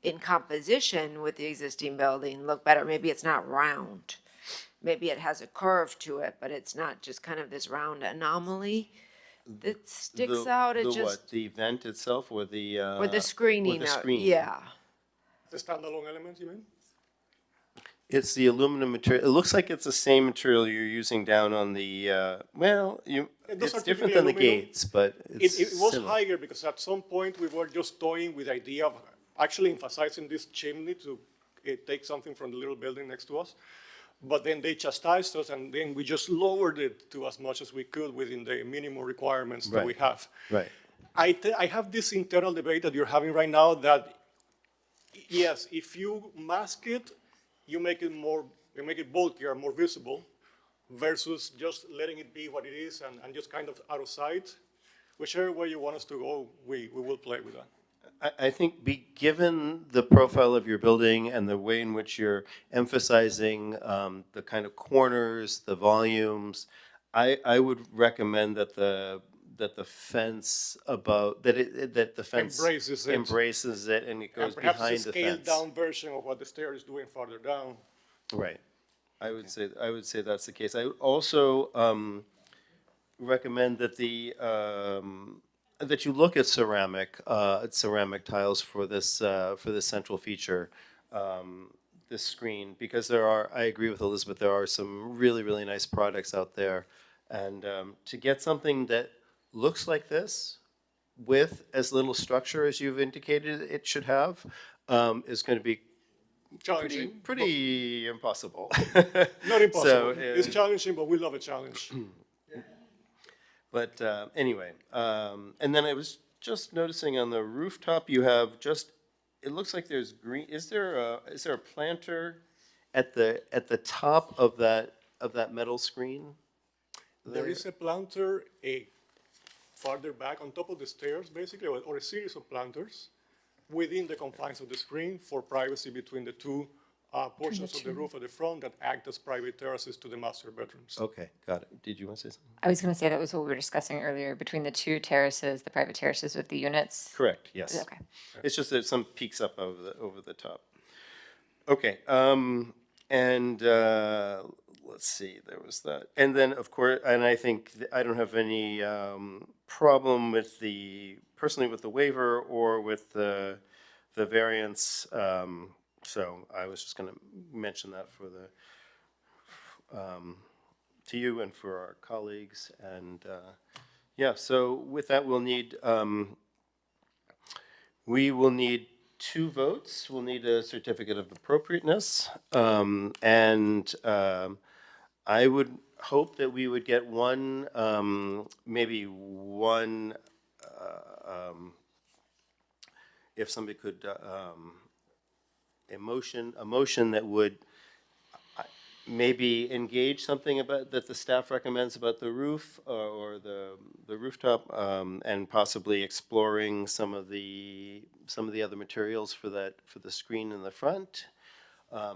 in composition with the existing building, look better. Maybe it's not round. Maybe it has a curve to it, but it's not just kind of this round anomaly that sticks out. It just What, the vent itself or the screening. or the screen? Yeah. The standalone element, you mean? It's the aluminum material. It looks like it's the same material you're using down on the, it's different than the gates, but it's It was similar. higher because at some point we were just toying with the idea of actually emphasizing this chimney to take something from the little building next to us. But then they chastised us, and then we just lowered it to as much as we could within the minimum requirements that we have. Right. I have this internal debate that you're having right now that, yes, if you mask it, you make it bulkier, more visible, versus just letting it be what it is and just kind of out of sight. Whichever way you want us to go, we will play with that. I think given the profile of your building and the way in which you're emphasizing the kind of corners, the volumes, I would recommend that the fence that the fence embraces it and it goes behind the fence. Perhaps a scaled-down version of what the stair is doing farther down. Right. I would say that's the case. I would also recommend that that you look at ceramic tiles for this central feature, this screen, because I agree with Elizabeth, there are some really, really nice products out there. And to get something that looks like this with as little structure as you've indicated it should have is going to be challenging. pretty impossible. Not impossible. So, It's challenging, but we love a challenge. But anyway, and then I was just noticing on the rooftop, you have just, it looks like there's green, is there a planter at the top of that metal screen? There is a planter farther back on top of the stairs, basically, or a series of planters within the confines of the screen for privacy between the two portions of the roof at the front that act as private terraces to the master bedrooms. Okay, got it. Did you want to say something? I was going to say that was what we were discussing earlier between the two terraces, the private terraces with the units. Correct, yes. Okay. It's just that some peaks up over the top. Okay, and let's see, there was that. And then, of course, and I think I don't have any problem with personally with the waiver or with the variance. So I was just going to mention that for to you and for our colleagues. And yeah, so with that, we will need 2 votes. We'll need a certificate of appropriateness. And I would hope that we would get one, maybe one, if somebody could, a motion that would maybe engage something about that the staff recommends about the roof or the rooftop, and possibly exploring some of the other materials for the screen in the front.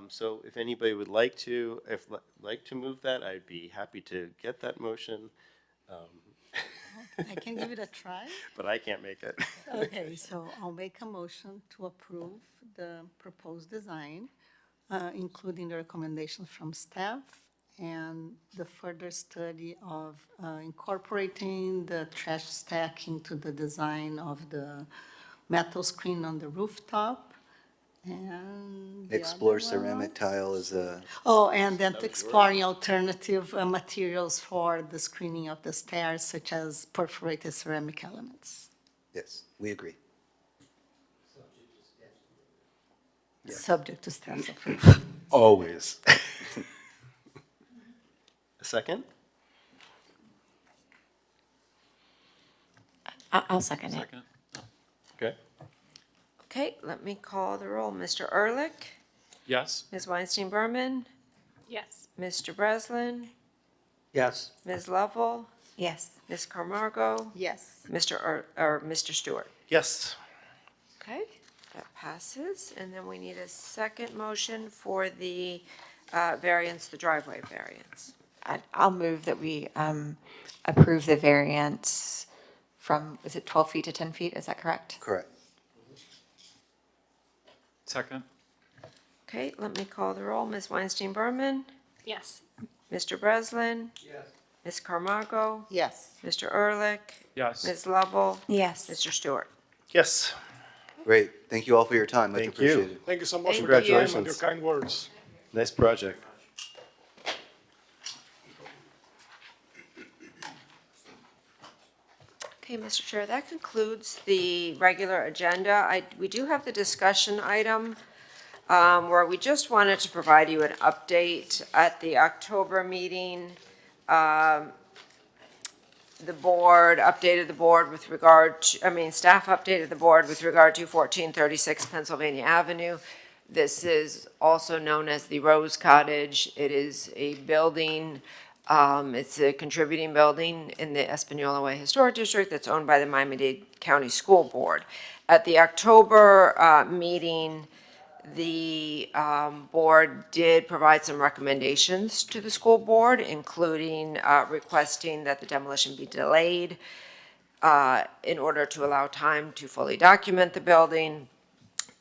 So if anybody would like to move that, I'd be happy to get that motion. I can give it a try. But I can't make it. Okay, so I'll make a motion to approve the proposed design, including the recommendations from staff and the further study of incorporating the trash stack into the design of the metal screen on the rooftop. And the Explore other ceramic ones? tile is a, Oh, and then exploring alternative materials for the screening of the stairs, such as perforated ceramic elements. yes, we agree. Subject to staff's approval. Always. A second? I'll second it. Okay. Okay, let me call the roll. Mr. Ehrlich, Yes. Ms. Weinstein Berman, Yes. Mr. Breslin, Yes. Ms. Lovell, Yes. Ms. Camargo, Yes. Mr. Stewart. Yes. Okay, that passes. And then we need a second motion for the variance, the driveway variance. I'll move that we approve the variance from, is it 12 feet to 10 feet? Is that correct? Correct. Second. Okay, let me call the roll. Ms. Weinstein Berman, Yes. Mr. Breslin. Yes. Ms. Camargo, Yes. Mr. Ehrlich, Yes. Ms. Lovell, Yes. Mr. Stewart. Yes. Great. Thank you all for your time. Much Thank you. appreciated. Thank you so much Thank for your time and Congratulations. your kind words. Nice project. Okay, Mr. Chair, that concludes the regular agenda. We do have the discussion item where we just wanted to provide you an update. At the October meeting, the board updated the board with regard to, staff updated the board with regard to 1436 Pennsylvania Avenue. This is also known as the Rose Cottage. It is a building, it's a contributing building in the Espanola Way Historic District that's owned by the Miami-Dade County School Board. At the October meeting, the board did provide some recommendations to the school board, including requesting that the demolition be delayed in order to allow time to fully document the building.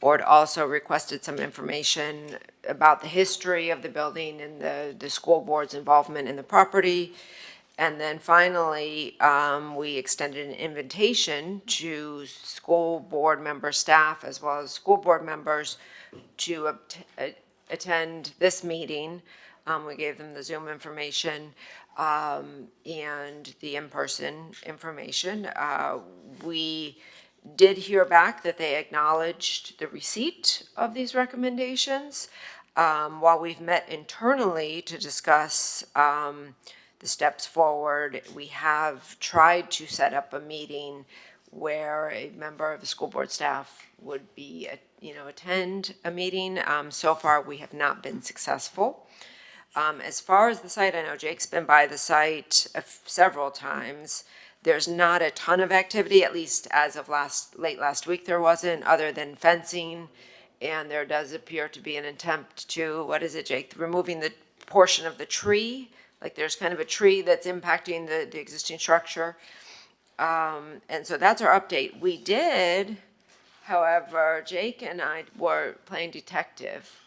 Board also requested some information about the history of the building and the school board's involvement in the property. And then finally, we extended an invitation to school board member staff as well as school board members to attend this meeting. We gave them the Zoom information and the in-person information. We did hear back that they acknowledged the receipt of these recommendations. While we've met internally to discuss the steps forward, we have tried to set up a meeting where a member of the school board staff would be, attend a meeting. So far, we have not been successful. As far as the site, I know Jake's been by the site several times. There's not a ton of activity, at least as of late last week there wasn't, other than fencing. And there does appear to be an attempt to, what is it, Jake, removing the portion of the tree? Like there's kind of a tree that's impacting the existing structure. And so that's our update. We did, however, Jake and I were playing detective.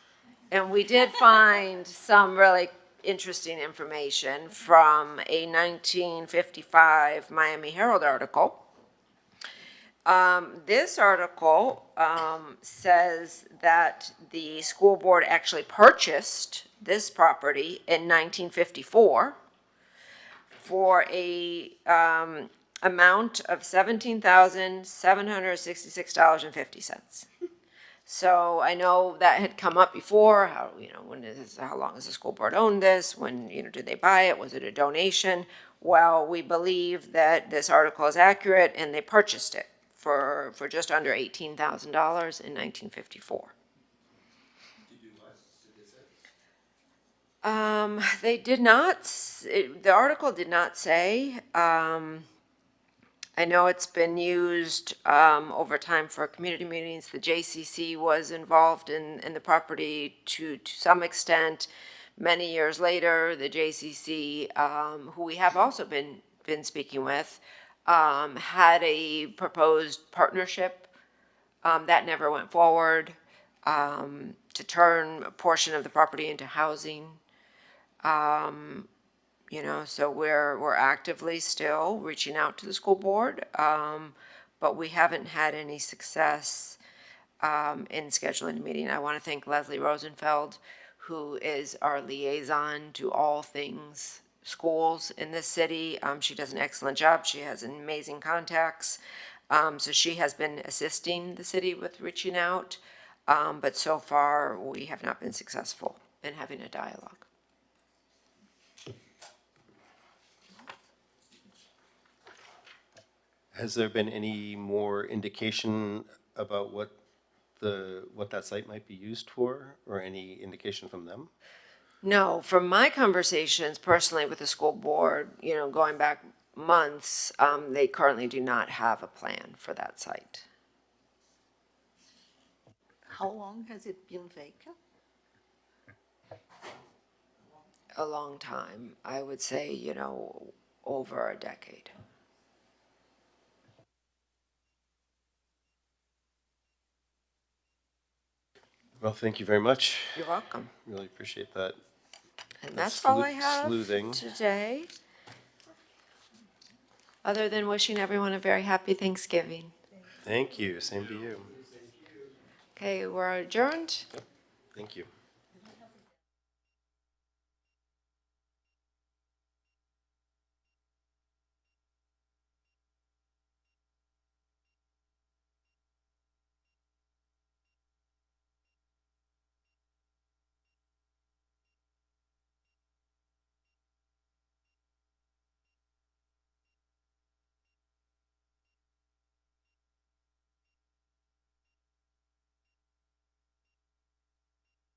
And we did find some really interesting information from a 1955 Miami Herald article. This article says that the school board actually purchased this property in 1954 for a amount of $17,766.50. So I know that had come up before, how long has the school board owned this? When, did they buy it? Was it a donation? Well, we believe that this article is accurate and they purchased it for just under $18,000 in 1954. They did not, the article did not say. I know it's been used over time for community meetings. The JCC was involved in the property to some extent. Many years later, the JCC, who we have also been speaking with, had a proposed partnership that never went forward to turn a portion of the property into housing. So we're actively still reaching out to the school board, but we haven't had any success in scheduling a meeting. I want to thank Leslie Rosenfeld, who is our liaison to all things schools in this city. She does an excellent job. She has amazing contacts. So she has been assisting the city with reaching out, but so far we have not been successful in having a dialogue. Has there been any more indication about what that site might be used for, or any indication from them? No, from my conversations personally with the school board, going back months, they currently do not have a plan for that site. How long has it been vacant? A long time. I would say, over a decade. Well, thank you very much. You're welcome. Really appreciate that. And that's all I have sleuthing today. Other than wishing everyone a very happy Thanksgiving. Thank you. Same to you. Okay, we're adjourned. Thank you.